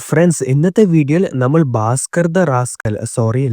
Friends, ഇന്നത്തെ വീഡിയോയിൽ നമ്മൾ Bhaskar the rascal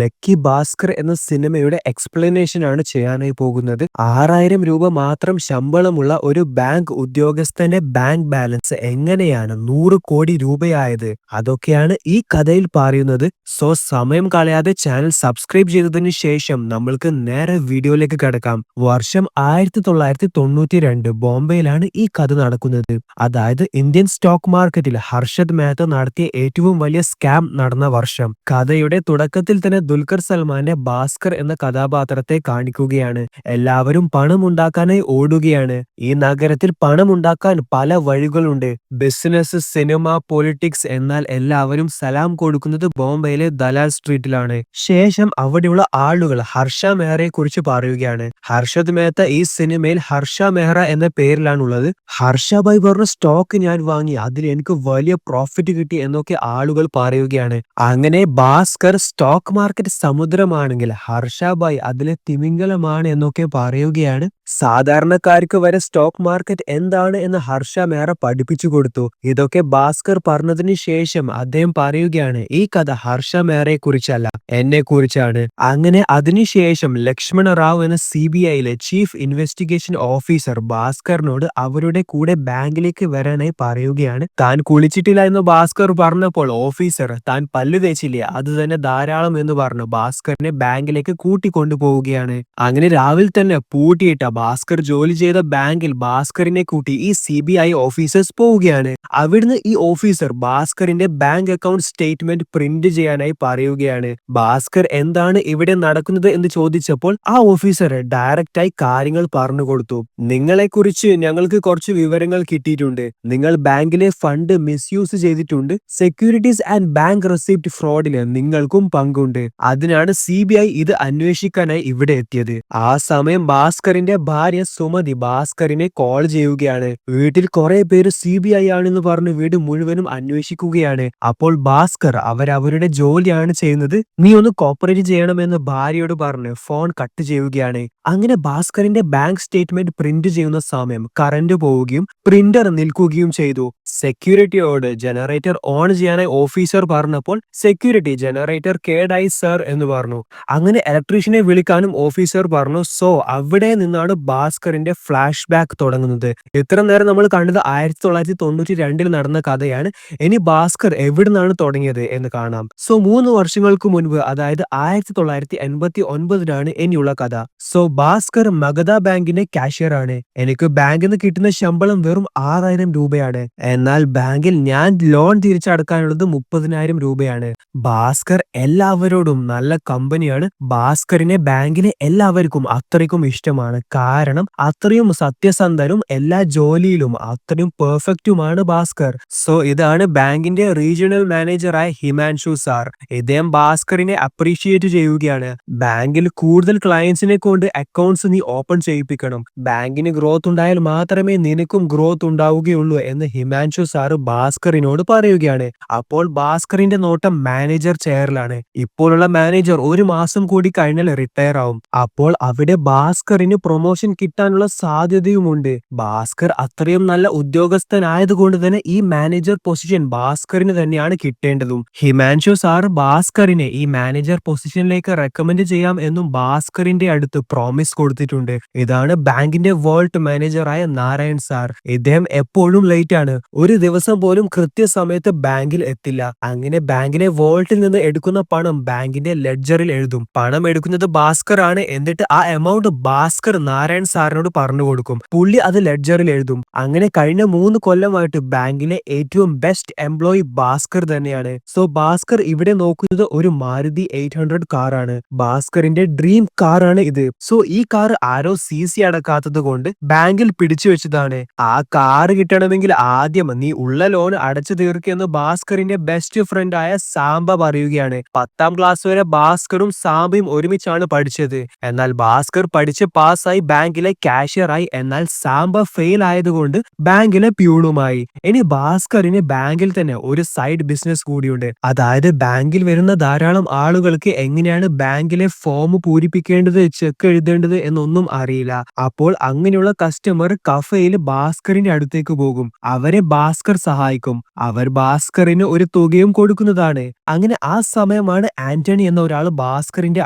lucky Bhaskar എന്ന സിനിമയുടെ എക്സ്പ്ലനേഷൻ ആണ് ചെയ്യാനായി പോകുന്നത്. 6,000 രൂപ മാത്രം ശമ്പളമുള്ള ഒരു ബാങ്ക് ഉദ്യോഗസ്ഥന്റെ ബാങ്ക് ബാലൻസ് എങ്ങനെയാണ് 100 കോടി രൂപയായത്, അതൊക്കെയാണ് ഈ കഥയിൽ പറയുന്നത്. സോ സമയം കളയാതെ ചാനൽ സബ്സ്ക്രൈബ് ചെയ്തതിനു ശേഷം നമ്മൾക്ക് നേരെ വീഡിയോയിലേക്ക് കടക്കാം. വർഷം 1992 ബോംബെയിലാണ് ഈ കഥ നടക്കുന്നത്. അതായത് ഇന്ത്യൻ സ്റ്റോക്ക് മാർക്കറ്റിൽ ഹർഷദ് മേത്ത നടത്തിയ ഏറ്റവും വലിയ സ്കാം നടന്ന വർഷം. കഥയുടെ തുടക്കത്തിൽ തന്നെ ദുൽഖർ സൽമാന്റെ ഭാസ്കർ എന്ന കഥാപാത്രത്തെ കാണിക്കുകയാണ്. എല്ലാവരും പണം ഉണ്ടാക്കാനായി ഓടുകയാണ്. ഈ നഗരത്തിൽ പണം ഉണ്ടാക്കാൻ പല വഴികളുണ്ട്. Business, cinema, politics. എന്നാൽ എല്ലാവരും സലാം കൊടുക്കുന്നത് ബോംബെയിലെ ദലാൽ സ്ട്രീറ്റിലാണ്. ശേഷം അവിടെയുള്ള ആളുകൾ ഹർഷ മെഹ്റയെ കുറിച്ച് പറയുകയാണ്. ഹർഷദ് മേത്ത ഈ സിനിമയിൽ ഹർഷ മെഹ്റ എന്ന പേരിലാണുള്ളത്. ഹർഷ ഭായ് പറഞ്ഞ സ്റ്റോക്ക് ഞാൻ വാങ്ങി, അതിൽ എനിക്ക് വലിയ പ്രോഫിറ്റ് കിട്ടി എന്നൊക്കെ ആളുകൾ പറയുകയാണ്. അങ്ങനെ ഭാസ്കർ സ്റ്റോക്ക് മാർക്കറ്റ് സമുദ്രമാണെങ്കിൽ ഹർഷ ഭായ് അതിലെ തിമിംഗലമാണ് എന്നൊക്കെ പറയുകയാണ്. സാധാരണക്കാർക്ക് വരെ സ്റ്റോക്ക് മാർക്കറ്റ് എന്താണ് എന്ന് ഹർഷ മെഹ്റ പഠിപ്പിച്ചു കൊടുത്തു. ഇതൊക്കെ ഭാസ്കർ പറഞ്ഞതിന് ശേഷം അദ്ദേഹം പറയുകയാണ്, ഈ കഥ ഹർഷ മെഹ്റയെ കുറിച്ചല്ല, എന്നെ കുറിച്ചാണ്. അങ്ങനെ അതിനുശേഷം ലക്ഷ്മണ റാവു എന്ന CBIയിലെ ചീഫ് ഇൻവെസ്റ്റിഗേഷൻ ഓഫീസർ ഭാസ്കറിനോട് അവരുടെ കൂടെ ബാങ്കിലേക്ക് വരാനായി പറയുകയാണ്. താൻ കുളിച്ചിട്ടില്ല എന്ന് ഭാസ്കർ പറഞ്ഞപ്പോൾ ഓഫീസർ, താൻ പല്ല് തേച്ചില്ലേ, അത് തന്നെ ധാരാളം എന്ന് പറഞ്ഞു ഭാസ്കറിനെ ബാങ്കിലേക്ക് കൂട്ടിക്കൊണ്ടു പോവുകയാണ്. അങ്ങനെ രാവിലെ തന്നെ പൂട്ടിയിട്ട ഭാസ്കർ ജോലി ചെയ്ത ബാങ്കിൽ ഭാസ്കറിനെ കൂട്ടി ഈ CBI ഓഫീസേഴ്സ് പോവുകയാണ്. അവിടുന്ന് ഈ ഓഫീസർ ഭാസ്കറിന്റെ ബാങ്ക് അക്കൗണ്ട് സ്റ്റേറ്റ്മെന്റ് പ്രിന്റ് ചെയ്യാനായി പറയുകയാണ്. ഭാസ്കർ എന്താണ് ഇവിടെ നടക്കുന്നത് എന്ന് ചോദിച്ചപ്പോൾ ആ ഓഫീസർ ഡയറക്റ്റായി കാര്യങ്ങൾ പറഞ്ഞു കൊടുത്തു. നിങ്ങളെ കുറിച്ച് ഞങ്ങൾക്ക് കുറച്ച് വിവരങ്ങൾ കിട്ടിയിട്ടുണ്ട്. നിങ്ങൾ ബാങ്കിലെ ഫണ്ട് മിസ്യൂസ് ചെയ്തിട്ടുണ്ട്. സെക്യൂരിറ്റീസ് ആൻഡ് ബാങ്ക് റെസിപ്റ്റ് ഫ്രോഡില് നിങ്ങൾക്കും പങ്കുണ്ട്. അതിനാണ് CBI ഇത് അന്വേഷിക്കാനായി ഇവിടെ എത്തിയത്. ആ സമയം ഭാസ്കറിന്റെ ഭാര്യ സുമതി ഭാസ്കറിനെ കോൾ ചെയ്യുകയാണ്. വീട്ടിൽ കുറെ പേര് CBI ആണെന്ന് പറഞ്ഞ് വീട് മുഴുവനും അന്വേഷിക്കുകയാണ്. അപ്പോൾ ഭാസ്കർ അവരവരുടെ ജോലിയാണ് ചെയ്യുന്നത്, നീ ഒന്ന് കോപ്പറേറ്റ് ചെയ്യണമെന്ന് ഭാര്യയോട് പറഞ്ഞ് ഫോൺ കട്ട് ചെയ്യുകയാണ്. അങ്ങനെ ഭാസ്കറിന്റെ ബാങ്ക് സ്റ്റേറ്റ്മെന്റ് പ്രിന്റ് ചെയ്യുന്ന സമയം കറന്റ് പോവുകയും പ്രിന്റർ നിൽക്കുകയും ചെയ്തു. സെക്യൂരിറ്റിയോട് ജനറേറ്റർ ഓൺ ചെയ്യാനായി ഓഫീസർ പറഞ്ഞപ്പോൾ സെക്യൂരിറ്റി ജനറേറ്റർ കേടായി സർ എന്ന് പറഞ്ഞു. അങ്ങനെ ഇലക്ട്രീഷ്യനെ വിളിക്കാനും ഓഫീസർ പറഞ്ഞു. സോ അവിടെ നിന്നാണ് ഭാസ്കറിന്റെ ഫ്ലാഷ് ബാക്ക് തുടങ്ങുന്നത്. ഇത്ര നേരം നമ്മൾ കണ്ടത് 1992 നടന്ന കഥയാണ്. ഇനി ഭാസ്കർ എവിടെ നിന്നാണ് തുടങ്ങിയത് എന്ന് കാണാം. സോ 3 വർഷങ്ങൾക്ക് മുൻപ്, അതായത് 1989 ഇനിയുള്ള കഥ. സോ ഭാസ്കർ മഗധ ബാങ്കിന്റെ കാഷ്യർ ആണ്. എനിക്ക് ബാങ്കിൽ നിന്ന് കിട്ടുന്ന ശമ്പളം വെറും 6,000 രൂപയാണ്. എന്നാൽ ബാങ്കിൽ ഞാൻ ലോൺ തിരിച്ചടക്കാനുള്ളത് 30,000 രൂപയാണ്. ഭാസ്കർ എല്ലാവരോടും നല്ല കമ്പനിയാണ്. ഭാസ്കറിനെ ബാങ്കിലെ എല്ലാവർക്കും അത്രയ്ക്കും ഇഷ്ടമാണ്. കാരണം അത്രയും സത്യസന്ധനും എല്ലാ ജോലിയിലും അത്രയും പെർഫെക്റ്റുമാണ് ഭാസ്കർ. സോ ഇതാണ് ബാങ്കിന്റെ റീജിയണൽ മാനേജറായ ഹിമാൻഷു സാർ. ഇദ്ദേഹം ഭാസ്കറിനെ അപ്രീഷിയേറ്റ് ചെയ്യുകയാണ്. ബാങ്കിൽ കൂടുതൽ ക്ലയൻസിനെ കൊണ്ട് അക്കൗണ്ട്സ് നീ ഓപ്പൺ ചെയ്യിപ്പിക്കണം. ബാങ്കിന് ഗ്രോത്ത് ഉണ്ടായാൽ മാത്രമേ നിനക്കും ഗ്രോത്ത് ഉണ്ടാവുകയുള്ളൂ എന്ന് ഹിമാൻഷു സാർ ഭാസ്കറിനോട് പറയുകയാണ്. അപ്പോൾ ഭാസ്കറിന്റെ നോട്ടം മാനേജർ ചെയറിലാണ്. ഇപ്പോഴുള്ള മാനേജർ 1 മാസം കൂടി കഴിഞ്ഞാൽ റിട്ടയർ ആവും. അപ്പോൾ അവിടെ ഭാസ്കറിന് പ്രൊമോഷൻ കിട്ടാനുള്ള സാധ്യതയുമുണ്ട്. ഭാസ്കർ അത്രയും നല്ല ഉദ്യോഗസ്ഥനായതുകൊണ്ട് തന്നെ ഈ മാനേജർ പൊസിഷൻ ഭാസ്കറിന് തന്നെയാണ് കിട്ടേണ്ടതും. ഹിമാൻഷു സാർ ഭാസ്കറിനെ ഈ മാനേജർ പൊസിഷനിലേക്ക് റെക്കമെൻഡ് ചെയ്യാം എന്നും ഭാസ്കറിന്റെ അടുത്ത് പ്രോമിസ് കൊടുത്തിട്ടുണ്ട്. ഇതാണ് ബാങ്കിന്റെ വേൾഡ് മാനേജറായ നാരായൺ സാർ. ഇദ്ദേഹം എപ്പോഴും ലേറ്റ് ആണ്. ഒരു ദിവസം പോലും കൃത്യസമയത്ത് ബാങ്കിൽ എത്തില്ല. അങ്ങനെ ബാങ്കിലെ വോൾട്ടിൽ നിന്ന് എടുക്കുന്ന പണം ബാങ്കിന്റെ ലെഡ്ജറിൽ എഴുതും. പണം എടുക്കുന്നത് ഭാസ്കർ ആണ്. എന്നിട്ട് ആ എമൗണ്ട് ഭാസ്കർ നാരായൺ സാറിനോട് പറഞ്ഞു കൊടുക്കും. പുള്ളി അത് ലെഡ്ജറിൽ എഴുതും. അങ്ങനെ കഴിഞ്ഞ 3 കൊല്ലമായിട്ട് ബാങ്കിലെ ഏറ്റവും ബെസ്റ്റ് എംപ്ലോയി ഭാസ്കർ തന്നെയാണ്. സോ ഭാസ്കർ ഇവിടെ നോക്കുന്നത് ഒരു മാരുതി 800 കാറാണ്. ഭാസ്കറിന്റെ ഡ്രീം കാറാണ് ഇത്. സോ ഈ കാർ ആരോ CC അടക്കാത്തത് കൊണ്ട് ബാങ്കിൽ പിടിച്ചു വെച്ചതാണ്. ആ കാറ് കിട്ടണമെങ്കിൽ ആദ്യം നീ ഉള്ള ലോൺ അടച്ചു തീർക്കെന്ന് ഭാസ്കറിന്റെ ബെസ്റ്റ് ഫ്രണ്ട് ആയ സാംബ പറയുകയാണ്. 10ാം ക്ലാസ് വരെ ഭാസ്കറും സാംബയും ഒരുമിച്ചാണ് പഠിച്ചത്. എന്നാൽ ഭാസ്കർ പഠിച്ച് പാസ്സായി ബാങ്കിലെ കാഷ്യറായി. എന്നാൽ സാംബ ഫെയിൽ ആയതുകൊണ്ട് ബാങ്കിലെ പ്യൂണുമായി. ഇനി ഭാസ്കറിന് ബാങ്കിൽ തന്നെ ഒരു സൈഡ് ബിസിനസ് കൂടിയുണ്ട്. അതായത് ബാങ്കിൽ വരുന്ന ധാരാളം ആളുകൾക്ക് എങ്ങനെയാണ് ബാങ്കിലെ ഫോം പൂരിപ്പിക്കേണ്ടത്, ചെക്ക് എഴുതേണ്ടത് എന്നൊന്നും അറിയില്ല. അപ്പോൾ അങ്ങനെയുള്ള കസ്റ്റമർ കഫേയിൽ ഭാസ്കറിന്റെ അടുത്തേക്ക് പോകും. അവരെ ഭാസ്കർ സഹായിക്കും. അവർ ഭാസ്കറിന് ഒരു തുകയും കൊടുക്കുന്നതാണ്. അങ്ങനെ ആ സമയമാണ് ആന്റണി എന്ന ഒരാൾ ഭാസ്കറിന്റെ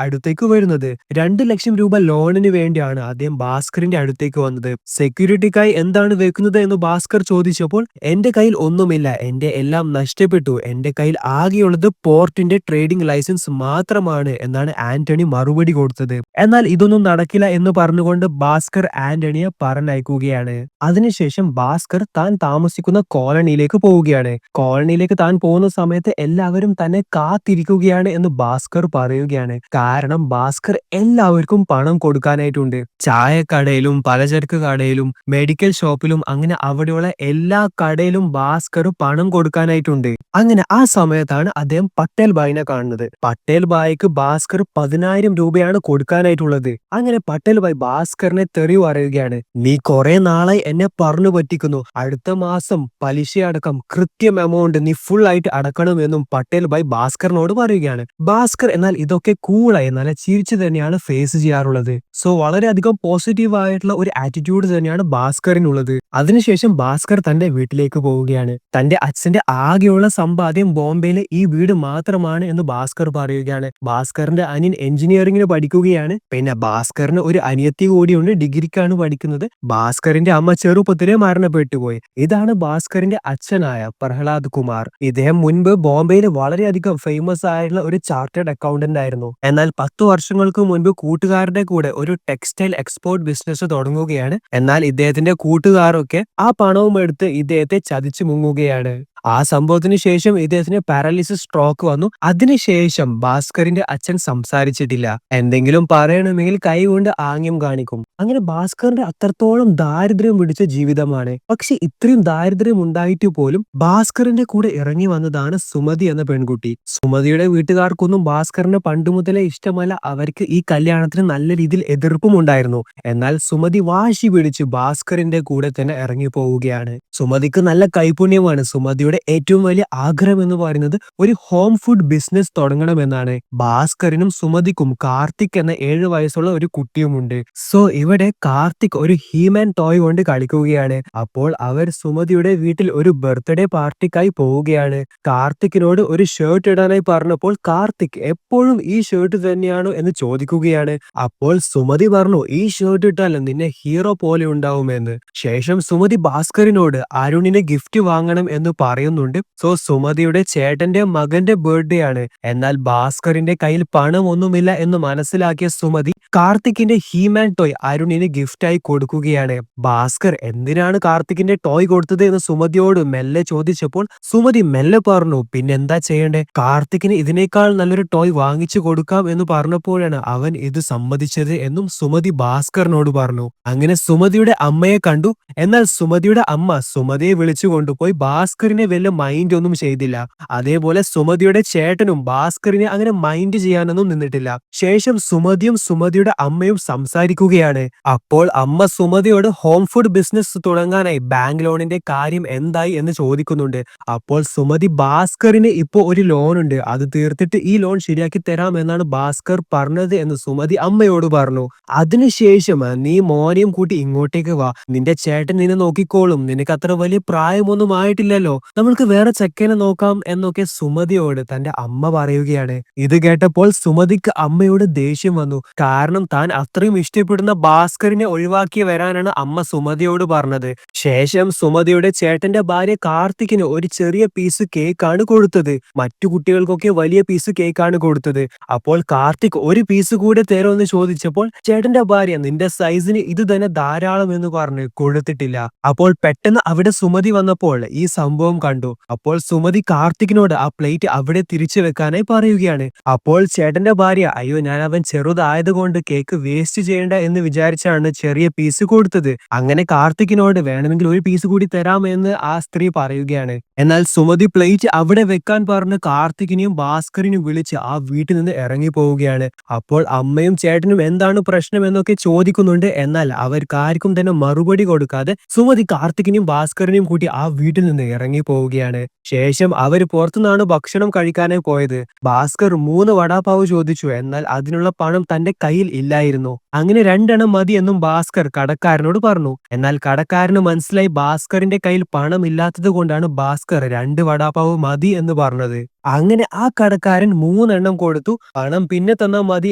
അടുത്തേക്ക് വരുന്നത്. 2 ലക്ഷം രൂപ ലോണിന് വേണ്ടിയാണ് അദ്ദേഹം ഭാസ്കറിന്റെ അടുത്തേക്ക് വന്നത്. സെക്യൂരിറ്റിക്കായി എന്താണ് വെക്കുന്നത് എന്ന് ഭാസ്കർ ചോദിച്ചപ്പോൾ എന്റെ കയ്യിൽ ഒന്നുമില്ല, എന്റെ എല്ലാം നഷ്ടപ്പെട്ടു, എന്റെ കയ്യിൽ ആകെയുള്ളത് പോർട്ടിന്റെ ട്രേഡിംഗ് ലൈസൻസ് മാത്രമാണ് എന്നാണ് ആന്റണി മറുപടി കൊടുത്തത്. എന്നാൽ ഇതൊന്നും നടക്കില്ല എന്ന് പറഞ്ഞുകൊണ്ട് ഭാസ്കർ ആന്റണിയെ പറഞ്ഞയക്കുകയാണ്. അതിനുശേഷം ഭാസ്കർ താൻ താമസിക്കുന്ന കോളനിയിലേക്ക് പോവുകയാണ്. കോളനിയിലേക്ക് താൻ പോകുന്ന സമയത്ത് എല്ലാവരും തന്നെ കാത്തിരിക്കുകയാണ് എന്ന് ഭാസ്കർ പറയുകയാണ്. കാരണം ഭാസ്കർ എല്ലാവർക്കും പണം കൊടുക്കാനായിട്ടുണ്ട്. ചായക്കടയിലും പലചരക്ക് കടയിലും മെഡിക്കൽ ഷോപ്പിലും അങ്ങനെ അവിടെയുള്ള എല്ലാ കടയിലും ഭാസ്കർ പണം കൊടുക്കാനായിട്ടുണ്ട്. അങ്ങനെ ആ സമയത്താണ് അദ്ദേഹം പട്ടേൽ ഭായിനെ കാണുന്നത്. പട്ടേൽ ഭായിക്ക് ഭാസ്കർ 10,000 രൂപയാണ് കൊടുക്കാനായിട്ടുള്ളത്. അങ്ങനെ പട്ടേൽ ഭായ് ഭാസ്കറിനെ തെറി പറയുകയാണ്. നീ കുറെ നാളായി എന്നെ പറഞ്ഞു പറ്റിക്കുന്നു, അടുത്ത മാസം പലിശ അടക്കം കൃത്യം എമൗണ്ട് നീ ഫുൾ ആയിട്ട് അടക്കണമെന്നും പട്ടേൽ ഭായ് ഭാസ്കറിനോട് പറയുകയാണ്. ഭാസ്കർ എന്നാൽ ഇതൊക്കെ കൂളായി നല്ല ചിരിച്ചു തന്നെയാണ് ഫേസ് ചെയ്യാറുള്ളത്. സോ വളരെയധികം പോസിറ്റീവ് ആയിട്ടുള്ള ഒരു ആറ്റിറ്റ്യൂഡ് തന്നെയാണ് ഭാസ്കറിനുള്ളത്. അതിനുശേഷം ഭാസ്കർ തന്റെ വീട്ടിലേക്ക് പോവുകയാണ്. തന്റെ അച്ഛന്റെ ആകെയുള്ള സമ്പാദ്യം ബോംബെയിലെ ഈ വീട് മാത്രമാണ് എന്ന് ഭാസ്കർ പറയുകയാണ്. ഭാസ്കറിന്റെ അനിയൻ എഞ്ചിനീയറിംഗിന് പഠിക്കുകയാണ്. പിന്നെ ഭാസ്കറിന് ഒരു അനിയത്തി കൂടിയുണ്ട്, ഡിഗ്രിക്കാണ് പഠിക്കുന്നത്. ഭാസ്കറിന്റെ അമ്മ ചെറുപ്പത്തിലെ മരണപ്പെട്ടുപോയി. ഇതാണ് ഭാസ്കറിന്റെ അച്ഛനായ പ്രഹ്ലാദ് കുമാർ. ഇദ്ദേഹം മുൻപ് ബോംബെയിൽ വളരെയധികം ഫേമസ് ആയിട്ടുള്ള ഒരു ചാർട്ടേഡ് അക്കൗണ്ടന്റ് ആയിരുന്നു. എന്നാൽ 10 വർഷങ്ങൾക്ക് മുൻപ് കൂട്ടുകാരുടെ കൂടെ ഒരു ടെക്സ്റ്റൈൽ എക്സ്പോർട്ട് ബിസിനസ് തുടങ്ങുകയാണ്. എന്നാൽ ഇദ്ദേഹത്തിന്റെ കൂട്ടുകാരൊക്കെ ആ പണവും എടുത്ത് ഇദ്ദേഹത്തെ ചതിച്ചു മുങ്ങുകയാണ്. ആ സംഭവത്തിന് ശേഷം ഇദ്ദേഹത്തിന് പാരാലിസിസ് സ്ട്രോക്ക് വന്നു. അതിനുശേഷം ഭാസ്കറിന്റെ അച്ഛൻ സംസാരിച്ചിട്ടില്ല. എന്തെങ്കിലും പറയണമെങ്കിൽ കൈകൊണ്ട് ആംഗ്യം കാണിക്കും. അങ്ങനെ ഭാസ്കറിന്റെ അത്രത്തോളം ദാരിദ്ര്യം പിടിച്ച ജീവിതമാണ്. പക്ഷെ ഇത്രയും ദാരിദ്ര്യം ഉണ്ടായിട്ട് പോലും ഭാസ്കറിന്റെ കൂടെ ഇറങ്ങി വന്നതാണ് സുമതി എന്ന പെൺകുട്ടി. സുമതിയുടെ വീട്ടുകാർക്കൊന്നും ഭാസ്കറിനെ പണ്ട് മുതലേ ഇഷ്ടമല്ല. അവർക്ക് ഈ കല്യാണത്തിന് നല്ല രീതിയിൽ എതിർപ്പും ഉണ്ടായിരുന്നു. എന്നാൽ സുമതി വാശി പിടിച്ച് ഭാസ്കറിന്റെ കൂടെ തന്നെ ഇറങ്ങി പോവുകയാണ്. സുമതിക്ക് നല്ല കൈപുണ്യമാണ്. സുമതിയുടെ ഏറ്റവും വലിയ ആഗ്രഹം എന്ന് പറയുന്നത് ഒരു ഹോം ഫുഡ് ബിസിനസ് തുടങ്ങണമെന്നാണ്. ഭാസ്കറിനും സുമതിക്കും കാർത്തിക് എന്ന 7 വയസ്സുള്ള ഒരു കുട്ടിയുമുണ്ട്. സോ ഇവിടെ കാർത്തിക് ഒരു ഹീമാൻ ടോയ് കൊണ്ട് കളിക്കുകയാണ്. അപ്പോൾ അവർ സുമതിയുടെ വീട്ടിൽ ഒരു ബർത്ത്ഡേ പാർട്ടിക്കായി പോവുകയാണ്. കാർത്തിക്കിനോട് ഒരു ഷർട്ട് ഇടാനായി പറഞ്ഞപ്പോൾ കാർത്തിക് എപ്പോഴും ഈ ഷർട്ട് തന്നെയാണോ എന്ന് ചോദിക്കുകയാണ്. അപ്പോൾ സുമതി പറഞ്ഞു, ഈ ഷർട്ട് ഇട്ടാൽ നിന്നെ ഹീറോ പോലെ ഉണ്ടാവുമെന്ന്. ശേഷം സുമതി ഭാസ്കറിനോട് അരുണിന് ഗിഫ്റ്റ് വാങ്ങണം എന്ന് പറയുന്നുണ്ട്. സോ സുമതിയുടെ ചേട്ടന്റെ മകന്റെ ബർത്ത്ഡേ ആണ്. എന്നാൽ ഭാസ്കറിന്റെ കയ്യിൽ പണമൊന്നുമില്ല എന്ന് മനസ്സിലാക്കിയ സുമതി കാർത്തിക്കിന്റെ ഹീമാൻ ടോയ് അരുണിന് ഗിഫ്റ്റായി കൊടുക്കുകയാണ്. ഭാസ്കർ എന്തിനാണ് കാർത്തിക്കിന്റെ ടോയ് കൊടുത്തത് എന്ന് സുമതിയോട് മെല്ലെ ചോദിച്ചപ്പോൾ സുമതി മെല്ലെ പറഞ്ഞു, പിന്നെന്താ ചെയ്യണ്ടേ, കാർത്തിക്കിന് ഇതിനേക്കാൾ നല്ലൊരു ടോയ് വാങ്ങിച്ചു കൊടുക്കാം എന്ന് പറഞ്ഞപ്പോഴാണ് അവൻ ഇത് സമ്മതിച്ചത് എന്നും സുമതി ഭാസ്കറിനോട് പറഞ്ഞു. അങ്ങനെ സുമതിയുടെ അമ്മയെ കണ്ടു. എന്നാൽ സുമതിയുടെ അമ്മ സുമതിയെ വിളിച്ചു കൊണ്ടുപോയി. ഭാസ്കറിനെ വലിയ മൈൻഡ് ഒന്നും ചെയ്തില്ല. അതേപോലെ സുമതിയുടെ ചേട്ടനും ഭാസ്കറിനെ അങ്ങനെ മൈൻഡ് ചെയ്യാനൊന്നും നിന്നിട്ടില്ല. ശേഷം സുമതിയും സുമതിയുടെ അമ്മയും സംസാരിക്കുകയാണ്. അപ്പോൾ അമ്മ സുമതിയോട് ഹോം ഫുഡ് ബിസിനസ് തുടങ്ങാനായി ബാങ്ക് ലോണിന്റെ കാര്യം എന്തായി എന്ന് ചോദിക്കുന്നുണ്ട്. അപ്പോൾ സുമതി ഭാസ്കറിന് ഇപ്പോ ഒരു ലോൺ ഉണ്ട്, അത് തീർത്തിട്ട് ഈ ലോൺ ശരിയാക്കി തരാം എന്നാണ് ഭാസ്കർ പറഞ്ഞത് എന്ന് സുമതി അമ്മയോട് പറഞ്ഞു. അതിനുശേഷം നീ മോനെയും കൂട്ടി ഇങ്ങോട്ടേക്ക് വാ, നിന്റെ ചേട്ടൻ നിന്നെ നോക്കിക്കോളും, നിനക്ക് അത്ര വലിയ പ്രായമൊന്നും ആയിട്ടില്ലല്ലോ, നമ്മൾക്ക് വേറെ ചെക്കനെ നോക്കാം എന്നൊക്കെ സുമതിയോട് തന്റെ അമ്മ പറയുകയാണ്. ഇത് കേട്ടപ്പോൾ സുമതിക്ക് അമ്മയോട് ദേഷ്യം വന്നു. കാരണം താൻ അത്രയും ഇഷ്ടപ്പെടുന്ന ഭാസ്കറിനെ ഒഴിവാക്കി വരാനാണ് അമ്മ സുമതിയോട് പറഞ്ഞത്. ശേഷം സുമതിയുടെ ചേട്ടന്റെ ഭാര്യ കാർത്തിക്കിന് ഒരു ചെറിയ പീസ് കേക്കാണ് കൊടുത്തത്. മറ്റു കുട്ടികൾക്കൊക്കെ വലിയ പീസ് കേക്കാണ് കൊടുത്തത്. അപ്പോൾ കാർത്തിക് ഒരു പീസ് കൂടെ തരുമെന്ന് ചോദിച്ചപ്പോൾ ചേട്ടന്റെ ഭാര്യ നിന്റെ സൈസിന് ഇത് തന്നെ ധാരാളം എന്ന് പറഞ്ഞ് കൊടുത്തിട്ടില്ല. അപ്പോൾ പെട്ടെന്ന് അവിടെ സുമതി വന്നപ്പോൾ ഈ സംഭവം കണ്ടു. അപ്പോൾ സുമതി കാർത്തികിനോട് ആ പ്ലേറ്റ് അവിടെ തിരിച്ചു വെക്കാനായി പറയുകയാണ്. അപ്പോൾ ചേട്ടന്റെ ഭാര്യ, അയ്യോ ഞാൻ അവൻ ചെറുതായതുകൊണ്ട് കേക്ക് വേസ്റ്റ് ചെയ്യേണ്ട എന്ന് വിചാരിച്ചാണ് ചെറിയ പീസ് കൊടുത്തത്. അങ്ങനെ കാർത്തികിനോട് വേണമെങ്കിൽ ഒരു പീസ് കൂടി തരാമെന്ന് ആ സ്ത്രീ പറയുകയാണ്. എന്നാൽ സുമതി പ്ലേറ്റ് അവിടെ വെക്കാൻ പറഞ്ഞ് കാർത്തികിനെയും ഭാസ്കറിനെയും വിളിച്ച് ആ വീട്ടിൽ നിന്ന് ഇറങ്ങി പോവുകയാണ്. അപ്പോൾ അമ്മയും ചേട്ടനും എന്താണ് പ്രശ്നം എന്നൊക്കെ ചോദിക്കുന്നുണ്ട്. എന്നാൽ അവർക്കാർക്കും തന്നെ മറുപടി കൊടുക്കാതെ സുമതി കാർത്തികിനെയും ഭാസ്കറിനെയും കൂട്ടി ആ വീട്ടിൽ നിന്ന് ഇറങ്ങി പോവുകയാണ്. ശേഷം അവര് പുറത്തുനിന്നാണ് ഭക്ഷണം കഴിക്കാനായി പോയത്. ഭാസ്കർ 3 വടാപാവ് ചോദിച്ചു. എന്നാൽ അതിനുള്ള പണം തന്റെ കയ്യിൽ ഇല്ലായിരുന്നു. അങ്ങനെ 2 എണ്ണം മതി എന്നും ഭാസ്കർ കടക്കാരനോട് പറഞ്ഞു. എന്നാൽ കടക്കാരന് മനസ്സിലായി ഭാസ്കറിന്റെ കയ്യിൽ പണമില്ലാത്തത് കൊണ്ടാണ് ഭാസ്കർ 2 വടാപാവ് മതി എന്ന് പറഞ്ഞത്. അങ്ങനെ ആ കടക്കാരൻ 3 എണ്ണം കൊടുത്തു. പണം പിന്നെ തന്നാ മതി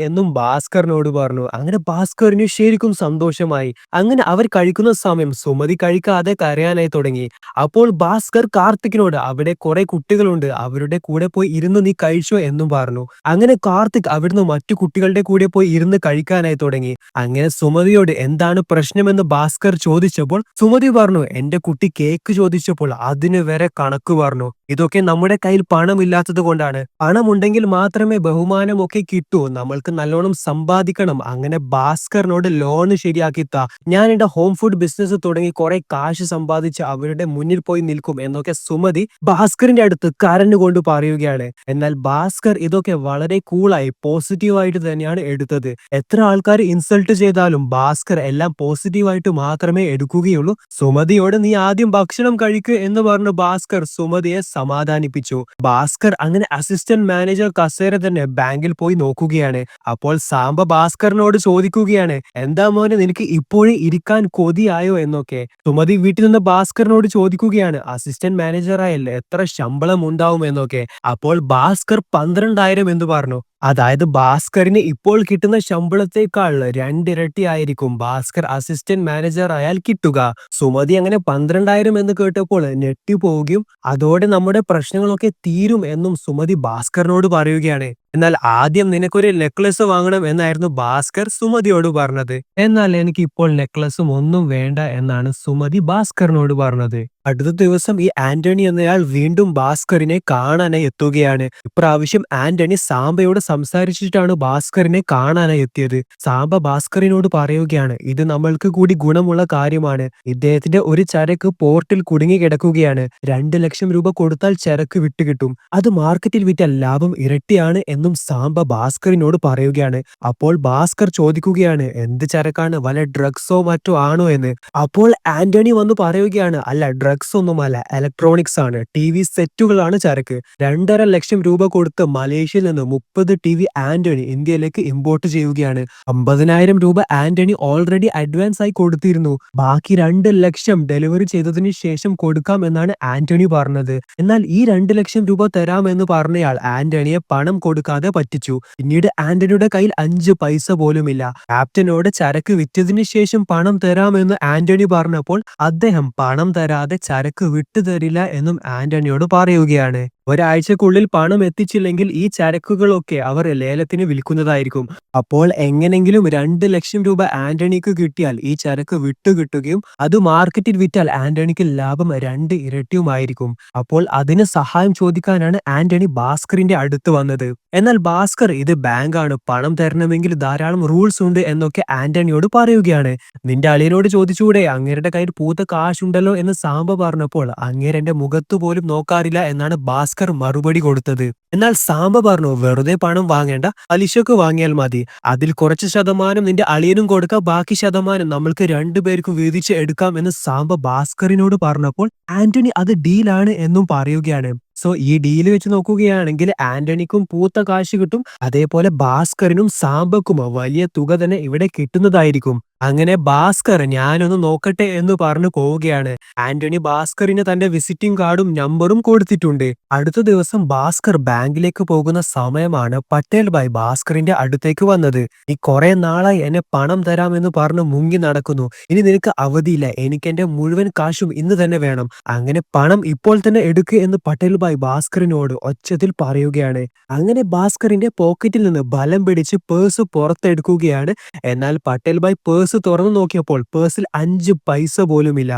എന്നും ഭാസ്കറിനോട് പറഞ്ഞു. അങ്ങനെ ഭാസ്കറിന് ശരിക്കും സന്തോഷമായി. അങ്ങനെ അവർ കഴിക്കുന്ന സമയം സുമതി കഴിക്കാതെ കരയാനായി തുടങ്ങി. അപ്പോൾ ഭാസ്കർ കാർത്തികിനോട് അവിടെ കുറെ കുട്ടികളുണ്ട്, അവരുടെ കൂടെ പോയി ഇരുന്ന് നീ കഴിച്ചോ എന്നും പറഞ്ഞു. അങ്ങനെ കാർത്തിക് അവിടുന്ന് മറ്റു കുട്ടികളുടെ കൂടെ പോയി ഇരുന്ന് കഴിക്കാനായി തുടങ്ങി. അങ്ങനെ സുമതിയോട് എന്താണ് പ്രശ്നമെന്ന് ഭാസ്കർ ചോദിച്ചപ്പോൾ സുമതി പറഞ്ഞു, എന്റെ കുട്ടി കേക്ക് ചോദിച്ചപ്പോൾ അതിന് വരെ കണക്ക് പറഞ്ഞു. ഇതൊക്കെ നമ്മുടെ കയ്യിൽ പണമില്ലാത്തത് കൊണ്ടാണ്. പണമുണ്ടെങ്കിൽ മാത്രമേ ബഹുമാനമൊക്കെ കിട്ടൂ. നമ്മൾക്ക് നല്ലോണം സമ്പാദിക്കണം. അങ്ങനെ ഭാസ്കറിനോട് ലോണ് ശരിയാക്കി താ. ഞാൻ എന്റെ ഹോം ഫുഡ് ബിസിനസ് തുടങ്ങി കുറെ കാശ് സമ്പാദിച്ച് അവരുടെ മുന്നിൽ പോയി നിൽക്കും എന്നൊക്കെ സുമതി ഭാസ്കറിന്റെ അടുത്ത് കരഞ്ഞുകൊണ്ട് പറയുകയാണ്. എന്നാൽ ഭാസ്കർ ഇതൊക്കെ വളരെ കൂളായി പോസിറ്റീവായിട്ട് തന്നെയാണ് എടുത്തത്. എത്ര ആൾക്കാർ ഇൻസൾട്ട് ചെയ്താലും ഭാസ്കർ എല്ലാം പോസിറ്റീവായിട്ട് മാത്രമേ എടുക്കുകയുള്ളൂ. സുമതിയോട് നീ ആദ്യം ഭക്ഷണം കഴിക്ക് എന്ന് പറഞ്ഞ് ഭാസ്കർ സുമതിയെ സമാധാനിപ്പിച്ചു. ഭാസ്കർ അങ്ങനെ അസിസ്റ്റന്റ് മാനേജർ കസേര തന്നെ ബാങ്കിൽ പോയി നോക്കുകയാണ്. അപ്പോൾ സാംബ ഭാസ്കറിനോട് ചോദിക്കുകയാണ്, എന്താ മോനെ നിനക്ക് ഇപ്പോഴും ഇരിക്കാൻ കൊതിയായോ എന്നൊക്കെ. സുമതി വീട്ടിൽ നിന്ന് ഭാസ്കറിനോട് ചോദിക്കുകയാണ്, അസിസ്റ്റന്റ് മാനേജർ ആയല്ലേ എത്ര ശമ്പളം ഉണ്ടാവും എന്നൊക്കെ. അപ്പോൾ ഭാസ്കർ 12,000 എന്ന് പറഞ്ഞു. അതായത് ഭാസ്കറിന് ഇപ്പോൾ കിട്ടുന്ന ശമ്പളത്തെക്കാൾ 2 ഇരട്ടി ആയിരിക്കും ഭാസ്കർ അസിസ്റ്റന്റ് മാനേജർ ആയാൽ കിട്ടുക. സുമതി അങ്ങനെ 12,000 എന്ന് കേട്ടപ്പോൾ ഞെട്ടിപ്പോവുകയും അതോടെ നമ്മുടെ പ്രശ്നങ്ങളൊക്കെ തീരും എന്നും സുമതി ഭാസ്കറിനോട് പറയുകയാണ്. എന്നാൽ ആദ്യം നിനക്കൊരു നെക്ലസ് വാങ്ങണം എന്നായിരുന്നു ഭാസ്കർ സുമതിയോട് പറഞ്ഞത്. എന്നാൽ എനിക്ക് ഇപ്പോൾ നെക്ലസും ഒന്നും വേണ്ട എന്നാണ് സുമതി ഭാസ്കറിനോട് പറഞ്ഞത്. അടുത്ത ദിവസം ഈ ആന്റണി എന്നയാൾ വീണ്ടും ഭാസ്കറിനെ കാണാനായി എത്തുകയാണ്. ഇപ്രാവശ്യം ആന്റണി സാംബയോട് സംസാരിച്ചിട്ടാണ് ഭാസ്കറിനെ കാണാനായി എത്തിയത്. സാംബ ഭാസ്കറിനോട് പറയുകയാണ്, ഇത് നമ്മൾക്ക് കൂടി ഗുണമുള്ള കാര്യമാണ്. ഇദ്ദേഹത്തിന്റെ ഒരു ചരക്ക് പോർട്ടിൽ കുടുങ്ങി കിടക്കുകയാണ്. 2 ലക്ഷം രൂപ കൊടുത്താൽ ചരക്ക് വിട്ടുകിട്ടും. അത് മാർക്കറ്റിൽ വിറ്റാൽ ലാഭം ഇരട്ടിയാണ് എന്നും സാംബ ഭാസ്കറിനോട് പറയുകയാണ്. അപ്പോൾ ഭാസ്കർ ചോദിക്കുകയാണ്, എന്ത് ചരക്കാണ്, വല്ല ഡ്രഗ്സോ മറ്റോ ആണോ എന്ന്. അപ്പോൾ ആന്റണി വന്ന് പറയുകയാണ്, അല്ല ഡ്രഗ്സ് ഒന്നുമല്ല, ഇലക്ട്രോണിക്സ് ആണ്, TV സെറ്റുകളാണ് ചരക്ക്. 2.5 ലക്ഷം രൂപ കൊടുത്ത് മലേഷ്യയിൽ നിന്ന് 30 TV ആന്റണി ഇന്ത്യയിലേക്ക് ഇമ്പോർട്ട് ചെയ്യുകയാണ്. 50,000 രൂപ ആന്റണി ഓൾറെഡി അഡ്വാൻസ് ആയി കൊടുത്തിരുന്നു. ബാക്കി 2 ലക്ഷം ഡെലിവറി ചെയ്തതിനു ശേഷം കൊടുക്കാം എന്നാണ് ആന്റണി പറഞ്ഞത്. എന്നാൽ ഈ 2 ലക്ഷം രൂപ തരാമെന്ന് പറഞ്ഞയാൾ ആന്റണിയെ പണം കൊടുക്കാതെ പറ്റിച്ചു. പിന്നീട് ആന്റണിയുടെ കയ്യിൽ 5 പൈസ പോലുമില്ല. ക്യാപ്റ്റനോട് ചരക്ക് വിറ്റതിനു ശേഷം പണം തരാമെന്ന് ആന്റണി പറഞ്ഞപ്പോൾ അദ്ദേഹം പണം തരാതെ ചരക്ക് വിട്ടുതരില്ല എന്നും ആന്റണിയോട് പറയുകയാണ്. ഒരാഴ്ചക്കുള്ളിൽ പണം എത്തിച്ചില്ലെങ്കിൽ ഈ ചരക്കുകളൊക്കെ അവർ ലേലത്തിന് വിൽക്കുന്നതായിരിക്കും. അപ്പോൾ എങ്ങനെങ്കിലും 2 ലക്ഷം രൂപ ആന്റണിക്ക് കിട്ടിയാൽ ഈ ചരക്ക് വിട്ടുകിട്ടുകയും അത് മാർക്കറ്റിൽ വിറ്റാൽ ആന്റണിക്ക് ലാഭം 2 ഇരട്ടിയുമായിരിക്കും. അപ്പോൾ അതിന് സഹായം ചോദിക്കാനാണ് ആന്റണി ഭാസ്കറിന്റെ അടുത്ത് വന്നത്. എന്നാൽ ഭാസ്കർ ഇത് ബാങ്കാണ്, പണം തരണമെങ്കിൽ ധാരാളം റൂൾസ് ഉണ്ട് എന്നൊക്കെ ആന്റണിയോട് പറയുകയാണ്. നിന്റെ അളിയനോട് ചോദിച്ചൂടെ, അങ്ങേരുടെ കയ്യിൽ പൂത്ത കാശുണ്ടല്ലോ എന്ന് സാംബ പറഞ്ഞപ്പോൾ അങ്ങേരെന്റെ മുഖത്ത് പോലും നോക്കാറില്ല എന്നാണ് ഭാസ്കർ മറുപടി കൊടുത്തത്. എന്നാൽ സാംബ പറഞ്ഞു, വെറുതെ പണം വാങ്ങേണ്ട, പലിശക്ക് വാങ്ങിയാൽ മതി. അതിൽ കുറച്ച് ശതമാനം നിന്റെ അളിയനും കൊടുക്കാം, ബാക്കി ശതമാനം നമ്മൾക്ക് 2 പേർക്കും വീതിച്ച് എടുക്കാം എന്ന് സാംബ ഭാസ്കറിനോട് പറഞ്ഞപ്പോൾ ആന്റണി അത് ഡീലാണ് എന്നും പറയുകയാണ്. സോ ഈ ഡീല് വെച്ച് നോക്കുകയാണെങ്കിൽ ആന്റണിക്കും പൂത്ത കാശ് കിട്ടും, അതേപോലെ ഭാസ്കറിനും സാംബക്കും വലിയ തുക തന്നെ ഇവിടെ കിട്ടുന്നതായിരിക്കും. അങ്ങനെ ഭാസ്കർ ഞാനൊന്ന് നോക്കട്ടെ എന്ന് പറഞ്ഞു പോവുകയാണ്. ആന്റണി ഭാസ്കറിന് തന്റെ വിസിറ്റിംഗ് കാർഡും നമ്പറും കൊടുത്തിട്ടുണ്ട്. അടുത്ത ദിവസം ഭാസ്കർ ബാങ്കിലേക്ക് പോകുന്ന സമയമാണ് പട്ടേൽ ഭായ് ഭാസ്കറിന്റെ അടുത്തേക്ക് വന്നത്. നീ കുറെ നാളായി എന്നെ പണം തരാമെന്ന് പറഞ്ഞ് മുങ്ങി നടക്കുന്നു. ഇനി നിനക്ക് അവധിയില്ല, എനിക്ക് എന്റെ മുഴുവൻ കാശും ഇന്ന് തന്നെ വേണം. അങ്ങനെ പണം ഇപ്പോൾ തന്നെ എടുക്കുക എന്ന് പട്ടേൽ ഭായ് ഭാസ്കറിനോട് ഒച്ചത്തിൽ പറയുകയാണ്. അങ്ങനെ ഭാസ്കറിന്റെ പോക്കറ്റിൽ നിന്ന് ബലം പിടിച്ച് പേഴ്സ് പുറത്തെടുക്കുകയാണ്. എന്നാൽ പട്ടേൽ ഭായ് പേഴ്സ് തുറന്നു നോക്കിയപ്പോൾ പേഴ്സിൽ 5 പൈസ പോലുമില്ല.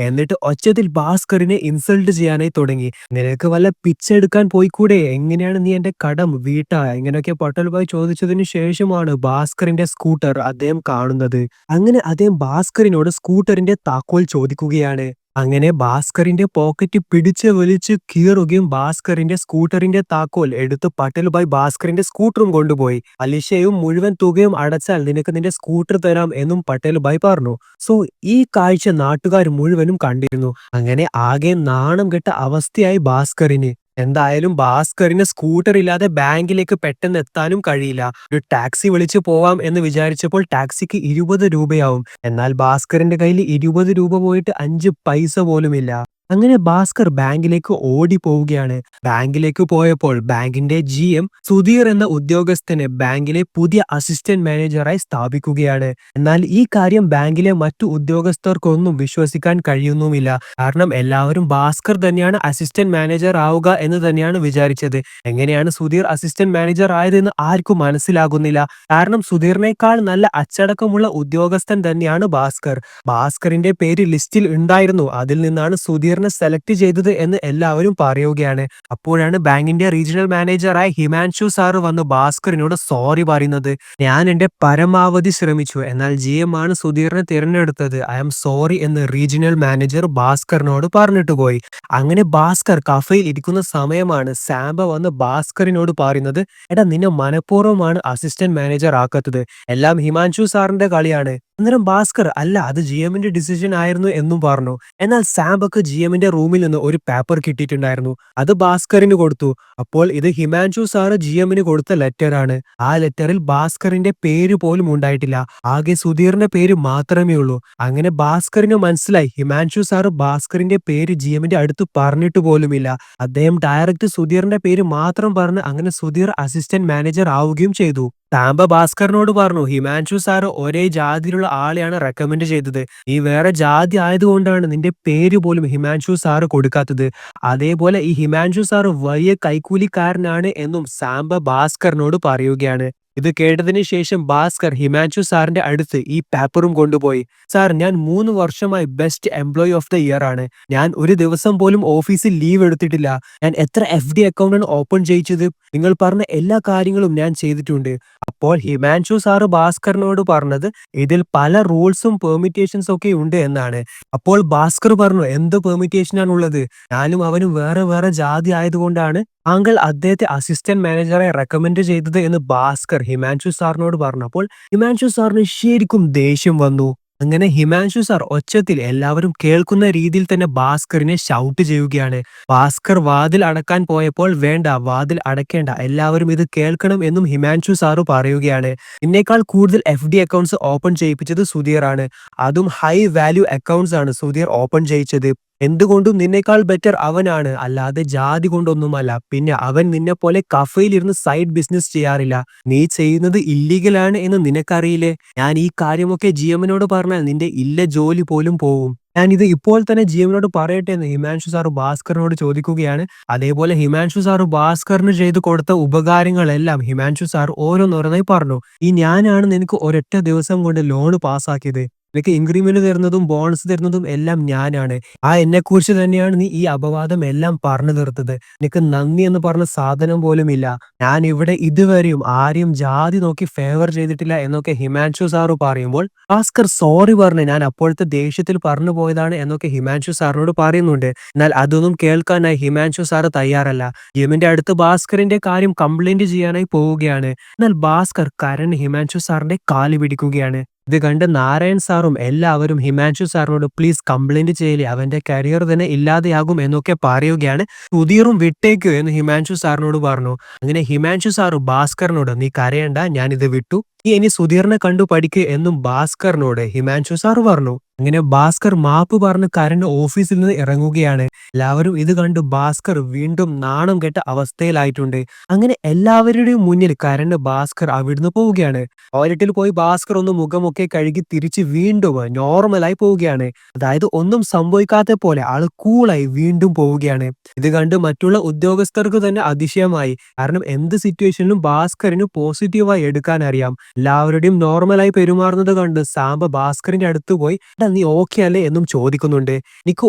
എന്നിട്ട് ഒച്ചത്തിൽ ഭാസ്കറിനെ ഇൻസൾട്ട് ചെയ്യാനായി തുടങ്ങി. നിനക്ക് വല്ല പിച്ചെടുക്കാൻ പോയിക്കൂടെ, എങ്ങനെയാണ് നീ എന്റെ കടം വീട്ടാ, ഇങ്ങനെയൊക്കെ പട്ടേൽ ഭായ് ചോദിച്ചതിന് ശേഷമാണ് ഭാസ്കറിന്റെ സ്കൂട്ടർ അദ്ദേഹം കാണുന്നത്. അങ്ങനെ അദ്ദേഹം ഭാസ്കറിനോട് സ്കൂട്ടറിന്റെ താക്കോൽ ചോദിക്കുകയാണ്. അങ്ങനെ ഭാസ്കറിന്റെ പോക്കറ്റ് പിടിച്ച് വലിച്ച് കീറുകയും ഭാസ്കറിന്റെ സ്കൂട്ടറിന്റെ താക്കോൽ എടുത്ത് പട്ടേൽഭായ് ഭാസ്കറിന്റെ സ്കൂട്ടറും കൊണ്ടുപോയി. പലിശയും മുഴുവൻ തുകയും അടച്ചാൽ നിനക്ക് നിന്റെ സ്കൂട്ടർ തരാം എന്നും പട്ടേൽഭായ് പറഞ്ഞു. സോ ഈ കാഴ്ച നാട്ടുകാർ മുഴുവനും കണ്ടിരുന്നു. അങ്ങനെ ആകെ നാണം കെട്ട അവസ്ഥയായി ഭാസ്കറിന്. എന്തായാലും ഭാസ്കറിന് സ്കൂട്ടർ ഇല്ലാതെ ബാങ്കിലേക്ക് പെട്ടെന്ന് എത്താനും കഴിയില്ല. ഒരു ടാക്സി വിളിച്ചു പോവാം എന്ന് വിചാരിച്ചപ്പോൾ ടാക്സിക്ക് 20 രൂപയാവും. എന്നാൽ ഭാസ്കറിന്റെ കയ്യിൽ 20 രൂപ പോയിട്ട് 5 പൈസ പോലുമില്ല. അങ്ങനെ ഭാസ്കർ ബാങ്കിലേക്ക് ഓടിപ്പോവുകയാണ്. ബാങ്കിലേക്ക് പോയപ്പോൾ ബാങ്കിന്റെ GM സുധീർ എന്ന ഉദ്യോഗസ്ഥനെ ബാങ്കിലെ പുതിയ അസിസ്റ്റന്റ് മാനേജറായി സ്ഥാപിക്കുകയാണ്. എന്നാൽ ഈ കാര്യം ബാങ്കിലെ മറ്റു ഉദ്യോഗസ്ഥർക്കൊന്നും വിശ്വസിക്കാൻ കഴിയുന്നുമില്ല. കാരണം എല്ലാവരും ഭാസ്കർ തന്നെയാണ് അസിസ്റ്റന്റ് മാനേജർ ആവുക എന്ന് തന്നെയാണ് വിചാരിച്ചത്. എങ്ങനെയാണ് സുധീർ അസിസ്റ്റന്റ് മാനേജർ ആയതെന്ന് ആർക്കും മനസ്സിലാകുന്നില്ല. കാരണം സുധീറിനേക്കാൾ നല്ല അച്ചടക്കമുള്ള ഉദ്യോഗസ്ഥൻ തന്നെയാണ് ഭാസ്കർ. ഭാസ്കറിന്റെ പേര് ലിസ്റ്റിൽ ഉണ്ടായിരുന്നു. അതിൽ നിന്നാണ് സുധീറിനെ സെലക്ട് ചെയ്തത് എന്ന് എല്ലാവരും പറയുകയാണ്. അപ്പോഴാണ് ബാങ്കിന്റെ റീജിയണൽ മാനേജറായ ഹിമാൻഷു സാറ് വന്ന് ഭാസ്കറിനോട് സോറി പറയുന്നത്. ഞാൻ എന്റെ പരമാവധി ശ്രമിച്ചു, എന്നാൽ GM ആണ് സുധീറിനെ തിരഞ്ഞെടുത്തത്. ഐ ആം സോറി എന്ന് റീജിയണൽ മാനേജർ ഭാസ്കറിനോട് പറഞ്ഞിട്ട് പോയി. അങ്ങനെ ഭാസ്കർ കഫയിൽ ഇരിക്കുന്ന സമയമാണ് സാംബ വന്ന് ഭാസ്കറിനോട് പറയുന്നത്, എടാ നിന്നെ മനഃപൂർവ്വമാണ് അസിസ്റ്റന്റ് മാനേജർ ആക്കാത്തത്, എല്ലാം ഹിമാൻഷു സാറിന്റെ കളിയാണ്. അന്നേരം ഭാസ്കർ അല്ല, അത് GMന്റെ ഡിസിഷൻ ആയിരുന്നു എന്നും പറഞ്ഞു. എന്നാൽ സാംബക്ക് GMന്റെ റൂമിൽ നിന്ന് ഒരു പേപ്പർ കിട്ടിയിട്ടുണ്ടായിരുന്നു. അത് ഭാസ്കറിന് കൊടുത്തു. അപ്പോൾ ഇത് ഹിമാൻഷു സാറ് GMന് കൊടുത്ത ലെറ്ററാണ്. ആ ലെറ്ററിൽ ഭാസ്കറിന്റെ പേര് പോലും ഉണ്ടായിട്ടില്ല. ആകെ സുധീറിന്റെ പേര് മാത്രമേ ഉള്ളൂ. അങ്ങനെ ഭാസ്കറിന് മനസ്സിലായി ഹിമാൻഷു സാറ് ഭാസ്കറിന്റെ പേര് GMന്റെ അടുത്ത് പറഞ്ഞിട്ട് പോലുമില്ല. അദ്ദേഹം ഡയറക്റ്റ് സുധീറിന്റെ പേര് മാത്രം പറഞ്ഞ് അങ്ങനെ സുധീർ അസിസ്റ്റന്റ് മാനേജർ ആവുകയും ചെയ്തു. സാംബ ഭാസ്കറിനോട് പറഞ്ഞു, ഹിമാൻഷു സാറ് ഒരേ ജാതിയിലുള്ള ആളെയാണ് റെക്കമെൻഡ് ചെയ്തത്. നീ വേറെ ജാതി ആയതുകൊണ്ടാണ് നിന്റെ പേര് പോലും ഹിമാൻഷു സാറ് കൊടുക്കാത്തത്. അതേപോലെ ഈ ഹിമാൻഷു സാറ് വലിയ കൈക്കൂലിക്കാരനാണ് എന്നും സാംബ ഭാസ്കറിനോട് പറയുകയാണ്. ഇത് കേട്ടതിന് ശേഷം ഭാസ്കർ ഹിമാൻഷു സാറിന്റെ അടുത്ത് ഈ പേപ്പറും കൊണ്ടുപോയി. സാർ, ഞാൻ 3 വർഷമായി best employee of the year ആണ്. ഞാൻ ഒരു ദിവസം പോലും ഓഫീസിൽ ലീവ് എടുത്തിട്ടില്ല. ഞാൻ എത്ര FD അക്കൗണ്ടാണ് ഓപ്പൺ ചെയ്യിച്ചത്. നിങ്ങൾ പറഞ്ഞ എല്ലാ കാര്യങ്ങളും ഞാൻ ചെയ്തിട്ടുണ്ട്. അപ്പോൾ ഹിമാൻഷു സാറ് ഭാസ്കറിനോട് പറഞ്ഞത് ഇതിൽ പല റൂൾസും പെർമിറ്റേഷൻസ് ഒക്കെ ഉണ്ട് എന്നാണ്. അപ്പോൾ ഭാസ്കർ പറഞ്ഞു, എന്ത് പെർമിറ്റേഷനാണുള്ളത്? ഞാനും അവനും വേറെ വേറെ ജാതി ആയതുകൊണ്ടാണ് താങ്കൾ അദ്ദേഹത്തെ അസിസ്റ്റന്റ് മാനേജറെ റെക്കമെൻഡ് ചെയ്തത് എന്ന് ഭാസ്കർ ഹിമാൻഷു സാറിനോട് പറഞ്ഞപ്പോൾ ഹിമാൻഷു സാറിന് ശരിക്കും ദേഷ്യം വന്നു. അങ്ങനെ ഹിമാൻഷു സാർ ഒച്ചത്തിൽ എല്ലാവരും കേൾക്കുന്ന രീതിയിൽ തന്നെ ഭാസ്കറിനെ ഷൗട്ട് ചെയ്യുകയാണ്. ഭാസ്കർ വാതിൽ അടക്കാൻ പോയപ്പോൾ വേണ്ട, വാതിൽ അടക്കേണ്ട, എല്ലാവരും ഇത് കേൾക്കണം എന്നും ഹിമാൻഷു സാറ് പറയുകയാണ്. എന്നേക്കാൾ കൂടുതൽ FD അക്കൗണ്ട്സ് ഓപ്പൺ ചെയ്യിപ്പിച്ചത് സുധീറാണ്. അതും ഹൈ വാല്യൂ അക്കൗണ്ട്സ് ആണ് സുധീർ ഓപ്പൺ ചെയ്യിച്ചത്. എന്തുകൊണ്ടും നിന്നേക്കാൾ ബെറ്റർ അവനാണ്, അല്ലാതെ ജാതി കൊണ്ടൊന്നുമല്ല. പിന്നെ അവൻ നിന്നെ പോലെ കഫയിലിരുന്ന് സൈഡ് ബിസിനസ് ചെയ്യാറില്ല. നീ ചെയ്യുന്നത് ഇല്ലീഗലാണ് എന്ന് നിനക്കറിയില്ലേ? ഞാൻ ഈ കാര്യമൊക്കെ GMനോട് പറഞ്ഞാൽ നിന്റെ ഇല്ല ജോലി പോലും പോവും. ഞാൻ ഇത് ഇപ്പോൾ തന്നെ GMനോട് പറയട്ടെ എന്ന് ഹിമാൻഷു സാറ് ഭാസ്കറിനോട് ചോദിക്കുകയാണ്. അതേപോലെ ഹിമാൻഷു സാറ് ഭാസ്കറിന് ചെയ്തു കൊടുത്ത ഉപകാരങ്ങളെല്ലാം ഹിമാൻഷു സാർ ഓരോന്നോരോന്നായി പറഞ്ഞു. ഈ ഞാനാണ് നിനക്ക് ഒരൊറ്റ ദിവസം കൊണ്ട് ലോൺ പാസ്സാക്കിയത്. നിനക്ക് ഇൻക്രിമെന്റ് തരുന്നതും ബോണസ് തരുന്നതും എല്ലാം ഞാനാണ്. എന്നെക്കുറിച്ച് തന്നെയാണ് നീ ഈ അപവാദം എല്ലാം പറഞ്ഞു തീർത്തത്. നിനക്ക് നന്ദി എന്ന് പറഞ്ഞ സാധനം പോലും ഇല്ല. ഞാൻ ഇവിടെ ഇതുവരെയും ആരെയും ജാതി നോക്കി ഫേവർ ചെയ്തിട്ടില്ല എന്നൊക്കെ ഹിമാൻഷു സാറ് പറയുമ്പോൾ ഭാസ്കർ സോറി പറഞ്ഞ് ഞാൻ അപ്പോഴത്തെ ദേഷ്യത്തിൽ പറഞ്ഞു പോയതാണ് എന്നൊക്കെ ഹിമാൻഷു സാറിനോട് പറയുന്നുണ്ട്. എന്നാൽ അതൊന്നും കേൾക്കാനായി ഹിമാൻഷു സാറ് തയ്യാറല്ല. GMന്റെ അടുത്ത് ഭാസ്കറിന്റെ കാര്യം കംപ്ലൈന്റ് ചെയ്യാനായി പോവുകയാണ്. എന്നാൽ ഭാസ്കർ കരണ് ഹിമാൻഷു സാറിന്റെ കാല് പിടിക്കുകയാണ്. ഇത് കണ്ട് നാരായൺ സാറും എല്ലാവരും ഹിമാൻഷു സാറിനോട് പ്ലീസ് കംപ്ലൈന്റ് ചെയ്യില്ലേ, അവന്റെ കരിയർ തന്നെ ഇല്ലാതെയാകും എന്നൊക്കെ പറയുകയാണ്. സുധീറും വിട്ടേക്ക് എന്ന് ഹിമാൻഷു സാറിനോട് പറഞ്ഞു. അങ്ങനെ ഹിമാൻഷു സാറ് ഭാസ്കറിനോട് നീ കരയണ്ട, ഞാനിത് വിട്ടു, നീ ഇനി സുധീറിനെ കണ്ടു പഠിക്ക് എന്നും ഭാസ്കറിനോട് ഹിമാൻഷു സാർ പറഞ്ഞു. അങ്ങനെ ഭാസ്കർ മാപ്പ് പറഞ്ഞ് കരണ് ഓഫീസിൽ നിന്ന് ഇറങ്ങുകയാണ്. എല്ലാവരും ഇത് കണ്ട് ഭാസ്കർ വീണ്ടും നാണം കെട്ട അവസ്ഥയിലായിട്ടുണ്ട്. അങ്ങനെ എല്ലാവരുടെയും മുന്നിൽ കരണ് ഭാസ്കർ അവിടുന്ന് പോവുകയാണ്. ടോയ്ലറ്റിൽ പോയി ഭാസ്കർ ഒന്ന് മുഖമൊക്കെ കഴുകി തിരിച്ച് വീണ്ടും നോർമലായി പോവുകയാണ്. അതായത് ഒന്നും സംഭവിക്കാത്ത പോലെ ആള് കൂളായി വീണ്ടും പോവുകയാണ്. ഇത് കണ്ട് മറ്റുള്ള ഉദ്യോഗസ്ഥർക്ക് തന്നെ അതിശയമായി. കാരണം എന്ത് സിറ്റുവേഷനിലും ഭാസ്കറിന് പോസിറ്റീവായി എടുക്കാൻ അറിയാം. എല്ലാവരുടെയും നോർമലായി പെരുമാറുന്നത് കണ്ട് സാംബ ഭാസ്കറിന്റെ അടുത്ത് പോയി നീ ഓക്കെ അല്ലേ എന്നും ചോദിക്കുന്നുണ്ട്. എനിക്ക്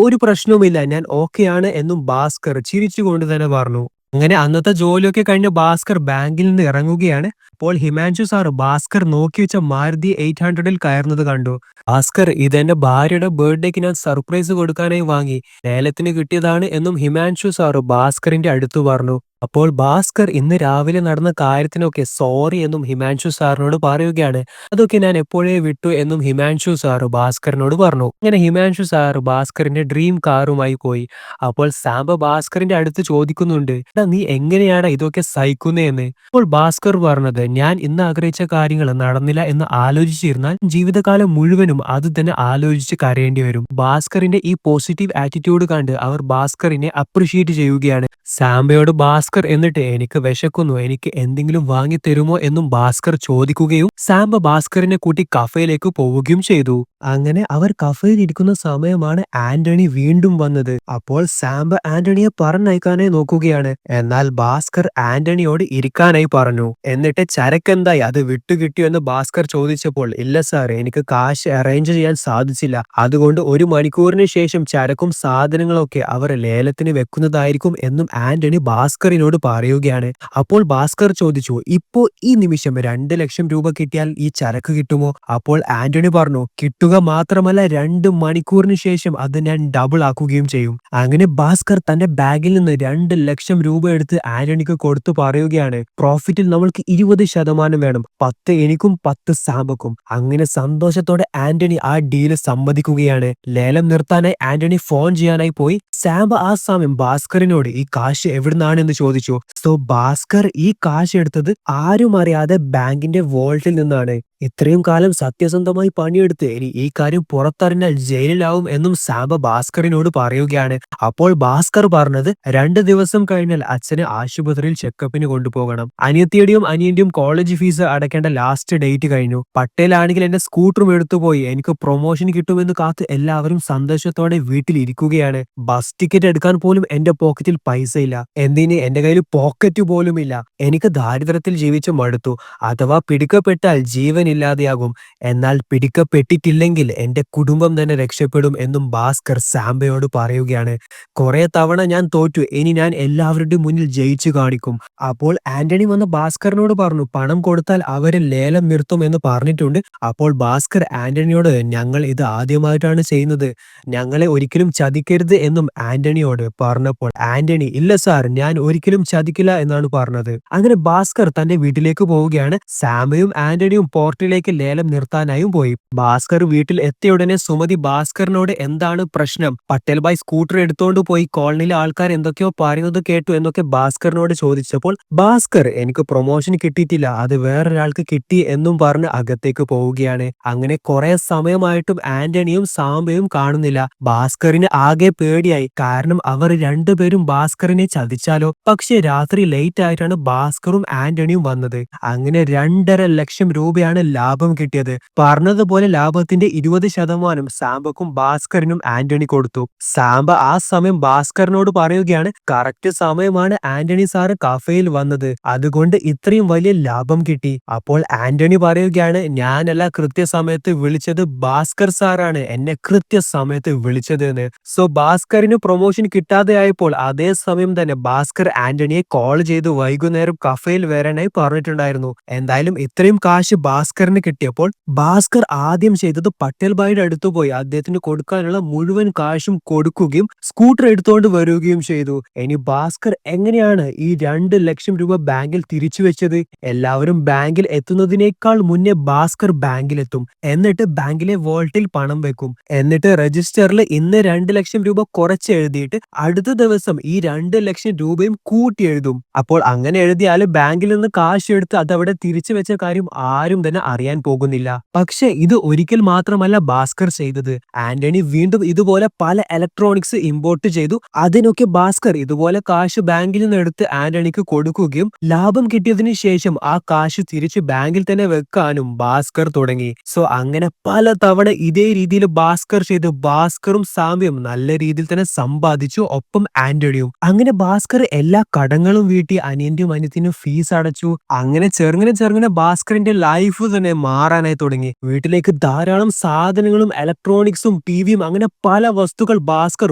ഒരു പ്രശ്നവുമില്ല, ഞാൻ ഓക്കെ ആണ് എന്നും ഭാസ്കർ ചിരിച്ചുകൊണ്ട് തന്നെ പറഞ്ഞു. അങ്ങനെ അന്നത്തെ ജോലിയൊക്കെ കഴിഞ്ഞ് ഭാസ്കർ ബാങ്കിൽ നിന്ന് ഇറങ്ങുകയാണ്. അപ്പോൾ ഹിമാൻഷു സാർ ഭാസ്കർ നോക്കി വെച്ച മാരുതി 800-ൽ കയറുന്നത് കണ്ടു. ഭാസ്കർ ഇതെന്റെ ഭാര്യയുടെ ബർത്ത്ഡേക്ക് ഞാൻ സർപ്രൈസ് കൊടുക്കാനായി വാങ്ങി. ലേലത്തിന് കിട്ടിയതാണ് എന്നും ഹിമാൻഷു സാർ ഭാസ്കറിന്റെ അടുത്ത് പറഞ്ഞു. അപ്പോൾ ഭാസ്കർ ഇന്ന് രാവിലെ നടന്ന കാര്യത്തിനൊക്കെ സോറി എന്നും ഹിമാൻഷു സാറിനോട് പറയുകയാണ്. അതൊക്കെ ഞാൻ എപ്പോഴേ വിട്ടു എന്നും ഹിമാൻഷു സാർ ഭാസ്കറിനോട് പറഞ്ഞു. അങ്ങനെ ഹിമാൻഷു സാർ ഭാസ്കറിന്റെ ഡ്രീം കാറുമായി പോയി. അപ്പോൾ സാംബ ഭാസ്കറിന്റെ അടുത്ത് ചോദിക്കുന്നുണ്ട്, "എടാ നീ എങ്ങനെയാണ് ഇതൊക്കെ സഹിക്കുന്നതെന്ന്?" അപ്പോൾ ഭാസ്കർ പറഞ്ഞത്, "ഞാൻ ഇന്ന് ആഗ്രഹിച്ച കാര്യങ്ങൾ നടന്നില്ല എന്ന് ആലോചിച്ചിരുന്നാൽ ജീവിതകാലം മുഴുവനും അത് തന്നെ ആലോചിച്ച് കരയേണ്ടി വരും." ഭാസ്കറിന്റെ ഈ പോസിറ്റീവ് ആറ്റിറ്റ്യൂഡ് കണ്ട് അവർ ഭാസ്കറിനെ അപ്രിഷിയേറ്റ് ചെയ്യുകയാണ്. സാംബയോട് ഭാസ്കർ എന്നിട്ട് "എനിക്ക് വിശക്കുന്നു, എനിക്ക് എന്തെങ്കിലും വാങ്ങി തരുമോ?" എന്നും ഭാസ്കർ ചോദിക്കുകയും സാംബ ഭാസ്കറിനെ കൂട്ടി കഫേയിലേക്ക് പോവുകയും ചെയ്തു. അങ്ങനെ അവർ കഫേയിൽ ഇരിക്കുന്ന സമയമാണ് ആന്റണി വീണ്ടും വന്നത്. അപ്പോൾ സാംബ ആന്റണിയെ പറഞ്ഞയക്കാനായി നോക്കുകയാണ്. എന്നാൽ ഭാസ്കർ ആന്റണിയോട് ഇരിക്കാനായി പറഞ്ഞു. എന്നിട്ട് ചരക്കെന്തായി, അത് വിട്ടുകിട്ടിയോ എന്ന് ഭാസ്കർ ചോദിച്ചപ്പോൾ, "ഇല്ല സാർ, എനിക്ക് കാശ് അറേഞ്ച് ചെയ്യാൻ സാധിച്ചില്ല. അതുകൊണ്ട് 1 മണിക്കൂറിന് ശേഷം ചരക്കും സാധനങ്ങളൊക്കെ അവർ ലേലത്തിന് വെക്കുന്നതായിരിക്കും" എന്നും ആന്റണി ഭാസ്കറിനോട് പറയുകയാണ്. അപ്പോൾ ഭാസ്കർ ചോദിച്ചു, "ഇപ്പോ ഈ നിമിഷം 2 ലക്ഷം രൂപ കിട്ടിയാൽ ഈ ചരക്ക് കിട്ടുമോ?" അപ്പോൾ ആന്റണി പറഞ്ഞു, "കിട്ടുക മാത്രമല്ല, 2 മണിക്കൂറിന് ശേഷം അത് ഞാൻ ഡബിൾ ആക്കുകയും ചെയ്യും." അങ്ങനെ ഭാസ്കർ തന്റെ ബാഗിൽ നിന്ന് 2 ലക്ഷം രൂപ എടുത്ത് ആന്റണിക്ക് കൊടുത്തു പറയുകയാണ്, "പ്രോഫിറ്റിൽ നമ്മൾക്ക് 20% വേണം. 10 എനിക്കും 10 സാമ്പക്കും." അങ്ങനെ സന്തോഷത്തോടെ ആന്റണി ആ ഡീല് സമ്മതിക്കുകയാണ്. ലേലം നിർത്താനായി ആന്റണി ഫോൺ ചെയ്യാനായി പോയി. സാംബ ആ സമയം ഭാസ്കറിനോട് ഈ കാശ് എവിടുന്നാണെന്ന് ചോദിച്ചു. സോ ഭാസ്കർ ഈ കാശ് എടുത്തത് ആരും അറിയാതെ ബാങ്കിന്റെ വോൾട്ടിൽ നിന്നാണ്. ഇത്രയും കാലം സത്യസന്ധമായി പണിയെടുത്ത് ഇനി ഈ കാര്യം പുറത്തറിഞ്ഞാൽ ജയിലിലാവും എന്നും സാംബ ഭാസ്കറിനോട് പറയുകയാണ്. അപ്പോൾ ഭാസ്കർ പറഞ്ഞത്, 2 ദിവസം കഴിഞ്ഞാൽ അച്ഛനെ ആശുപത്രിയിൽ ചെക്കപ്പിന് കൊണ്ടുപോകണം. അനിയത്തിയുടെയും അനിയന്റെയും കോളേജ് ഫീസ് അടയ്ക്കേണ്ട ലാസ്റ്റ് ഡേറ്റ് കഴിഞ്ഞു. പട്ടേലാണെങ്കിൽ എന്റെ സ്കൂട്ടറും എടുത്തുപോയി. എനിക്ക് പ്രൊമോഷൻ കിട്ടുമെന്ന് കാത്ത് എല്ലാവരും സന്തോഷത്തോടെ വീട്ടിലിരിക്കുകയാണ്. ബസ് ടിക്കറ്റ് എടുക്കാൻ പോലും എന്റെ പോക്കറ്റിൽ പൈസ ഇല്ല. എന്തിന്, എന്റെ കയ്യിൽ പോക്കറ്റ് പോലും ഇല്ല. എനിക്ക് ദാരിദ്ര്യത്തിൽ ജീവിച്ച് മടുത്തു. അഥവാ പിടിക്കപ്പെട്ടാൽ ജീവനില്ലാതെയാകും. എന്നാൽ പിടിക്കപ്പെട്ടിട്ടില്ലെങ്കിൽ എന്റെ കുടുംബം തന്നെ രക്ഷപ്പെടും എന്നും ഭാസ്കർ സാംബയോട് പറയുകയാണ്. കുറെ തവണ ഞാൻ തോറ്റു, ഇനി ഞാൻ എല്ലാവരുടെയും മുന്നിൽ ജയിച്ചു കാണിക്കും. അപ്പോൾ ആന്റണി വന്ന് ഭാസ്കറിനോട് പറഞ്ഞു, "പണം കൊടുത്താൽ അവര് ലേലം നിർത്തും എന്ന് പറഞ്ഞിട്ടുണ്ട്." അപ്പോൾ ഭാസ്കർ ആന്റണിയോട്, "ഞങ്ങൾ ഇത് ആദ്യമായിട്ടാണ് ചെയ്യുന്നത്. ഞങ്ങളെ ഒരിക്കലും ചതിക്കരുത്" എന്നും ആന്റണിയോട് പറഞ്ഞപ്പോൾ ആന്റണി, "ഇല്ല സാർ, ഞാൻ ഒരിക്കലും ചതിക്കില്ല" എന്നാണ് പറഞ്ഞത്. അങ്ങനെ ഭാസ്കർ തന്റെ വീട്ടിലേക്ക് പോവുകയാണ്. സാംബയും ആന്റണിയും പോർട്ടിലേക്ക് ലേലം നിർത്താനായും പോയി. ഭാസ്കർ വീട്ടിൽ എത്തിയ ഉടനെ സുമതി ഭാസ്കറിനോട് എന്താണ് പ്രശ്നം, പട്ടേൽ ഭായ് സ്കൂട്ടർ എടുത്തോണ്ട് പോയി, കോളനിയിലെ ആൾക്കാർ എന്തൊക്കെയോ പറയുന്നത് കേട്ടു എന്നൊക്കെ ഭാസ്കറിനോട് ചോദിച്ചപ്പോൾ ഭാസ്കർ, "എനിക്ക് പ്രൊമോഷൻ കിട്ടിയിട്ടില്ല, അത് വേറൊരാൾക്ക് കിട്ടി" എന്നും പറഞ്ഞ് അകത്തേക്ക് പോവുകയാണ്. അങ്ങനെ കുറെ സമയമായിട്ടും ആന്റണിയും സാംബയും കാണുന്നില്ല. ഭാസ്കറിന് ആകെ പേടിയായി. കാരണം അവർ രണ്ടുപേരും ഭാസ്കറിനെ ചതിച്ചാലോ. പക്ഷെ രാത്രി ലേറ്റ് ആയിട്ടാണ് ഭാസ്കറും ആന്റണിയും വന്നത്. അങ്ങനെ 2.5 ലക്ഷം രൂപയാണ് ലാഭം കിട്ടിയത്. പറഞ്ഞതുപോലെ ലാഭത്തിന്റെ 20% സാംബക്കും ഭാസ്കറിനും ആന്റണി കൊടുത്തു. സാംബ ആ സമയം ഭാസ്കറിനോട് പറയുകയാണ്, "കറക്റ്റ് സമയമാണ് ആന്റണി സാറ് കഫേയിൽ വന്നത്, അതുകൊണ്ട് ഇത്രയും വലിയ ലാഭം കിട്ടി." അപ്പോൾ ആന്റണി പറയുകയാണ്, "ഞാനല്ല കൃത്യസമയത്ത് വിളിച്ചത്, ഭാസ്കർ സാറാണ് എന്നെ കൃത്യസമയത്ത് വിളിച്ചത് എന്ന്." സോ ഭാസ്കറിന് പ്രൊമോഷൻ കിട്ടാതെയായപ്പോൾ അതേ സമയം തന്നെ ഭാസ്കർ ആന്റണിയെ കോൾ ചെയ്ത് വൈകുന്നേരം കഫേയിൽ വരാനായി പറഞ്ഞിട്ടുണ്ടായിരുന്നു. എന്തായാലും ഇത്രയും കാശ് ഭാസ്കറിന് കിട്ടിയപ്പോൾ ഭാസ്കർ ആദ്യം ചെയ്തത് പട്ടേൽ ഭായിയുടെ അടുത്ത് പോയി അദ്ദേഹത്തിന് കൊടുക്കാനുള്ള മുഴുവൻ കാശും കൊടുക്കുകയും സ്കൂട്ടർ എടുത്തുകൊണ്ട് വരികയും ചെയ്തു. ഇനി ഭാസ്കർ എങ്ങനെയാണ് ഈ 2 ലക്ഷം രൂപ ബാങ്കിൽ തിരിച്ചു വെച്ചത്? എല്ലാവരും ബാങ്കിൽ എത്തുന്നതിനേക്കാൾ മുന്നേ ഭാസ്കർ ബാങ്കിലെത്തും. എന്നിട്ട് ബാങ്കിലെ വോൾട്ടിൽ പണം വെക്കും. എന്നിട്ട് രജിസ്റ്ററിൽ ഇന്ന് 2 ലക്ഷം രൂപ കുറച്ച് എഴുതിയിട്ട് അടുത്ത ദിവസം ഈ 2 ലക്ഷം രൂപയും കൂട്ടി എഴുതും. അപ്പോൾ അങ്ങനെ എഴുതിയാൽ ബാങ്കിൽ നിന്ന് കാശ് എടുത്ത് അതവിടെ തിരിച്ചു വെച്ച കാര്യം ആരും തന്നെ അറിയാൻ പോകുന്നില്ല. പക്ഷെ ഇത് ഒരിക്കൽ മാത്രമല്ല ഭാസ്കർ ചെയ്തത്. ആന്റണി വീണ്ടും ഇതുപോലെ പല ഇലക്ട്രോണിക്സ് ഇമ്പോർട്ട് ചെയ്തു. അതിനൊക്കെ ഭാസ്കർ ഇതുപോലെ കാശ് ബാങ്കിൽ നിന്ന് എടുത്ത് ആന്റണിക്ക് കൊടുക്കുകയും ലാഭം കിട്ടിയതിനു ശേഷം ആ കാശ് തിരിച്ച് ബാങ്കിൽ തന്നെ വെക്കാനും ഭാസ്കർ തുടങ്ങി. സോ അങ്ങനെ പല തവണ ഇതേ രീതിയിൽ ഭാസ്കർ ചെയ്ത് ഭാസ്കറും സാമ്യം നല്ല രീതിയിൽ തന്നെ സമ്പാദിച്ചു. ഒപ്പം ആന്റണിയും. അങ്ങനെ ഭാസ്കർ എല്ലാ കടങ്ങളും വീട്ടി അനിയന്റെയും അനിയത്തിനും ഫീസ് അടച്ചു. അങ്ങനെ ചെറുങ്ങനെ ചെറുങ്ങനെ ഭാസ്കറിന്റെ ലൈഫ് തന്നെ മാറാനായി തുടങ്ങി. വീട്ടിലേക്ക് ധാരാളം സാധനങ്ങളും ഇലക്ട്രോണിക്സും ടിവിയും അങ്ങനെ പല വസ്തുക്കൾ ഭാസ്കർ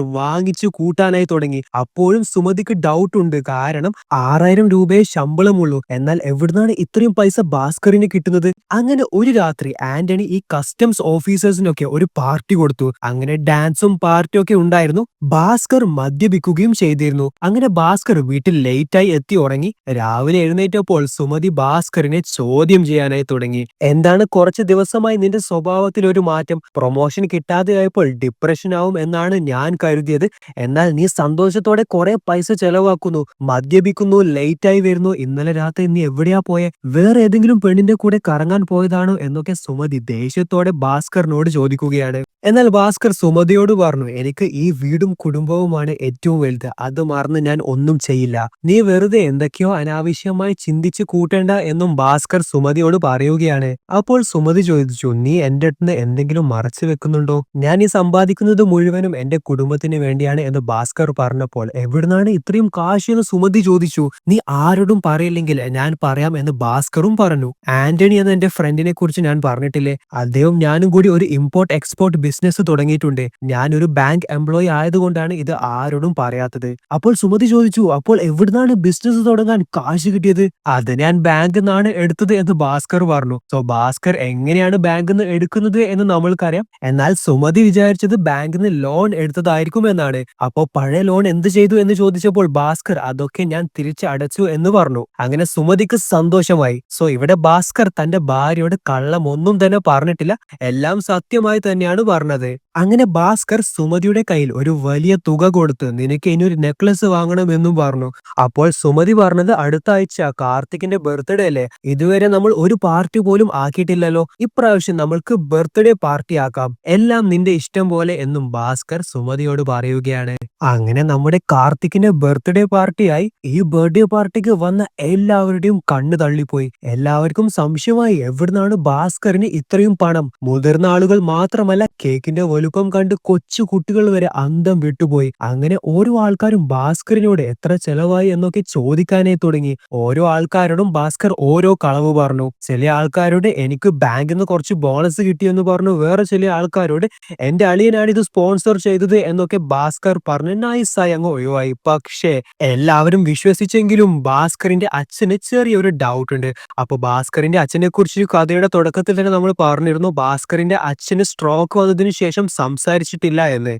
വാങ്ങിച്ചു കൂട്ടാനായി തുടങ്ങി. അപ്പോഴും സുമതിക്ക് ഡൗട്ട് ഉണ്ട്. കാരണം 6,000 രൂപയെ ശമ്പളമുള്ളൂ. എന്നാൽ എവിടുന്നാണ് ഇത്രയും പൈസ ഭാസ്കറിന് കിട്ടുന്നത്? അങ്ങനെ ഒരു രാത്രി ആന്റണി ഈ കസ്റ്റംസ് ഓഫീസേഴ്സിനൊക്കെ ഒരു പാർട്ടി കൊടുത്തു. അങ്ങനെ ഡാൻസും പാർട്ടിയും ഒക്കെ ഉണ്ടായിരുന്നു. ഭാസ്കർ മദ്യപിക്കുകയും ചെയ്തിരുന്നു. അങ്ങനെ ഭാസ്കർ വീട്ടിൽ ലേറ്റായി എത്തി ഉറങ്ങി. രാവിലെ എഴുന്നേറ്റപ്പോൾ സുമതി ഭാസ്കറിനെ ചോദ്യം ചെയ്യാനായി തുടങ്ങി. എന്താണ് കുറച്ച് ദിവസമായി നിന്റെ സ്വഭാവത്തിൽ ഒരു മാറ്റം? പ്രൊമോഷൻ കിട്ടാതെയായപ്പോൾ ഡിപ്രഷൻ ആവും എന്നാണ് ഞാൻ കരുതിയത്. എന്നാൽ നീ സന്തോഷത്തോടെ കുറെ പൈസ ചെലവാക്കുന്നു, മദ്യപിക്കുന്നു, ലേറ്റായി വരുന്നു. ഇന്നലെ രാത്രി നീ എവിടെയാ പോയെ? വേറെ ഏതെങ്കിലും പെണ്ണിന്റെ കൂടെ കറങ്ങാൻ പോയതാണോ എന്നൊക്കെ സുമതി ദേഷ്യത്തോടെ ഭാസ്കറിനോട് ചോദിക്കുകയാണ്. എന്നാൽ ഭാസ്കർ സുമതിയോട് പറഞ്ഞു, എനിക്ക് ഈ വീടും കുടുംബവുമാണ് ഏറ്റവും വലുത്. അത് മറന്ന് ഞാൻ ഒന്നും ചെയ്യില്ല. നീ വെറുതെ എന്തൊക്കെയോ അനാവശ്യമായി ചിന്തിച്ച് കൂട്ടേണ്ട എന്നും ഭാസ്കർ സുമതിയോട് പറയുകയാണ്. അപ്പോൾ സുമതി ചോദിച്ചു, നീ എന്റെ അടുത്ത് എന്തെങ്കിലും മറച്ചു വെക്കുന്നുണ്ടോ? ഞാൻ ഈ സമ്പാദിക്കുന്നത് മുഴുവനും എന്റെ കുടുംബത്തിന് വേണ്ടിയാണ് എന്ന് ഭാസ്കർ പറഞ്ഞപ്പോൾ, എവിടുന്നാണ് ഇത്രയും കാശ് എന്ന് സുമതി ചോദിച്ചു. നീ ആരോടും പറയില്ലെങ്കിൽ ഞാൻ പറയാം എന്ന് ഭാസ്കറും പറഞ്ഞു. ആന്റണി എന്ന എന്റെ ഫ്രണ്ടിനെ കുറിച്ച് ഞാൻ പറഞ്ഞിട്ടില്ലേ, അദ്ദേഹം ഞാനും കൂടി ഒരു ഇമ്പോർട്ട് എക്സ്പോർട്ട് ബിസിനസ് തുടങ്ങിയിട്ടുണ്ട്. ഞാനൊരു ബാങ്ക് എംപ്ലോയി ആയതുകൊണ്ടാണ് ഇത് ആരോടും പറയാത്തത്. അപ്പോൾ സുമതി ചോദിച്ചു, അപ്പോൾ എവിടുന്നാണ് ബിസിനസ് തുടങ്ങാൻ കാശ് കിട്ടിയത്? അത് ഞാൻ ബാങ്കിൽ നിന്നാണ് എടുത്തത് എന്ന് ഭാസ്കർ പറഞ്ഞു. സോ ഭാസ്കർ എങ്ങനെയാണ് ബാങ്കിൽ നിന്ന് എടുക്കുന്നത് എന്ന് നമ്മൾക്കറിയാം. എന്നാൽ സുമതി വിചാരിച്ചത് ബാങ്കിൽ നിന്ന് ലോൺ എടുത്തതായിരിക്കും എന്നാണ്. അപ്പോ പഴയ ലോൺ എന്ത് ചെയ്തു എന്ന് ചോദിച്ചപ്പോൾ ഭാസ്കർ അതൊക്കെ ഞാൻ തിരിച്ച് അടച്ചു എന്ന് പറഞ്ഞു. അങ്ങനെ സുമതിക്ക് സന്തോഷമായി. സോ ഇവിടെ ഭാസ്കർ തന്റെ ഭാര്യയോട് കള്ളമൊന്നും തന്നെ പറഞ്ഞിട്ടില്ല, എല്ലാം സത്യമായി തന്നെയാണ് പറഞ്ഞത്. അങ്ങനെ ഭാസ്കർ സുമതിയുടെ കയ്യിൽ ഒരു വലിയ തുക കൊടുത്ത്, നിനക്ക് ഇനി ഒരു നെക്ലസ് വാങ്ങണമെന്നും പറഞ്ഞു. അപ്പോൾ സുമതി പറഞ്ഞത്, അടുത്ത ആഴ്ച കാർത്തികിന്റെ ബർത്ത്ഡേ അല്ലേ, ഇതുവരെ നമ്മൾ ഒരു പാർട്ടി പോലും ആക്കിയിട്ടില്ലല്ലോ, ഇപ്രാവശ്യം നമ്മൾക്ക് ബർത്ത്ഡേ പാർട്ടി ആക്കാം, എല്ലാം നിന്റെ ഇഷ്ടം പോലെ എന്നും ഭാസ്കർ സുമതിയോട് പറയുകയാണ്. അങ്ങനെ നമ്മുടെ കാർത്തികിന്റെ ബർത്ത്ഡേ പാർട്ടിയായി. ഈ ബർത്ത്ഡേ പാർട്ടിക്ക് വന്ന എല്ലാവരുടെയും കണ്ണ് തള്ളിപ്പോയി. എല്ലാവർക്കും സംശയമായി, എവിടുന്നാണ് ഭാസ്കറിന് ഇത്രയും പണം? മുതിർന്ന ആളുകൾ മാത്രമല്ല, കേക്കിന്റെ വലുപ്പം കണ്ട് കൊച്ചു കുട്ടികൾ വരെ അന്തം വിട്ടുപോയി. അങ്ങനെ ഓരോ ആൾക്കാരും ഭാസ്കറിനോട് എത്ര ചെലവായി എന്നൊക്കെ ചോദിക്കാനേ തുടങ്ങി. ഓരോ ആൾക്കാരോടും ഭാസ്കർ ഓരോ കളവ് പറഞ്ഞു. ചില ആൾക്കാരോട് എനിക്ക് ബാങ്കിൽ നിന്ന് കുറച്ച് ബോണസ് കിട്ടിയെന്ന് പറഞ്ഞു. വേറെ ചില ആൾക്കാരോട് എന്റെ അളിയനാണ് ഇത് സ്പോൺസർ ചെയ്തത് എന്നൊക്കെ ഭാസ്കർ പറഞ്ഞു. നൈസായി അങ്ങ് ഒഴിവായി. പക്ഷേ എല്ലാവരും വിശ്വസിച്ചെങ്കിലും ഭാസ്കറിന്റെ അച്ഛന് ചെറിയൊരു ഡൗട്ട് ഉണ്ട്. അപ്പൊ ഭാസ്കറിന്റെ അച്ഛനെ കുറിച്ച് കഥയുടെ തുടക്കത്തിൽ തന്നെ നമ്മൾ പറഞ്ഞിരുന്നു, ഭാസ്കറിന്റെ അച്ഛന് സ്ട്രോക്ക് വന്നതിന് ശേഷം സംസാരിച്ചിട്ടില്ല എന്ന്.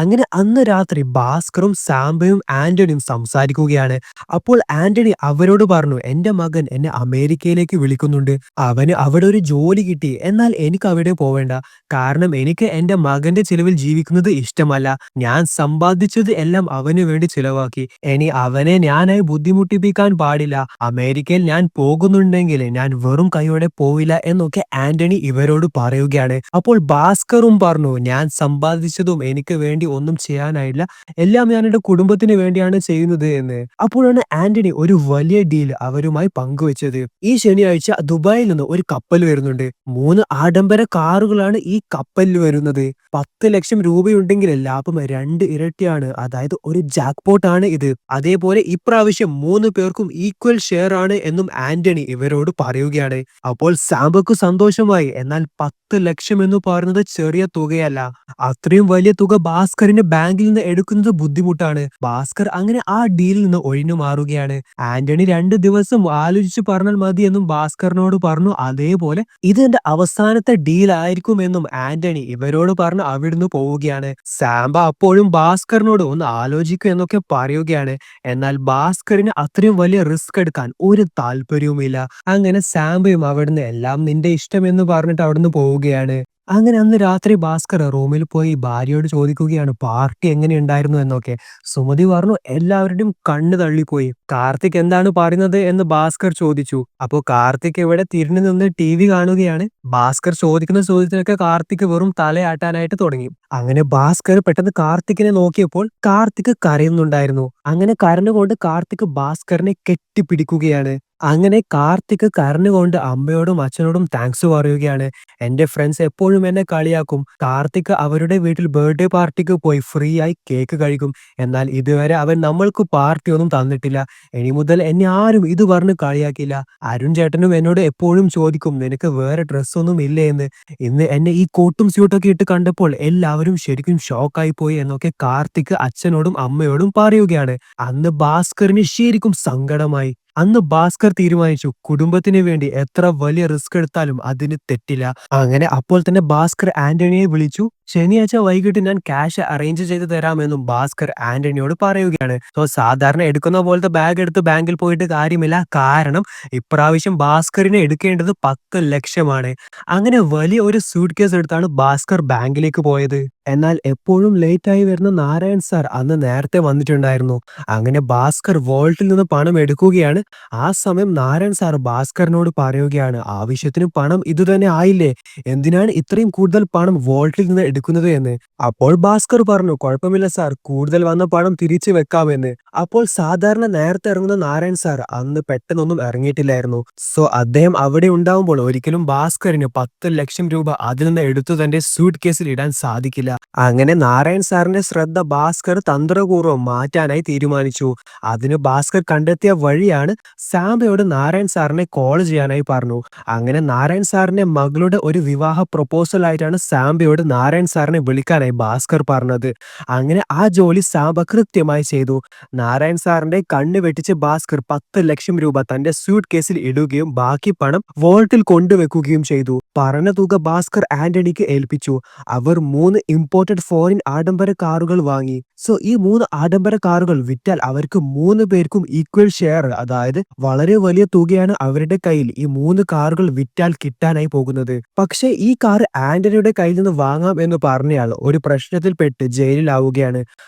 അങ്ങനെ അന്ന് രാത്രി ഭാസ്കറും സാംബയും ആന്റണിയും സംസാരിക്കുകയാണ്. അപ്പോൾ ആന്റണി അവരോട് പറഞ്ഞു, എന്റെ മകൻ എന്നെ അമേരിക്കയിലേക്ക് വിളിക്കുന്നുണ്ട്, അവന് അവിടെ ഒരു ജോലി കിട്ടി. എന്നാൽ എനിക്ക് അവിടെ പോവേണ്ട. കാരണം എനിക്ക് എന്റെ മകന്റെ ചിലവിൽ ജീവിക്കുന്നത് ഇഷ്ടമല്ല. ഞാൻ സമ്പാദിച്ചത് എല്ലാം അവന് വേണ്ടി ചിലവാക്കി. ഇനി അവനെ ഞാനായി ബുദ്ധിമുട്ടിപ്പിക്കാൻ പാടില്ല. അമേരിക്കയിൽ ഞാൻ പോകുന്നുണ്ടെങ്കിൽ ഞാൻ വെറും കൈയോടെ പോവില്ല എന്നൊക്കെ ആന്റണി ഇവരോട് പറയുകയാണ്. അപ്പോൾ ഭാസ്കറും പറഞ്ഞു, ഞാൻ സമ്പാദിച്ചതും എനിക്ക് വേണ്ടി ഒന്നും ചെയ്യാനായില്ല, എല്ലാം ഞാൻ എന്റെ കുടുംബത്തിന് വേണ്ടിയാണ് ചെയ്യുന്നത് എന്ന്. അപ്പോഴാണ് ആന്റണി ഒരു വലിയ ഡീൽ അവരുമായി പങ്കുവെച്ചത്. ഈ ശനിയാഴ്ച ദുബായിൽ നിന്ന് ഒരു കപ്പൽ വരുന്നുണ്ട്. 3 ആഡംബര കാറുകളാണ് ഈ കപ്പലിൽ വരുന്നത്. 10 ലക്ഷം രൂപയുണ്ടെങ്കിൽ ലാഭം 2 ഇരട്ടിയാണ്. അതായത് ഒരു ജാക്ക്പോട്ട് ആണ് ഇത്. അതേപോലെ ഇപ്രാവശ്യം 3 പേർക്കും ഈക്വൽ ഷെയർ ആണ് എന്നും ആന്റണി ഇവരോട് പറയുകയാണ്. അപ്പോൾ സാംബക്ക് സന്തോഷമായി. എന്നാൽ 10 ലക്ഷം എന്ന് പറയുന്നത് ചെറിയ തുകയല്ല. അത്രയും വലിയ തുക ഭാസ്കറിന്റെ ബാങ്കിൽ നിന്ന് എടുക്കുന്നത് ബുദ്ധിമുട്ടാണ്. ഭാസ്കർ അങ്ങനെ ആ ഡീലിൽ നിന്ന് ഒഴിഞ്ഞു മാറുകയാണ്. ആന്റണി 2 ദിവസം ആലോചിച്ച് പറഞ്ഞാൽ മതി എന്നും ഭാസ്കറിനോട് പറഞ്ഞു. അതേപോലെ ഇത് എന്റെ അവസാനത്തെ ഡീൽ ആയിരിക്കും എന്നും ആന്റണി ഇവരോട് പറഞ്ഞ് അവിടുന്ന് പോവുകയാണ്. സാംബ അപ്പോഴും ഭാസ്കറിനോട് ഒന്ന് ആലോചിക്കും എന്നൊക്കെ പറയുകയാണ്. എന്നാൽ ഭാസ്കറിന് അത്രയും വലിയ റിസ്ക് എടുക്കാൻ ഒരു താല്പര്യവുമില്ല. അങ്ങനെ സാംബയും അവിടുന്ന് എല്ലാം നിന്റെ ഇഷ്ടം എന്ന് പറഞ്ഞിട്ട് അവിടുന്ന് പോവുകയാണ്. അങ്ങനെ അന്ന് രാത്രി ഭാസ്കർ റൂമിൽ പോയി ഭാര്യയോട് ചോദിക്കുകയാണ്, പാർട്ടി എങ്ങനെയുണ്ടായിരുന്നു എന്നൊക്കെ. സുമതി പറഞ്ഞു, എല്ലാവരുടെയും കണ്ണ് തള്ളിപ്പോയി. കാർത്തിക് എന്താണ് പറയുന്നത് എന്ന് ഭാസ്കർ ചോദിച്ചു. അപ്പോ കാർത്തിക് ഇവിടെ തിരിഞ്ഞു നിന്ന് TV കാണുകയാണ്. ഭാസ്കർ ചോദിക്കുന്ന ചോദ്യത്തിനൊക്കെ കാർത്തിക് വെറും തലയാട്ടാനായിട്ട് തുടങ്ങി. അങ്ങനെ ഭാസ്കർ പെട്ടെന്ന് കാർത്തികിനെ നോക്കിയപ്പോൾ കാർത്തിക് കരയുന്നുണ്ടായിരുന്നു. അങ്ങനെ കരഞ്ഞുകൊണ്ട് കാർത്തിക് ഭാസ്കറിനെ കെട്ടിപ്പിടിക്കുകയാണ്. അങ്ങനെ കാർത്തിക് കരഞ്ഞുകൊണ്ട് അമ്മയോടും അച്ഛനോടും താങ്ക്സ് പറയുകയാണ്. എന്റെ ഫ്രണ്ട്സ് എപ്പോഴും എന്നെ കളിയാക്കും. കാർത്തിക് അവരുടെ വീട്ടിൽ ബർത്ത്ഡേ പാർട്ടിക്ക് പോയി ഫ്രീ ആയി കേക്ക് കഴിക്കും. എന്നാൽ ഇതുവരെ അവൻ നമ്മൾക്ക് പാർട്ടി ഒന്നും തന്നിട്ടില്ല. ഇനി മുതൽ എന്നെ ആരും ഇത് പറഞ്ഞ് കളിയാക്കില്ല. അരുൺ ചേട്ടനും എന്നോട് എപ്പോഴും ചോദിക്കും നിനക്ക് വേറെ ഡ്രസ്സൊന്നും ഇല്ലേ എന്ന്. ഇന്ന് എന്നെ ഈ കോട്ടും സ്യൂട്ടൊക്കെ ഇട്ട് കണ്ടപ്പോൾ എല്ലാവരും ശരിക്കും ഷോക്കായി പോയി എന്നൊക്കെ കാർത്തിക് അച്ഛനോടും അമ്മയോടും പറയുകയാണ്. അന്ന് ഭാസ്കറിന് ശരിക്കും സങ്കടമായി. അന്ന് ഭാസ്കർ തീരുമാനിച്ചു കുടുംബത്തിന് വേണ്ടി എത്ര വലിയ റിസ്ക് എടുത്താലും അതിന് തെറ്റില്ല. അങ്ങനെ അപ്പോൾ തന്നെ ഭാസ്കർ ആന്റണിയെ വിളിച്ചു. ശനിയാഴ്ച വൈകിട്ട് ഞാൻ ക്യാഷ് അറേഞ്ച് ചെയ്ത് തരാമെന്നും ഭാസ്കർ ആന്റണിയോട് പറയുകയാണ്. സോ സാധാരണ എടുക്കുന്ന പോലത്തെ ബാഗ് എടുത്ത് ബാങ്കിൽ പോയിട്ട് കാര്യമില്ല. കാരണം ഇപ്രാവശ്യം ഭാസ്കറിനെ എടുക്കേണ്ടത് 10 ലക്ഷമാണ്. അങ്ങനെ വലിയ ഒരു സൂട്ട് കേസ് എടുത്താണ് ഭാസ്കർ ബാങ്കിലേക്ക് പോയത്. എന്നാൽ എപ്പോഴും ലേറ്റായി വരുന്ന നാരായൺ സാർ അന്ന് നേരത്തെ വന്നിട്ടുണ്ടായിരുന്നു. അങ്ങനെ ഭാസ്കർ വോൾട്ടിൽ നിന്ന് പണം എടുക്കുകയാണ്. ആ സമയം നാരായൺ സാർ ഭാസ്കറിനോട് പറയുകയാണ് ആവശ്യത്തിന് പണം ഇതുതന്നെ ആയില്ലേ, എന്തിനാണ് ഇത്രയും കൂടുതൽ പണം വോൾട്ടിൽ നിന്ന് എടുക്കുന്നത് എന്ന്. അപ്പോൾ ഭാസ്കർ പറഞ്ഞു കുഴപ്പമില്ല സാർ, കൂടുതൽ വന്ന പണം തിരിച്ചു വെക്കാമെന്ന്. അപ്പോൾ സാധാരണ നേരത്തെ ഇറങ്ങുന്ന നാരായൺ സാർ അന്ന് പെട്ടെന്നൊന്നും ഇറങ്ങിയിട്ടില്ലായിരുന്നു. സോ അദ്ദേഹം അവിടെ ഉണ്ടാവുമ്പോൾ ഒരിക്കലും ഭാസ്കറിന് 10 ലക്ഷം രൂപ അതിൽ നിന്ന് എടുത്തു തന്റെ സൂട്ട് കേസിൽ ഇടാൻ സാധിക്കില്ല. അങ്ങനെ നാരായൺ സാറിന്റെ ശ്രദ്ധ ഭാസ്കർ തന്ത്രപൂർവ്വം മാറ്റാനായി തീരുമാനിച്ചു. അതിന് ഭാസ്കർ കണ്ടെത്തിയ വഴിയാണ് സാംബയോട് നാരായൺ സാറിനെ കോൾ ചെയ്യാനായി പറഞ്ഞു. അങ്ങനെ നാരായൺ സാറിന്റെ മകളുടെ ഒരു വിവാഹ പ്രൊപ്പോസൽ ആയിട്ടാണ് സാംബയോട് നാരായൺ സാറിനെ വിളിക്കാനായി ഭാസ്കർ പറഞ്ഞത്. അങ്ങനെ ആ ജോലി സാംബ കൃത്യമായി ചെയ്തു. നാരായൺ സാറിന്റെ കണ്ണ് വെട്ടിച്ച് ഭാസ്കർ 10 ലക്ഷം രൂപ തന്റെ സ്യൂട്ട് കേസിൽ ഇടുകയും ബാക്കി പണം വോൾട്ടിൽ കൊണ്ടുവെക്കുകയും ചെയ്തു. പറഞ്ഞ തുക ഭാസ്കർ ആന്റണിക്ക് ഏൽപ്പിച്ചു. അവർ 3 ഇമ്പോർട്ടഡ് ഫോറിൻ ആഡംബര കാറുകൾ വാങ്ങി. സോ ഈ 3 ആഡംബര കാറുകൾ വിറ്റാൽ അവർക്ക് 3 പേർക്കും ഈക്വൽ ഷെയർ, അതായത് വളരെ വലിയ തുകയാണ് അവരുടെ കയ്യിൽ ഈ 3 കാറുകൾ വിറ്റാൽ കിട്ടാനായി പോകുന്നത്. പക്ഷേ ഈ കാർ ആന്റണിയുടെ കയ്യിൽ നിന്ന് വാങ്ങാം എന്ന് പറഞ്ഞയാൾ ഒരു പ്രശ്നത്തിൽ പെട്ട് ജയിലിലാവുകയാണ്.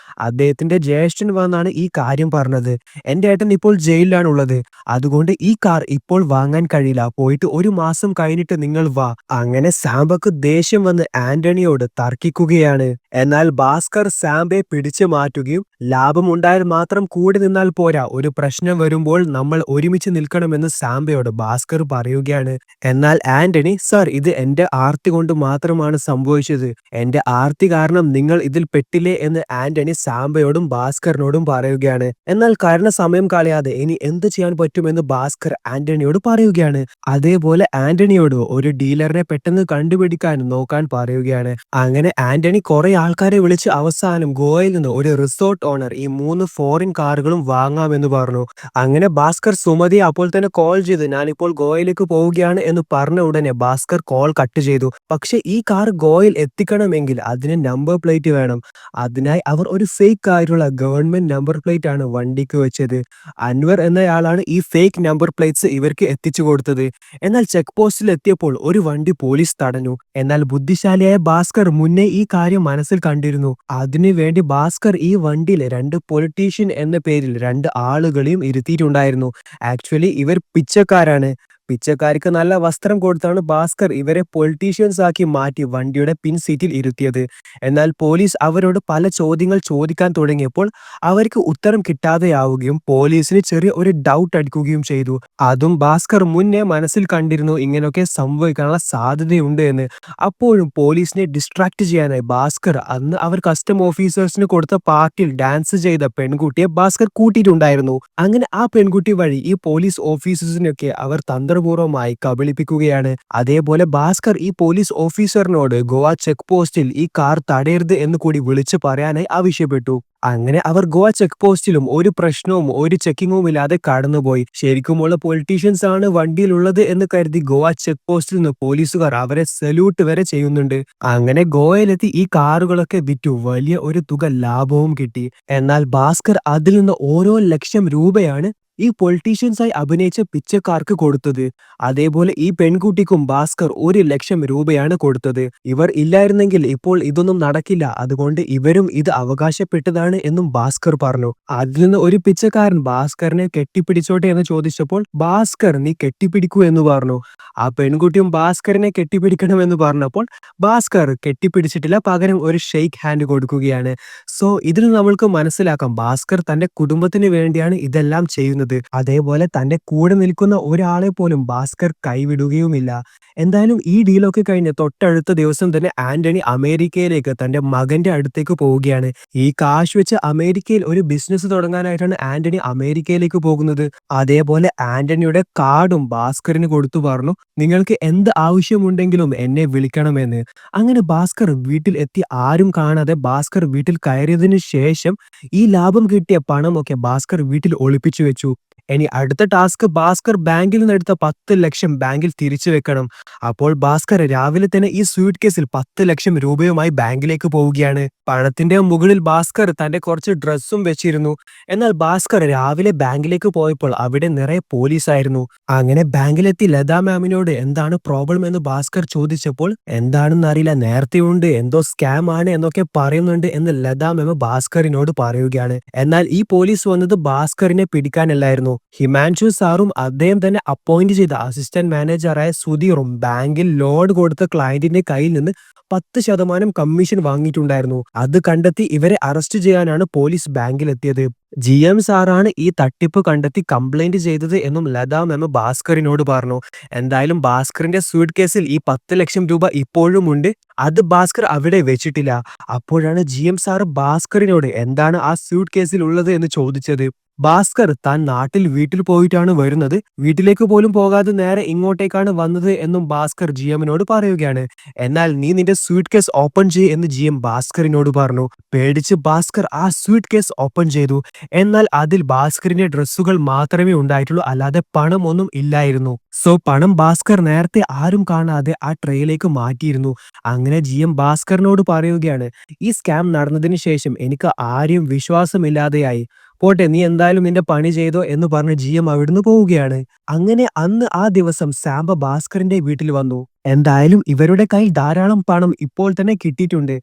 അദ്ദേഹത്തിന്റെ ജ്യേഷ്ഠൻ വന്നാണ് ഈ കാര്യം പറഞ്ഞത്. എന്റെ ഏട്ടൻ ഇപ്പോൾ ജയിലിലാണ് ഉള്ളത്, അതുകൊണ്ട് ഈ കാർ ഇപ്പോൾ വാങ്ങാൻ കഴിയില്ല, പോയിട്ട് 1 മാസം കഴിഞ്ഞിട്ട് നിങ്ങൾ വാ. അങ്ങനെ സാംബക്ക് ദേഷ്യം വന്ന് ആന്റണിയോട് തർക്കിക്കുകയാണ്. എന്നാൽ ഭാസ്കർ സാംബയെ പിടിച്ചു മാറ്റുകയും ലാഭം ഉണ്ടായാൽ മാത്രം കൂടി നിന്നാൽ പോരാ, ഒരു പ്രശ്നം വരുമ്പോൾ നമ്മൾ ഒരുമിച്ച് നിൽക്കണമെന്ന് സാംബയോട് ഭാസ്കർ പറയുകയാണ്. എന്നാൽ ആന്റണി സർ, ഇത് എന്റെ ആർത്തി കൊണ്ട് മാത്രമാണ് സംഭവിച്ചത്, എന്റെ ആർത്തി കാരണം നിങ്ങൾ ഇതിൽ പെട്ടില്ലേ എന്ന് ആന്റണി സാംബയോടും ഭാസ്കറിനോടും പറയുകയാണ്. എന്നാൽ കാരണം സമയം കളയാതെ ഇനി എന്ത് ചെയ്യാൻ പറ്റുമെന്ന് ഭാസ്കർ ആന്റണിയോട് പറയുകയാണ്. അതേപോലെ ആന്റണിയോട് ഒരു ഡീലറിനെ പെട്ടെന്ന് കണ്ടുപിടിക്കാൻ നോക്കാൻ പറയുകയാണ്. അങ്ങനെ ആന്റണി കുറെ ആൾക്കാരെ വിളിച്ച് അവസാനം ഗോവയിൽ നിന്ന് ഒരു റിസോർട്ട് ഓണർ ഈ 3 ഫോറിൻ കാറുകളും വാങ്ങാമെന്ന് പറഞ്ഞു. അങ്ങനെ ഭാസ്കർ സുമതിയെ അപ്പോൾ തന്നെ കോൾ ചെയ്ത് ഞാനിപ്പോൾ ഗോവയിലേക്ക് പോവുകയാണ് എന്ന് പറഞ്ഞ ഉടനെ ഭാസ്കർ കോൾ കട്ട് ചെയ്തു. പക്ഷെ ഈ കാർ ഗോവയിൽ എത്തിക്കണമെങ്കിൽ അതിന് നമ്പർ പ്ലേറ്റ് വേണം. അതിനായി അവർ ഒരു ഫേക്ക് ആയിട്ടുള്ള ഗവൺമെന്റ് നമ്പർ പ്ലേറ്റ് ആണ് വണ്ടിക്ക് വെച്ചത്. അൻവർ എന്നയാളാണ് ഈ ഫേക്ക് നമ്പർ പ്ലേറ്റ്സ് ഇവർക്ക് എത്തിച്ചു കൊടുത്തത്. എന്നാൽ ചെക്ക് പോസ്റ്റിൽ എത്തിയപ്പോൾ ഒരു വണ്ടി പോലീസ് തടഞ്ഞു. എന്നാൽ ബുദ്ധിശാലിയായ ഭാസ്കർ മുന്നേ ഈ കാര്യം മനസ്സിൽ കണ്ടിരുന്നു. അതിനു വേണ്ടി ഭാസ്കർ ഈ വണ്ടിയിൽ 2 പൊളിറ്റീഷ്യൻ എന്ന പേരിൽ 2 ആളുകളെയും ഇരുത്തിയിട്ടുണ്ടായിരുന്നു. ആക്ച്വലി ഇവർ പിച്ചക്കാരാണ്. പിച്ചക്കാർക്ക് നല്ല വസ്ത്രം കൊടുത്താണ് ഭാസ്കർ ഇവരെ പൊളിറ്റീഷ്യൻസ് ആക്കി മാറ്റി വണ്ടിയുടെ പിൻ സീറ്റിൽ ഇരുത്തിയത്. എന്നാൽ പോലീസ് അവരോട് പല ചോദ്യങ്ങൾ ചോദിക്കാൻ തുടങ്ങിയപ്പോൾ അവർക്ക് ഉത്തരം കിട്ടാതെയാവുകയും പോലീസിന് ചെറിയ ഒരു ഡൗട്ട് അടിക്കുകയും ചെയ്തു. അതും ഭാസ്കർ മുന്നേ മനസ്സിൽ കണ്ടിരുന്നു ഇങ്ങനെയൊക്കെ സംഭവിക്കാനുള്ള സാധ്യതയുണ്ട് എന്ന്. അപ്പോഴും പോലീസിനെ ഡിസ്ട്രാക്ട് ചെയ്യാനായി ഭാസ്കർ അന്ന് അവർ കസ്റ്റം ഓഫീസേഴ്സിന് കൊടുത്ത പാർട്ടിയിൽ ഡാൻസ് ചെയ്ത പെൺകുട്ടിയെ ഭാസ്കർ കൂട്ടിയിട്ടുണ്ടായിരുന്നു. അങ്ങനെ ആ പെൺകുട്ടി വഴി ഈ പോലീസ് ഓഫീസേഴ്സിനൊക്കെ അവർ തന്ത്രപൂർവ്വമായി കബളിപ്പിക്കുകയാണ്. അതേപോലെ ഭാസ്കർ ഈ പോലീസ് ഓഫീസറിനോട് ഗോവ ചെക്ക് പോസ്റ്റിൽ ഈ കാർ തടയരുത് എന്ന് കൂടി വിളിച്ചു പറയാനായി ആവശ്യപ്പെട്ടു. അങ്ങനെ അവർ ഗോവ ചെക്ക് പോസ്റ്റിലും ഒരു പ്രശ്നവും ഒരു ചെക്കിങ്ങും ഇല്ലാതെ കടന്നുപോയി. ശരിക്കുമുള്ള പൊളിറ്റീഷ്യൻസ് ആണ് വണ്ടിയിലുള്ളത് എന്ന് കരുതി ഗോവ ചെക്ക് പോസ്റ്റിൽ നിന്ന് പോലീസുകാർ അവരെ സല്യൂട്ട് വരെ ചെയ്യുന്നുണ്ട്. അങ്ങനെ ഗോവയിലെത്തി ഈ കാറുകളൊക്കെ വിറ്റു വലിയ ഒരു തുക ലാഭവും കിട്ടി. എന്നാൽ ഭാസ്കർ അതിൽ നിന്ന് ഓരോ ലക്ഷം രൂപയാണ് ഈ പൊളിറ്റീഷ്യൻസായി അഭിനയിച്ച പിച്ചക്കാർക്ക് കൊടുത്തത്. അതേപോലെ ഈ പെൺകുട്ടിക്കും ഭാസ്കർ 1 ലക്ഷം രൂപയാണ് കൊടുത്തത്. ഇവർ ഇല്ലായിരുന്നെങ്കിൽ ഇപ്പോൾ ഇതൊന്നും നടക്കില്ല, അതുകൊണ്ട് ഇവരും ഇത് അവകാശപ്പെട്ടതാണ് എന്നും ഭാസ്കർ പറഞ്ഞു. അതിൽ നിന്ന് ഒരു പിച്ചക്കാരൻ ഭാസ്കറിനെ കെട്ടിപ്പിടിച്ചോട്ടെ എന്ന് ചോദിച്ചപ്പോൾ ഭാസ്കർ നീ കെട്ടിപ്പിടിക്കൂ എന്ന് പറഞ്ഞു. ആ പെൺകുട്ടിയും ഭാസ്കറിനെ കെട്ടിപ്പിടിക്കണമെന്ന് പറഞ്ഞപ്പോൾ ഭാസ്കർ കെട്ടിപ്പിടിച്ചിട്ടില്ല, പകരം ഒരു ഷെയ്ക്ക് ഹാൻഡ് കൊടുക്കുകയാണ്. സോ ഇതിൽ നമ്മൾക്ക് മനസ്സിലാക്കാം ഭാസ്കർ തന്റെ കുടുംബത്തിന് വേണ്ടിയാണ് ഇതെല്ലാം ചെയ്യുന്നത്. അതേപോലെ തന്റെ കൂടെ നിൽക്കുന്ന ഒരാളെ പോലും ഭാസ്കർ കൈവിടുകയുമില്ല. എന്തായാലും ഈ ഡീലൊക്കെ കഴിഞ്ഞ് തൊട്ടടുത്ത ദിവസം തന്നെ ആന്റണി അമേരിക്കയിലേക്ക് തന്റെ മകന്റെ അടുത്തേക്ക് പോവുകയാണ്. ഈ കാശ് വെച്ച് അമേരിക്കയിൽ ഒരു ബിസിനസ് തുടങ്ങാനായിട്ടാണ് ആന്റണി അമേരിക്കയിലേക്ക് പോകുന്നത്. അതേപോലെ ആന്റണിയുടെ കാർഡും ഭാസ്കറിന് കൊടുത്തു പറഞ്ഞു, നിങ്ങൾക്ക് എന്ത് ആവശ്യമുണ്ടെങ്കിലും എന്നെ വിളിക്കണമെന്ന്. അങ്ങനെ ഭാസ്കർ വീട്ടിൽ എത്തി. ആരും കാണാതെ ഭാസ്കർ വീട്ടിൽ കയറിയതിനു ശേഷം ഈ ലാഭം കിട്ടിയ പണമൊക്കെ ഭാസ്കർ വീട്ടിൽ ഒളിപ്പിച്ചു വെച്ചു. ഇനി അടുത്ത ടാസ്ക് ഭാസ്കർ ബാങ്കിൽ നിന്ന് എടുത്ത 10 ലക്ഷം ബാങ്കിൽ തിരിച്ചു വെക്കണം. അപ്പോൾ ഭാസ്കർ രാവിലെ തന്നെ ഈ സ്യൂട്ട് കേസിൽ 10 ലക്ഷം രൂപയുമായി ബാങ്കിലേക്ക് പോവുകയാണ്. പണത്തിന്റെ മുകളിൽ ഭാസ്കർ തന്റെ കുറച്ച് ഡ്രസ്സും വെച്ചിരുന്നു. എന്നാൽ ഭാസ്കർ രാവിലെ ബാങ്കിലേക്ക് പോയപ്പോൾ അവിടെ നിറയെ പോലീസായിരുന്നു. അങ്ങനെ ബാങ്കിലെത്തി ലതാ മാമിനോട് എന്താണ് പ്രോബ്ലം എന്ന് ഭാസ്കർ ചോദിച്ചപ്പോൾ എന്താണെന്ന് അറിയില്ല, നേരത്തെയുണ്ട്, എന്തോ സ്കാം ആണ് എന്നൊക്കെ പറയുന്നുണ്ട് എന്ന് ലതാ മാം ഭാസ്കറിനോട് പറയുകയാണ്. എന്നാൽ ഈ പോലീസ് വന്നത് ഭാസ്കറിനെ പിടിക്കാനല്ലായിരുന്നു. ഹിമാൻഷു സാറും അദ്ദേഹം തന്നെ അപ്പോയിന്റ് ചെയ്ത അസിസ്റ്റന്റ് മാനേജറായ സുധീറും ബാങ്കിൽ ലോൺ കൊടുത്ത ക്ലയന്റിന്റെ കയ്യിൽ നിന്ന് 10% കമ്മീഷൻ വാങ്ങിയിട്ടുണ്ടായിരുന്നു. അത് കണ്ടെത്തി ഇവരെ അറസ്റ്റ് ചെയ്യാനാണ് പോലീസ് ബാങ്കിലെത്തിയത്. GM സാറാണ് ഈ തട്ടിപ്പ് കണ്ടെത്തി കംപ്ലൈന്റ് ചെയ്തത് എന്നും ലതാ മാം ഭാസ്കറിനോട് പറഞ്ഞു. എന്തായാലും ഭാസ്കറിന്റെ സ്യൂട്ട് കേസിൽ ഈ 10 ലക്ഷം രൂപ ഇപ്പോഴും ഉണ്ട്. അത് ഭാസ്കർ അവിടെ വെച്ചിട്ടില്ല. അപ്പോഴാണ് GM സാർ ഭാസ്കറിനോട് എന്താണ് ആ സ്യൂട്ട് കേസിൽ ഉള്ളത് എന്ന് ചോദിച്ചത്. ഭാസ്കർ താൻ നാട്ടിൽ വീട്ടിൽ പോയിട്ടാണ് വരുന്നത്, വീട്ടിലേക്ക് പോലും പോകാതെ നേരെ ഇങ്ങോട്ടേക്കാണ് വന്നത് എന്നും ഭാസ്കർ GMനോട് പറയുകയാണ്. എന്നാൽ നീ നിന്റെ സ്യൂട്ട് കേസ് ഓപ്പൺ ചെയ്യ് എന്ന് GM ഭാസ്കറിനോട് പറഞ്ഞു. പേടിച്ച് ഭാസ്കർ ആ സ്യൂട്ട് കേസ് ഓപ്പൺ ചെയ്തു. എന്നാൽ അതിൽ ഭാസ്കറിന്റെ ഡ്രസ്സുകൾ മാത്രമേ ഉണ്ടായിട്ടുള്ളൂ, അല്ലാതെ പണമൊന്നും ഇല്ലായിരുന്നു. സോ പണം ഭാസ്കർ നേരത്തെ ആരും കാണാതെ ആ ട്രേയിലേക്ക് മാറ്റിയിരുന്നു. അങ്ങനെ GM ഭാസ്കറിനോട് പറയുകയാണ്, ഈ സ്കാം നടന്നതിന് ശേഷം എനിക്ക് ആരെയും വിശ്വാസമില്ലാതെയായി. പോട്ടെ, നീ എന്തായാലും നിന്റെ പണി ചെയ്തോ എന്ന് പറഞ്ഞ് GM അവിടുന്ന് പോവുകയാണ്. അങ്ങനെ അന്ന് ആ ദിവസം സാംബ ഭാസ്കറിന്റെ വീട്ടിൽ വന്നു. എന്തായാലും ഇവരുടെ കയ്യിൽ ധാരാളം പണം ഇപ്പോൾ തന്നെ കിട്ടിയിട്ടുണ്ട്.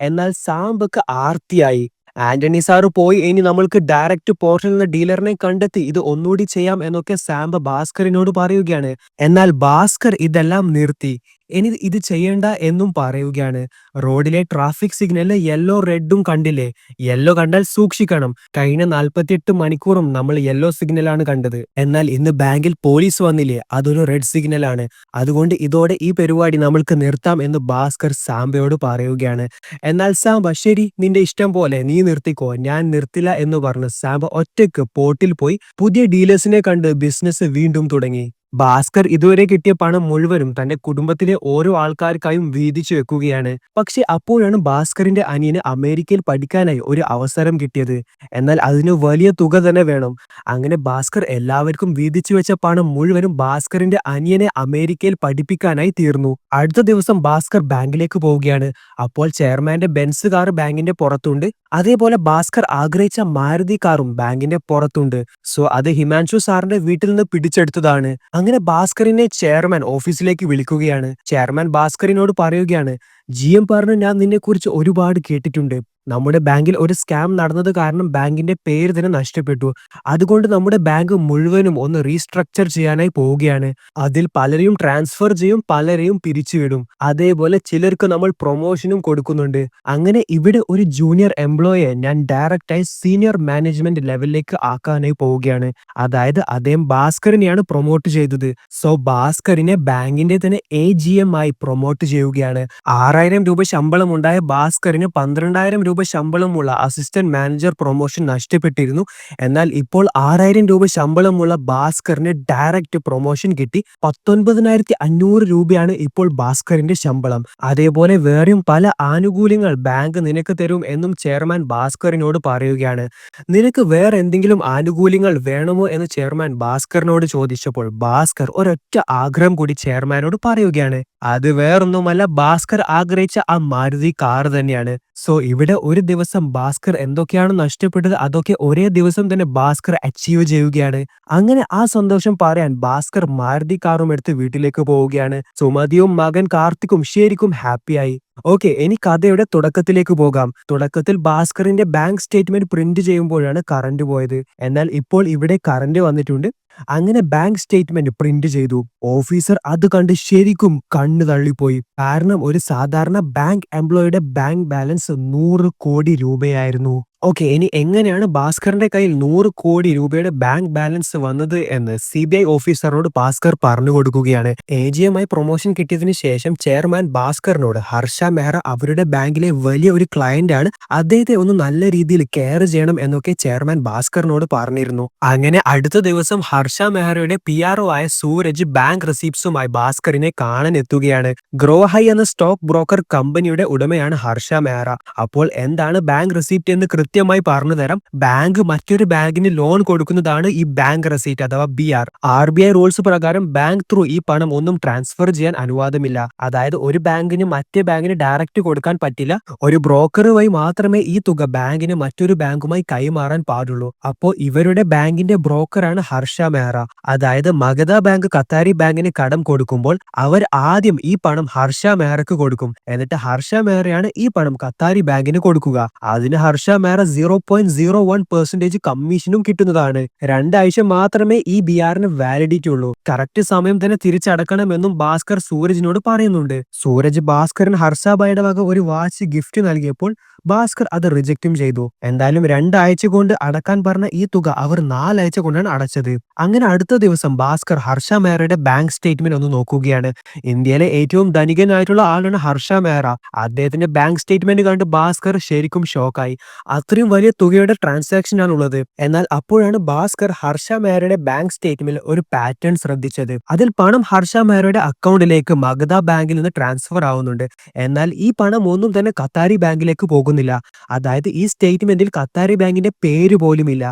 എന്നാൽ സാംബക്ക് ആർത്തിയായി. ആന്റണി സാറ് പോയി, ഇനി നമ്മൾക്ക് ഡയറക്റ്റ് പോർട്ടൽ എന്ന ഡീലറിനെ കണ്ടെത്തി ഇത് ഒന്നുകൂടി ചെയ്യാം എന്നൊക്കെ സാംബ ഭാസ്കറിനോട് പറയുകയാണ്. എന്നാൽ ഭാസ്കർ ഇതെല്ലാം നിർത്തി. ഇനി ഇത് ചെയ്യണ്ട എന്നും പറയുകയാണ്. റോഡിലെ ട്രാഫിക് സിഗ്നലിൽ യെല്ലോ റെഡും കണ്ടില്ലേ? യെല്ലോ കണ്ടാൽ സൂക്ഷിക്കണം. കഴിഞ്ഞ 48 മണിക്കൂറും നമ്മൾ യെല്ലോ സിഗ്നലാണ് കണ്ടത്. എന്നാൽ ഇന്ന് ബാങ്കിൽ പോലീസ് വന്നില്ലേ, അതൊരു റെഡ് സിഗ്നലാണ്. അതുകൊണ്ട് ഇതോടെ ഈ പരിപാടി നമ്മൾക്ക് നിർത്താം എന്ന് ഭാസ്കർ സാംബയോട് പറയുകയാണ്. എന്നാൽ സാംബ ശരി, നിന്റെ ഇഷ്ടം പോലെ നീ നിർത്തിക്കോ, ഞാൻ നിർത്തില്ല എന്ന് പറഞ്ഞ് സാംബ ഒറ്റയ്ക്ക് പോർട്ടിൽ പോയി പുതിയ ഡീലേഴ്സിനെ കണ്ട് ബിസിനസ് വീണ്ടും തുടങ്ങി. ഭാസ്കർ ഇതുവരെ കിട്ടിയ പണം മുഴുവനും തന്റെ കുടുംബത്തിലെ ഓരോ ആൾക്കാർക്കായും വീതിച്ചു വെക്കുകയാണ്. പക്ഷെ അപ്പോഴാണ് ഭാസ്കറിന്റെ അനിയന് അമേരിക്കയിൽ പഠിക്കാനായി ഒരു അവസരം കിട്ടിയത്. എന്നാൽ അതിന് വലിയ തുക തന്നെ വേണം. അങ്ങനെ ഭാസ്കർ എല്ലാവർക്കും വീതിച്ചു വെച്ച പണം മുഴുവനും ഭാസ്കറിന്റെ അനിയനെ അമേരിക്കയിൽ പഠിപ്പിക്കാനായി തീർന്നു. അടുത്ത ദിവസം ഭാസ്കർ ബാങ്കിലേക്ക് പോവുകയാണ്. അപ്പോൾ ചെയർമാന്റെ ബെൻസ് കാർ ബാങ്കിന്റെ പുറത്തുണ്ട്. അതേപോലെ ഭാസ്കർ ആഗ്രഹിച്ച മാരുതി കാറും ബാങ്കിന്റെ പുറത്തുണ്ട്. സോ അത് ഹിമാൻഷു സാറിന്റെ വീട്ടിൽ നിന്ന് പിടിച്ചെടുത്തതാണ്. അങ്ങനെ ഭാസ്കറിനെ ചെയർമാൻ ഓഫീസിലേക്ക് വിളിക്കുകയാണ്. ചെയർമാൻ ഭാസ്കറിനോട് പറയുകയാണ്, GM പറഞ്ഞു, ഞാൻ നിന്നെ കുറിച്ച് ഒരുപാട് കേട്ടിട്ടുണ്ട്. നമ്മുടെ ബാങ്കിൽ ഒരു സ്കാം നടന്നത് കാരണം ബാങ്കിന്റെ പേര് തന്നെ നഷ്ടപ്പെട്ടു. അതുകൊണ്ട് നമ്മുടെ ബാങ്ക് മുഴുവനും ഒന്ന് റീസ്ട്രക്ചർ ചെയ്യാനായി പോവുകയാണ്. അതിൽ പലരെയും ട്രാൻസ്ഫർ ചെയ്യും, പലരെയും പിരിച്ചുവിടും. അതേപോലെ ചിലർക്ക് നമ്മൾ പ്രൊമോഷനും കൊടുക്കുന്നുണ്ട്. അങ്ങനെ ഇവിടെ ഒരു ജൂനിയർ എംപ്ലോയിയെ ഞാൻ ഡയറക്റ്റായി സീനിയർ മാനേജ്മെന്റ് ലെവലിലേക്ക് ആക്കാനായി പോവുകയാണ്. അതായത് അദ്ദേഹം ഭാസ്കറിനെയാണ് പ്രൊമോട്ട് ചെയ്തത്. സോ ഭാസ്കറിനെ ബാങ്കിന്റെ തന്നെ AGM ആയി പ്രൊമോട്ട് ചെയ്യുകയാണ്. 6000 രൂപ ശമ്പളം ഉണ്ടായ ഭാസ്കറിന് 12,000 രൂപ ശമ്പളമുള്ള അസിസ്റ്റന്റ് മാനേജർ പ്രൊമോഷൻ നഷ്ടപ്പെട്ടിരുന്നു. എന്നാൽ ഇപ്പോൾ 6000 രൂപ ശമ്പളമുള്ള ഭാസ്കറിന് ഡയറക്റ്റ് പ്രൊമോഷൻ കിട്ടി. 19,500 രൂപയാണ് ഇപ്പോൾ ഭാസ്കറിന്റെ ശമ്പളം. അതേപോലെ വേറെയും പല ആനുകൂല്യങ്ങൾ ബാങ്ക് നിനക്ക് തരും എന്നും ചെയർമാൻ ഭാസ്കറിനോട് പറയുകയാണ്. നിനക്ക് വേറെ എന്തെങ്കിലും ആനുകൂല്യങ്ങൾ വേണമോ എന്ന് ചെയർമാൻ ഭാസ്കറിനോട് ചോദിച്ചപ്പോൾ ഭാസ്കർ ഒരൊറ്റ ആഗ്രഹം കൂടി ചെയർമാനോട് പറയുകയാണ്. അത് വേറൊന്നുമല്ല, ഭാസ്കർ ആഗ്രഹിച്ച ആ മാരുതി കാർ തന്നെയാണ്. സോ ഇവിടെ ഒരു ദിവസം ഭാസ്കർ എന്തൊക്കെയാണ് നഷ്ടപ്പെട്ടത് അതൊക്കെ ഒരേ ദിവസം തന്നെ ഭാസ്കർ അച്ചീവ് ചെയ്യുകയാണ്. അങ്ങനെ ആ സന്തോഷം പറയാൻ ഭാസ്കർ മാരുതി കാറും എടുത്ത് വീട്ടിലേക്ക് പോവുകയാണ്. സുമതിയും മകൻ കാർത്തിക്കും ശരിക്കും ഹാപ്പിയായി. ഓക്കെ, ഇനി കഥയുടെ തുടക്കത്തിലേക്ക് പോകാം. തുടക്കത്തിൽ ഭാസ്കറിന്റെ ബാങ്ക് സ്റ്റേറ്റ്മെന്റ് പ്രിന്റ് ചെയ്യുമ്പോഴാണ് കറന്റ് പോയത്. എന്നാൽ ഇപ്പോൾ ഇവിടെ കറന്റ് വന്നിട്ടുണ്ട്. അങ്ങനെ ബാങ്ക് സ്റ്റേറ്റ്മെന്റ് പ്രിന്റ് ചെയ്തു. ഓഫീസർ അത് കണ്ട് ശരിക്കും കണ്ണ് തള്ളിപ്പോയി. കാരണം ഒരു സാധാരണ ബാങ്ക് എംപ്ലോയിയുടെ ബാങ്ക് ബാലൻസ് 100 കോടി രൂപയായിരുന്നു. ഓക്കെ, ഇനി എങ്ങനെയാണ് ഭാസ്കറിന്റെ കയ്യിൽ 100 കോടി രൂപയുടെ ബാങ്ക് ബാലൻസ് വന്നത് എന്ന് CBI ഓഫീസറോട് ഭാസ്കർ പറഞ്ഞു കൊടുക്കുകയാണ്. AGM ആയി പ്രൊമോഷൻ കിട്ടിയതിനു ശേഷം ചെയർമാൻ ഭാസ്കറിനോട് ഹർഷ മെഹ്റ അവരുടെ ബാങ്കിലെ വലിയ ഒരു ക്ലയന്റ് ആണ്, അദ്ദേഹത്തെ ഒന്ന് നല്ല രീതിയിൽ കെയർ ചെയ്യണം എന്നൊക്കെ ചെയർമാൻ ഭാസ്കറിനോട് പറഞ്ഞിരുന്നു. അങ്ങനെ അടുത്ത ദിവസം ഹർഷ മെഹ്റയുടെ PRO ആയ സൂരജ് ബാങ്ക് റെസീപ്റ്റ്സുമായി ഭാസ്കറിനെ കാണാൻ എത്തുകയാണ്. ഗ്രോഹൈ എന്ന സ്റ്റോക്ക് ബ്രോക്കർ കമ്പനിയുടെ ഉടമയാണ് ഹർഷ മെഹ്റ. അപ്പോൾ എന്താണ് ബാങ്ക് റെസീപ്റ്റ് എന്ന് കൃത്യമായി പറഞ്ഞു തരാം. ബാങ്ക് മറ്റൊരു ബാങ്കിന് ലോൺ കൊടുക്കുന്നതാണ് ഈ ബാങ്ക് റെസീപ്റ്റ് അഥവാ BR. RBI റൂൾസ് പ്രകാരം ബാങ്ക് ത്രൂ ഈ പണം ഒന്നും ട്രാൻസ്ഫർ ചെയ്യാൻ അനുവാദമില്ല. അതായത് ഒരു ബാങ്കിന് മറ്റേ ബാങ്കിന് ഡയറക്റ്റ് കൊടുക്കാൻ പറ്റില്ല. ഒരു ബ്രോക്കർ വഴി മാത്രമേ ഈ തുക ബാങ്കിന് മറ്റൊരു ബാങ്കുമായി കൈമാറാൻ പാടുള്ളൂ. അപ്പോൾ ഇവരുടെ ബാങ്കിന്റെ ബ്രോക്കറാണ് ഹർഷ മെഹ്റ. അതായത് മഗധ ബാങ്ക് ഖത്താരി ബാങ്കിന് കടം കൊടുക്കുമ്പോൾ അവർ ആദ്യം ഈ പണം ഹർഷ മെഹ്റക്ക് കൊടുക്കും. എന്നിട്ട് ഹർഷ മെഹ്റയാണ് ഈ പണം ഖത്താരി ബാങ്കിന് കൊടുക്കുക. അതിന് ഹർഷ മെഹ്റ 0.01% കമ്മീഷനും കിട്ടുന്നതാണ്. 2 ആഴ്ച മാത്രമേ ഈ BRന് വാലിഡിറ്റി ഉള്ളൂ. കറക്റ്റ് സമയം തന്നെ തിരിച്ചടക്കണമെന്നും ഭാസ്കർ സൂരജിനോട് പറയുന്നുണ്ട്. സൂരജ് ഭാസ്കറിന് ഹർഷാബായുടെ വക ഒരു വാച്ച് ഗിഫ്റ്റ് നൽകിയപ്പോൾ ഭാസ്കർ അത് റിജക്റ്റും ചെയ്തു. എന്തായാലും 2 ആഴ്ച കൊണ്ട് അടക്കാൻ പറഞ്ഞ ഈ തുക അവർ 4 ആഴ്ച കൊണ്ടാണ് അടച്ചത്. അങ്ങനെ അടുത്ത ദിവസം ഭാസ്കർ ഹർഷ മെഹ്റയുടെ ബാങ്ക് സ്റ്റേറ്റ്മെന്റ് ഒന്ന് നോക്കുകയാണ്. ഇന്ത്യയിലെ ഏറ്റവും ധനികനായിട്ടുള്ള ആളാണ് ഹർഷ മെഹ്റ. അദ്ദേഹത്തിന്റെ ബാങ്ക് സ്റ്റേറ്റ്മെന്റ് കണ്ട് ഭാസ്കർ ശരിക്കും ഷോക്കായി. അത്രയും വലിയ തുകയുടെ ട്രാൻസാക്ഷൻ ആണുള്ളത്. എന്നാൽ അപ്പോഴാണ് ഭാസ്കർ ഹർഷ മെഹ്റയുടെ ബാങ്ക് സ്റ്റേറ്റ്മെന്റിൽ ഒരു പാറ്റേൺ ശ്രദ്ധിച്ചത്. അതിൽ പണം ഹർഷ മെഹ്റയുടെ അക്കൗണ്ടിലേക്ക് മഗധ ബാങ്കിൽ നിന്ന് ട്രാൻസ്ഫർ ആവുന്നുണ്ട്. എന്നാൽ ഈ പണം ഒന്നും തന്നെ ഖത്താരി ബാങ്കിലേക്ക് പോകുന്നില്ല. അതായത് ഈ സ്റ്റേറ്റ്മെന്റിൽ ഖത്താരി ബാങ്കിന്റെ പേര് പോലുമില്ല.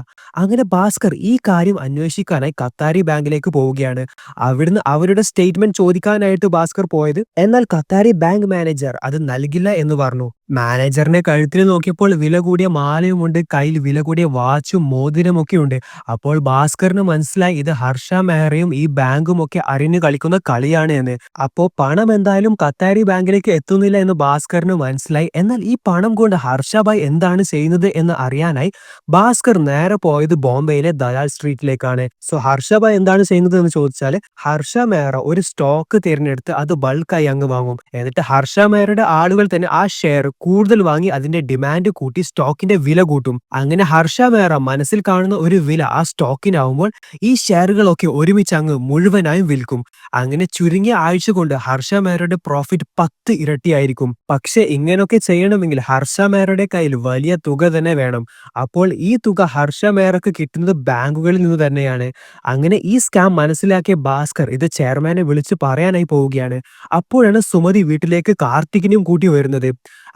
അങ്ങനെ ഭാസ്കർ ഈ കാര്യം അന്വേഷിക്കാനായി ഖത്താരി ബാങ്കിലേക്ക് പോവുകയാണ്. അവിടുന്ന് അവരുടെ സ്റ്റേറ്റ്മെന്റ് ചോദിക്കാനായിട്ട് ഭാസ്കർ പോയത്. എന്നാൽ ഖത്താരി ബാങ്ക് മാനേജർ അത് നൽകില്ല എന്ന് പറഞ്ഞു. മാനേജറിന്റെ കഴുത്തിൽ നോക്കിയപ്പോൾ വില കൂടിയ മാലയുമുണ്ട്, കയ്യിൽ വില കൂടിയ വാച്ചും മോതിരമൊക്കെ ഉണ്ട്. അപ്പോൾ ഭാസ്കറിന് മനസ്സിലായി ഇത് ഹർഷ മെഹ്റയും ഈ ബാങ്കും ഒക്കെ അറിഞ്ഞു കളിക്കുന്ന കളിയാണ് എന്ന്. അപ്പോ പണം എന്തായാലും ഖത്താരി ബാങ്കിലേക്ക് എത്തുന്നില്ല എന്ന് ഭാസ്കറിന് മനസ്സിലായി. എന്നാൽ ഈ പണം കൊണ്ട് ഹർഷഭായ് എന്താണ് ചെയ്യുന്നത് എന്ന് അറിയാനായി ഭാസ്കർ നേരെ പോയത് ബോംബെയിലെ ദലാൽ സ്ട്രീറ്റിലേക്കാണ്. സോ ഹർഷഭായ് എന്താണ് ചെയ്യുന്നത് എന്ന് ചോദിച്ചാൽ ഹർഷ മെഹ്റ ഒരു സ്റ്റോക്ക് തിരഞ്ഞെടുത്ത് അത് ബൾക്കായി അങ്ങ് വാങ്ങും. എന്നിട്ട് ഹർഷ മെഹ്റയുടെ ആളുകൾ തന്നെ ആ ഷെയർ കൂടുതൽ വാങ്ങി അതിന്റെ ഡിമാൻഡ് കൂട്ടി സ്റ്റോക്കിന്റെ വില കൂട്ടും. അങ്ങനെ ഹർഷ മെഹ്റ മനസ്സിൽ കാണുന്ന ഒരു വില ആ സ്റ്റോക്കിനാവുമ്പോൾ ഈ ഷെയറുകളൊക്കെ ഒരുമിച്ച് അങ്ങ് മുഴുവനായും വിൽക്കും. അങ്ങനെ ചുരുങ്ങിയ ആഴ്ച കൊണ്ട് ഹർഷ മെഹ്റയുടെ പ്രോഫിറ്റ് 10 ഇരട്ടിയായിരിക്കും. പക്ഷെ ഇങ്ങനെയൊക്കെ ചെയ്യണമെങ്കിൽ ഹർഷ മെഹ്റയുടെ കയ്യിൽ വലിയ തുക തന്നെ വേണം. അപ്പോൾ ഈ തുക ഹർഷ മെഹ്റക്ക് കിട്ടുന്നത് ബാങ്കുകളിൽ നിന്ന് തന്നെയാണ്. അങ്ങനെ ഈ സ്കാം മനസ്സിലാക്കിയ ഭാസ്കർ ഇത് ചെയർമാനെ വിളിച്ച് പറയാനായി പോവുകയാണ്. അപ്പോഴാണ് സുമതി വീട്ടിലേക്ക് കാർത്തികിനെയും കൂട്ടി വരുന്നത്.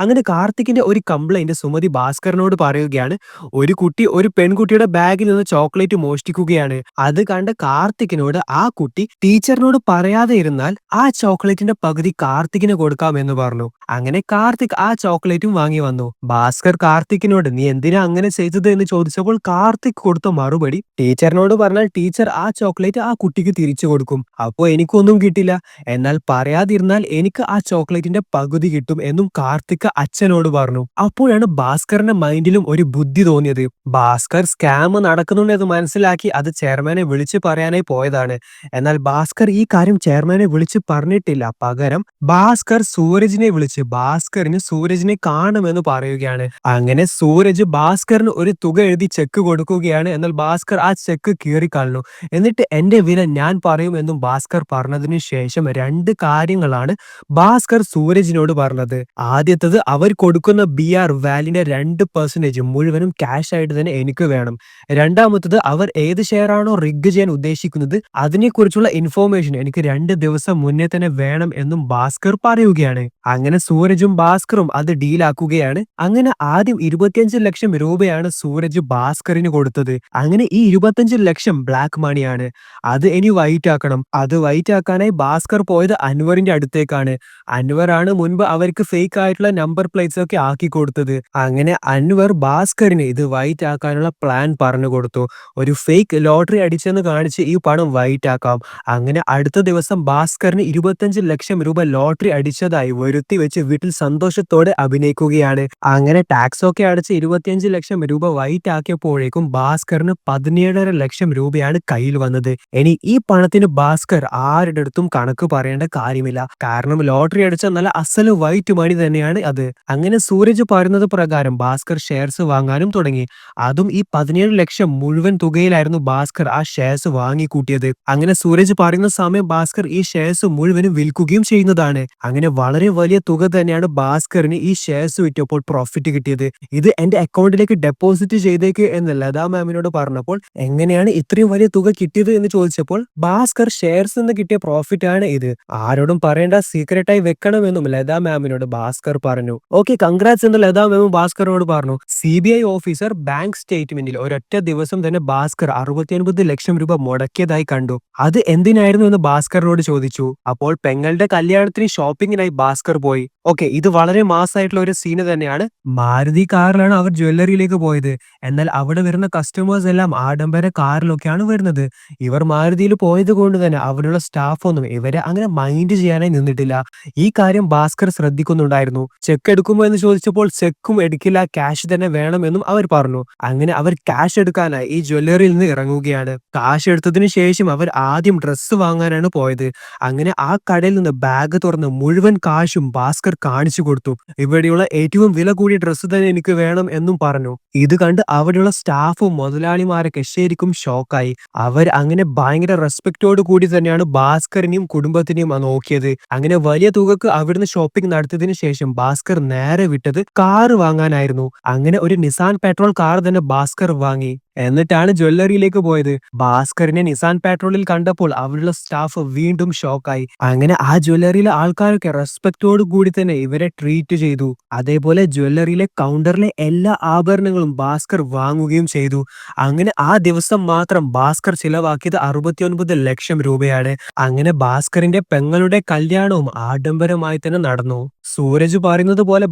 അങ്ങനെ കാർത്തികിന്റെ ഒരു കംപ്ലൈന്റ് സുമതി ഭാസ്കറിനോട് പറയുകയാണ്. ഒരു കുട്ടി ഒരു പെൺകുട്ടിയുടെ ബാഗിൽ നിന്ന് ചോക്ലേറ്റ് മോഷ്ടിക്കുകയാണ്. അത് കണ്ട കാർത്തികിനോട് ആ കുട്ടി ടീച്ചറിനോട് പറയാതെ ഇരുന്നാൽ ആ ചോക്ലേറ്റിന്റെ പകുതി കാർത്തികിന് കൊടുക്കാം എന്ന് പറഞ്ഞു. അങ്ങനെ കാർത്തിക് ആ ചോക്ലേറ്റും വാങ്ങി വന്നു. ഭാസ്കർ കാർത്തികിനോട് നീ എന്തിനാ അങ്ങനെ ചെയ്തത് എന്ന് ചോദിച്ചപ്പോൾ കാർത്തിക് കൊടുത്ത മറുപടി ടീച്ചറിനോട് പറഞ്ഞാൽ ടീച്ചർ ആ ചോക്ലേറ്റ് ആ കുട്ടിക്ക് തിരിച്ചു കൊടുക്കും. അപ്പോ എനിക്കൊന്നും കിട്ടില്ല. എന്നാൽ പറയാതിരുന്നാൽ എനിക്ക് ആ ചോക്ലേറ്റിന്റെ പകുതി കിട്ടും എന്നും കാർത്തിക് അച്ഛനോട് പറഞ്ഞു. അപ്പോഴാണ് ഭാസ്കറിന്റെ മൈൻഡിലും ഒരു ബുദ്ധി തോന്നിയത്. ഭാസ്കർ സ്കാം നടക്കുന്നുണ്ടെന്ന് മനസ്സിലാക്കി അത് ചെയർമാനെ വിളിച്ചു പറയാനായി പോയതാണ്. എന്നാൽ ഭാസ്കർ ഈ കാര്യം ചെയർമാനെ വിളിച്ച് പറഞ്ഞിട്ടില്ല. പകരം ഭാസ്കർ സൂരജിനെ വിളിച്ച് ഭാസ്കറിന് സൂരജിനെ കാണുമെന്ന് പറയുകയാണ്. അങ്ങനെ സൂരജ് ഭാസ്കറിന് ഒരു തുക എഴുതി ചെക്ക് കൊടുക്കുകയാണ്. എന്നാൽ ഭാസ്കർ ആ ചെക്ക് കീറിക്കളഞ്ഞു. എന്നിട്ട് എന്റെ വില ഞാൻ പറയുമെന്നും ഭാസ്കർ പറഞ്ഞതിനു ശേഷം 2 കാര്യങ്ങളാണ് ഭാസ്കർ സൂരജിനോട് പറഞ്ഞത്. ആദ്യത്തത് അവർ കൊടുക്കുന്ന BR വാല്യൂന്റെ 2% മുഴുവനും ക്യാഷ് ആയിട്ട് തന്നെ എനിക്ക് വേണം. രണ്ടാമത്തത് അവർ ഏത് ഷെയർ ആണോ റിഗ് ചെയ്യാൻ ഉദ്ദേശിക്കുന്നത് അതിനെക്കുറിച്ചുള്ള ഇൻഫോർമേഷൻ എനിക്ക് 2 ദിവസം മുന്നേ തന്നെ വേണം എന്നും ഭാസ്കർ പറയുകയാണ്. അങ്ങനെ സൂരജും ഭാസ്കറും അത് ഡീലാക്കുകയാണ്. അങ്ങനെ ആദ്യം 25 ലക്ഷം രൂപയാണ് സൂരജ് ഭാസ്കറിന് കൊടുത്തത്. അങ്ങനെ ഈ 25 ലക്ഷം ബ്ലാക്ക് മണിയാണ്. അത് ഇനി വൈറ്റ് ആക്കണം. അത് വൈറ്റ് ആക്കാനായി ഭാസ്കർ പോയത് അൻവറിന്റെ അടുത്തേക്കാണ്. അൻവർ ആണ് മുൻപ് അവർക്ക് ഫേക്ക് ആയിട്ടുള്ള നമ്പർ പ്ലേറ്റ്സ് ഒക്കെ ആക്കി കൊടുത്തത്. അങ്ങനെ അൻവർ ഭാസ്കറിന് ഇത് വൈറ്റ് ആക്കാനുള്ള പ്ലാൻ പറഞ്ഞു കൊടുത്തു. ഒരു ഫേക്ക് ലോട്ടറി അടിച്ചെന്ന് കാണിച്ച് ഈ പണം വൈറ്റ് ആക്കാം. അങ്ങനെ അടുത്ത ദിവസം ഭാസ്കറിന് 25 ലക്ഷം രൂപ ലോട്ടറി അടിച്ചതായി വരുത്തി വെച്ച് വീട്ടിൽ സന്തോഷത്തോടെ അഭിനയിക്കുകയാണ്. അങ്ങനെ ടാക്സ് ഒക്കെ അടച്ച് 25 ലക്ഷം രൂപ വൈറ്റ് ആക്കിയപ്പോഴേക്കും ഭാസ്കറിന് 17.5 ലക്ഷം രൂപയാണ് കയ്യിൽ വന്നത്. ഇനി ഈ പണത്തിന് ഭാസ്കർ ആരുടെ അടുത്തും കണക്ക് പറയേണ്ട കാര്യമില്ല. കാരണം ലോട്ടറി അടിച്ച നല്ല അസല് വൈറ്റ് മണി തന്നെയാണ് അത്. അങ്ങനെ സൂരജ് പറയുന്നത് പ്രകാരം ഭാസ്കർ ഷെയർസ് വാങ്ങാനും തുടങ്ങി. അതും ഈ 17 ലക്ഷം മുഴുവൻ തുകയിലായിരുന്നു ഭാസ്കർ ആ ഷെയർസ് വാങ്ങിക്കൂട്ടിയത്. അങ്ങനെ സൂരജ് പറയുന്ന സമയം ഭാസ്കർ ഈ ഷെയർസ് മുഴുവനും വിൽക്കുകയും ചെയ്യുന്നതാണ്. അങ്ങനെ വളരെ വലിയ തുക തന്നെയാണ് ഭാസ്കറിന് ഈ ഷെയർസ് വിറ്റപ്പോൾ പ്രോഫിറ്റ് കിട്ടിയത്. ഇത് എന്റെ അക്കൗണ്ടിലേക്ക് ഡെപ്പോസിറ്റ് ചെയ്തേക്ക് എന്ന് ലതാ മാമിനോട് പറഞ്ഞപ്പോൾ എങ്ങനെയാണ് ഇത്രയും വലിയ തുക കിട്ടിയത് എന്ന് ചോദിച്ചപ്പോൾ ഭാസ്കർ ഷെയർസ് നിന്ന് കിട്ടിയ പ്രോഫിറ്റ് ആണ് ഇത്, ആരോടും പറയേണ്ട, സീക്രട്ടായി വെക്കണമെന്നും ലതാ മാമിനോട് ഭാസ്കർ പറഞ്ഞു. ഓക്കെ, കൺഗ്രാറ്റ്സ് എന്ന് ലതാ മാമും ഭാസ്കറിനോട് പറഞ്ഞു. CBI ഓഫീസർ ബാങ്ക് സ്റ്റേറ്റ്മെന്റിൽ ഒരൊറ്റ ദിവസം തന്നെ ഭാസ്കർ 69 ലക്ഷം രൂപ മുടക്കിയതായി കണ്ടു. അത് എന്തിനായിരുന്നു എന്ന് ഭാസ്കറിനോട് ചോദിച്ചു. അപ്പോൾ പെങ്ങളുടെ കല്യാണത്തിന് ഷോപ്പിങ്ങിനായി ഭാസ്കർ പോയി. ഓക്കെ, ഇത് വളരെ മാസമായിട്ടുള്ള ഒരു സീന് തന്നെയാണ്. മാരുതി കാറിലാണ് അവർ ജ്വല്ലറിയിലേക്ക് പോയത്. എന്നാൽ അവിടെ വരുന്ന കസ്റ്റമേഴ്സ് എല്ലാം ആഡംബര കാറിലൊക്കെയാണ് വരുന്നത്. ഇവർ മാരുതിയിൽ പോയത് കൊണ്ട് തന്നെ അവിടെയുള്ള സ്റ്റാഫ് ഒന്നും ഇവരെ അങ്ങനെ മൈൻഡ് ചെയ്യാനായി നിന്നിട്ടില്ല. ഈ കാര്യം ഭാസ്കർ ശ്രദ്ധിക്കുന്നുണ്ടായിരുന്നു. ചെക്ക് എടുക്കുമോ എന്ന് ചോദിച്ചപ്പോൾ ചെക്കും എടുക്കില്ല, ക്യാഷ് തന്നെ വേണമെന്നും അവർ പറഞ്ഞു. അങ്ങനെ അവർ ക്യാഷ് എടുക്കാനായി ഈ ജ്വല്ലറിയിൽ നിന്ന് ഇറങ്ങുകയാണ്. കാശ് എടുത്തതിന് ശേഷം അവർ ആദ്യം ഡ്രസ്സ് വാങ്ങാനാണ് പോയത്. അങ്ങനെ ആ കടയിൽ നിന്ന് ബാഗ് തുറന്ന് മുഴുവൻ കാശും ഭാസ്കർ കാണിച്ചു കൊടുത്തു. ഇവിടെയുള്ള ഏറ്റവും വില കൂടിയ ഡ്രസ്സ് തന്നെ എനിക്ക് വേണം എന്നും പറഞ്ഞു. ഇത് കണ്ട് അവിടെയുള്ള സ്റ്റാഫും മുതലാളിമാരൊക്കെ ശരിക്കും ഷോക്കായി. അവർ അങ്ങനെ ഭയങ്കര റെസ്പെക്റ്റോട് കൂടി തന്നെയാണ് ഭാസ്കറിനെയും കുടുംബത്തിനെയും നോക്കിയത്. അങ്ങനെ വലിയ തുകക്ക് അവിടുന്ന് ഷോപ്പിംഗ് നടത്തിയതിനു ശേഷം ഭാസ്കർ നേരെ വിട്ടത് കാറ് വാങ്ങാനായിരുന്നു. അങ്ങനെ ഒരു നിസാൻ പെട്രോൾ കാർ തന്നെ ഭാസ്കർ വാങ്ങി. എന്നിട്ടാണ് ജ്വല്ലറിയിലേക്ക് പോയത്. ഭാസ്കറിനെ നിസാൻ പെട്രോളിൽ കണ്ടപ്പോൾ അവിടെയുള്ള സ്റ്റാഫ് വീണ്ടും ഷോക്കായി. അങ്ങനെ ആ ജ്വല്ലറിയിലെ ആൾക്കാരൊക്കെ റെസ്പെക്റ്റോട് കൂടി തന്നെ ഇവരെ ട്രീറ്റ് ചെയ്തു. അതേപോലെ ജ്വല്ലറിയിലെ കൗണ്ടറിലെ എല്ലാ ആഭരണങ്ങളും ഭാസ്കർ വാങ്ങുകയും ചെയ്തു. അങ്ങനെ ആ ദിവസം മാത്രം ഭാസ്കർ ചിലവാക്കിയത് 69 ലക്ഷം രൂപയാണ്. അങ്ങനെ ഭാസ്കറിന്റെ പെങ്ങളുടെ കല്യാണവും ആഡംബരമായി തന്നെ നടന്നു. സൂരജ് പറയുന്നത് പോലെ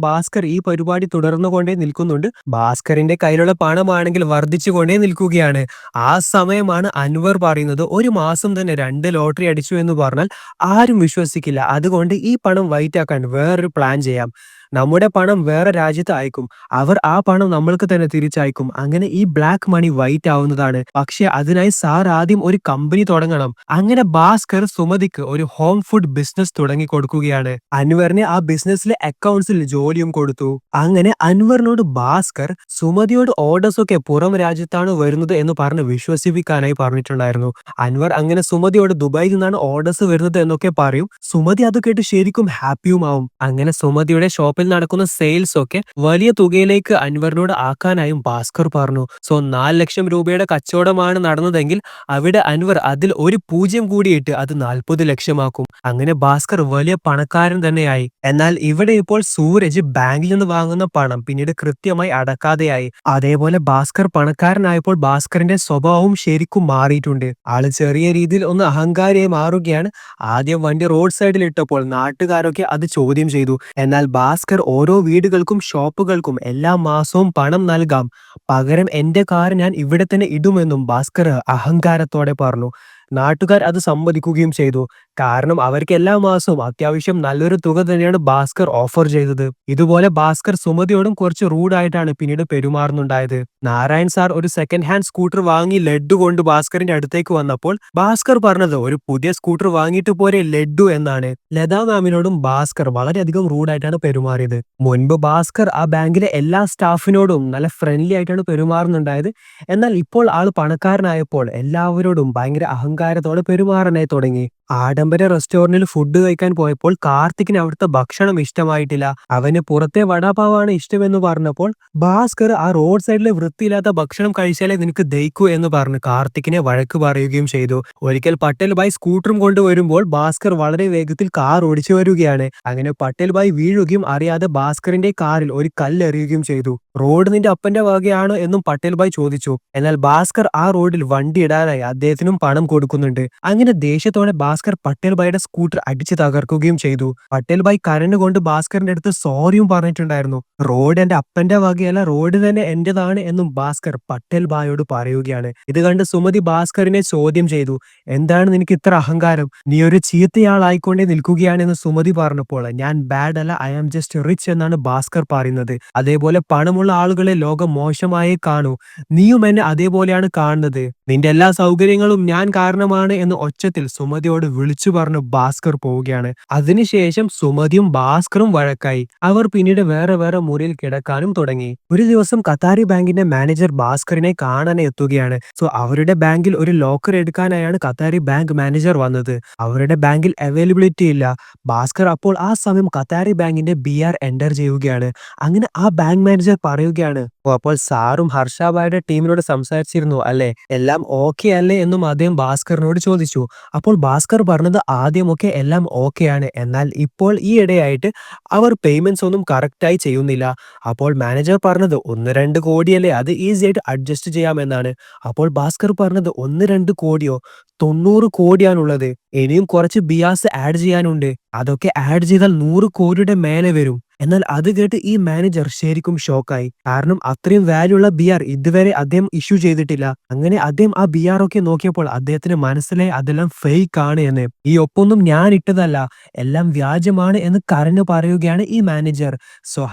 ഭാസ്കർ ഈ പരിപാടി തുടർന്നുകൊണ്ടേ നിൽക്കുന്നുണ്ട്. ഭാസ്കറിന്റെ കയ്യിലുള്ള പണമാണെങ്കിൽ വർദ്ധിച്ചുകൊണ്ടേ നിൽക്കുകയാണ്. ആ സമയമാണ് അൻവർ പറയുന്നത്, ഒരു മാസം തന്നെ 2 ലോട്ടറി അടിച്ചു എന്ന് പറഞ്ഞാൽ ആരും വിശ്വസിക്കില്ല. അതുകൊണ്ട് ഈ പണം വൈറ്റ് ആക്കാൻ വേറൊരു പ്ലാൻ ചെയ്യാം. നമ്മുടെ പണം വേറെ രാജ്യത്ത് അയക്കും. അവർ ആ പണം നമ്മൾക്ക് തന്നെ തിരിച്ചയക്കും. അങ്ങനെ ഈ ബ്ലാക്ക് മണി വൈറ്റ് ആവുന്നതാണ്. പക്ഷെ അതിനായി സാർ ആദ്യം ഒരു കമ്പനി തുടങ്ങണം. അങ്ങനെ ഭാസ്കർ സുമതിക്ക് ഒരു ഹോം ഫുഡ് ബിസിനസ് തുടങ്ങി കൊടുക്കുകയാണ്. അൻവറിനെ ആ ബിസിനസ്സിലെ അക്കൗണ്ട്സിൽ ജോലിയും കൊടുത്തു. അങ്ങനെ അൻവറിനോട് ഭാസ്കർ സുമതിയോട് ഓർഡേഴ്സ് ഒക്കെ പുറം രാജ്യത്താണ് വരുന്നത് എന്ന് പറഞ്ഞ് വിശ്വസിപ്പിക്കാനായി പറഞ്ഞിട്ടുണ്ടായിരുന്നു. അൻവർ അങ്ങനെ സുമതിയോട് ദുബായിൽ നിന്നാണ് ഓർഡേഴ്സ് വരുന്നത് എന്നൊക്കെ പറയും. സുമതി അത് കേട്ട് ശരിക്കും ഹാപ്പിയുമാവും. അങ്ങനെ സുമതിയുടെ ഷോപ്പിൽ നടക്കുന്ന സെയിൽസ് ഒക്കെ വലിയ തുകയിലേക്ക് അൻവറിനോട് ആക്കാനായും ഭാസ്കർ പറഞ്ഞു. സോ 4 ലക്ഷം രൂപയുടെ കച്ചവടമാണ് നടന്നതെങ്കിൽ അവിടെ അൻവർ അതിൽ ഒരു 0 കൂടിയിട്ട് അത് 40 ലക്ഷമാക്കും. അങ്ങനെ ഭാസ്കർ വലിയ പണക്കാരൻ തന്നെയായി. എന്നാൽ ഇവിടെ ഇപ്പോൾ സൂരജ് ബാങ്കിൽ നിന്ന് വാങ്ങുന്ന പണം പിന്നീട് കൃത്യമായി അടക്കാതെയായി. അതേപോലെ ഭാസ്കർ പണക്കാരനായപ്പോൾ ഭാസ്കറിന്റെ സ്വഭാവവും ശരിക്കും മാറിയിട്ടുണ്ട്. ആള് ചെറിയ രീതിയിൽ ഒന്ന് അഹങ്കാരിയായി മാറുകയാണ്. ആദ്യം വണ്ടി റോഡ് സൈഡിൽ ഇട്ടപ്പോൾ നാട്ടുകാരൊക്കെ അത് ചോദ്യം ചെയ്തു. എന്നാൽ ഭാസ്കർ ഓരോ വീടുകൾക്കും ഷോപ്പുകൾക്കും എല്ലാ മാസവും പണം നൽകാം, പകരം എന്റെ കാർ ഞാൻ ഇവിടെ തന്നെ ഇടുമെന്നും ഭാസ്കർ അഹങ്കാരത്തോടെ പറഞ്ഞു. നാട്ടുകാർ അത് സമ്മതിക്കുകയും ചെയ്തു. കാരണം അവർക്ക് എല്ലാ മാസവും അത്യാവശ്യം നല്ലൊരു തുക തന്നെയാണ് ഭാസ്കർ ഓഫർ ചെയ്തത്. ഇതുപോലെ ഭാസ്കർ സുമതിയോടും കുറച്ച് റൂഡായിട്ടാണ് പിന്നീട് പെരുമാറുന്നുണ്ടായത്. നാരായൺ സാർ ഒരു സെക്കൻഡ് ഹാൻഡ് സ്കൂട്ടർ വാങ്ങി ലഡ്ഡു കൊണ്ട് ഭാസ്കറിന്റെ അടുത്തേക്ക് വന്നപ്പോൾ ഭാസ്കർ പറഞ്ഞത് ഒരു പുതിയ സ്കൂട്ടർ വാങ്ങിയിട്ട് പോരെ ലഡ്ഡു എന്നാണ്. ലതാ മാമിനോടും ഭാസ്കർ വളരെയധികം റൂഡായിട്ടാണ് പെരുമാറിയത്. മുൻപ് ഭാസ്കർ ആ ബാങ്കിലെ എല്ലാ സ്റ്റാഫിനോടും നല്ല ഫ്രണ്ട്ലി ആയിട്ടാണ് പെരുമാറുന്നുണ്ടായത്. എന്നാൽ ഇപ്പോൾ ആള് പണക്കാരനായപ്പോൾ എല്ലാവരോടും ഭയങ്കര അഹങ്കാരത്തോടെ പെരുമാറാനായി തുടങ്ങി. ആഡംബര റെസ്റ്റോറന്റിൽ ഫുഡ് കഴിക്കാൻ പോയപ്പോൾ കാർത്തിക്കിന് അവിടുത്തെ ഭക്ഷണം ഇഷ്ടമായിട്ടില്ല. അവന് പുറത്തെ വടാപാവാണ് ഇഷ്ടമെന്ന് പറഞ്ഞപ്പോൾ ഭാസ്കർ ആ റോഡ് സൈഡിലെ വൃത്തിയില്ലാത്ത ഭക്ഷണം കഴിച്ചാലേ നിനക്ക് ദഹിക്കൂ എന്ന് പറഞ്ഞ് കാർത്തിക്കിനെ വഴക്ക് പറയുകയും ചെയ്തു. ഒരിക്കൽ പട്ടേൽ ഭായ് സ്കൂട്ടറും കൊണ്ടുവരുമ്പോൾ ഭാസ്കർ വളരെ വേഗത്തിൽ കാർ ഓടിച്ചു വരികയാണ്. അങ്ങനെ പട്ടേൽ ഭായ് വീഴുകയും അറിയാതെ ഭാസ്കറിന്റെ കാറിൽ ഒരു കല്ലെറിയുകയും ചെയ്തു. റോഡ് നിന്റെ അപ്പന്റെ വകയാണോ എന്നും പട്ടേൽ ഭായ് ചോദിച്ചു. എന്നാൽ ഭാസ്കർ ആ റോഡിൽ വണ്ടി ഇടാനായി അദ്ദേഹത്തിനും പണം കൊടുക്കുന്നുണ്ട്. അങ്ങനെ ദേഷ്യത്തോടെ ഭാസ്കർ പട്ടേൽ ഭായിയുടെ സ്കൂട്ടർ അടിച്ച് തകർക്കുകയും ചെയ്തു. പട്ടേൽ ഭായ് കരഞ്ഞുകൊണ്ട് ഭാസ്കറിന്റെ അടുത്ത് സോറിയും പറഞ്ഞിട്ടുണ്ടായിരുന്നു. റോഡ് എന്റെ അപ്പന്റെ വകയല്ല, റോഡ് തന്നെ എന്റേതാണ് എന്നും ഭാസ്കർ പട്ടേൽ ഭായിയോട് പറയുകയാണ്. ഇത് കണ്ട് സുമതി ഭാസ്കറിനെ ചോദ്യം ചെയ്തു. എന്താണ് നിനക്ക് ഇത്ര അഹങ്കാരം? നീ ഒരു ചീത്തയാളായിക്കൊണ്ടേ നിൽക്കുകയാണെന്ന് സുമതി പറഞ്ഞപ്പോൾ, ഞാൻ ബാഡ് അല്ല, ഐ ആം ജസ്റ്റ് റിച്ച് എന്നാണ് ഭാസ്കർ പറയുന്നത്. അതേപോലെ പണമുള്ള ആളുകളെ ലോകം മോശമായേ കാണൂ. നീയും എന്നെ അതേപോലെയാണ് കാണുന്നത്. നിന്റെ എല്ലാ സൗകര്യങ്ങളും ഞാൻ കാരണമാണ് എന്ന് ഒച്ചത്തിൽ സുമതിയോട് വിളിച്ചു പറഞ്ഞു ഭാസ്കർ പോവുകയാണ്. അതിനുശേഷം സുമതിയും ഭാസ്കറും വഴക്കായി. അവർ പിന്നീട് വേറെ വേറെ മുറിയിൽ കിടക്കാനും തുടങ്ങി. ഒരു ദിവസം ഖത്താരി ബാങ്കിന്റെ മാനേജർ ഭാസ്കറിനെ കാണാൻ എത്തുകയാണ്. അവരുടെ ബാങ്കിൽ ഒരു ലോക്കർ എടുക്കാനായാണ് ഖത്താരി ബാങ്ക് മാനേജർ വന്നത്. അവരുടെ ബാങ്കിൽ അവൈലബിലിറ്റി ഇല്ല. ഭാസ്കർ അപ്പോൾ ആ സമയം ഖത്താരി ബാങ്കിന്റെ BR എന്റർ ചെയ്യുകയാണ്. അങ്ങനെ ആ ബാങ്ക് മാനേജർ പറയുകയാണ്, അപ്പോൾ സാറും ഹർഷാബായുടെ ടീമിനോട് സംസാരിച്ചിരുന്നു അല്ലേ? എല്ലാം ഓക്കെ അല്ലേ എന്നും അദ്ദേഹം ഭാസ്കറിനോട് ചോദിച്ചു. അപ്പോൾ ഭാസ്കർ പറഞ്ഞത് ആദ്യമൊക്കെ എല്ലാം ഓക്കെയാണ്, എന്നാൽ ഇപ്പോൾ ഈ ഇടയായിട്ട് അവർ പേയ്മെന്റ്സ് ഒന്നും കറക്റ്റായി ചെയ്യുന്നില്ല. അപ്പോൾ മാനേജർ പറഞ്ഞത് 1-2 കോടിയല്ലേ, അത് ഈസി ആയിട്ട് അഡ്ജസ്റ്റ് ചെയ്യാമെന്നാണ്. അപ്പോൾ ഭാസ്കർ പറഞ്ഞത് 1-2 കോടിയോ? 90 കോടിയാണുള്ളത്. ഇനിയും കുറച്ച് ബിയാസ് ആഡ് ചെയ്യാനുണ്ട്. അതൊക്കെ ആഡ് ചെയ്താൽ 100 കോടിയുടെ മേലെ വരും. എന്നാൽ അത് കേട്ട് ഈ മാനേജർ ശരിക്കും ഷോക്കായി. കാരണം അത്രയും വാല്യൂ ഉള്ള BR ഇതുവരെ അദ്ദേഹം ഇഷ്യൂ ചെയ്തിട്ടില്ല. അങ്ങനെ അദ്ദേഹം ആ BR ഒക്കെ നോക്കിയപ്പോൾ അദ്ദേഹത്തിന് മനസ്സിലായി അതെല്ലാം ഫേക്ക് ആണ് എന്ന്. ഈ ഒപ്പൊന്നും ഞാൻ ഇട്ടതല്ല, എല്ലാം വ്യാജമാണ് എന്ന് കരഞ്ഞു പറയുകയാണ് ഈ മാനേജർ.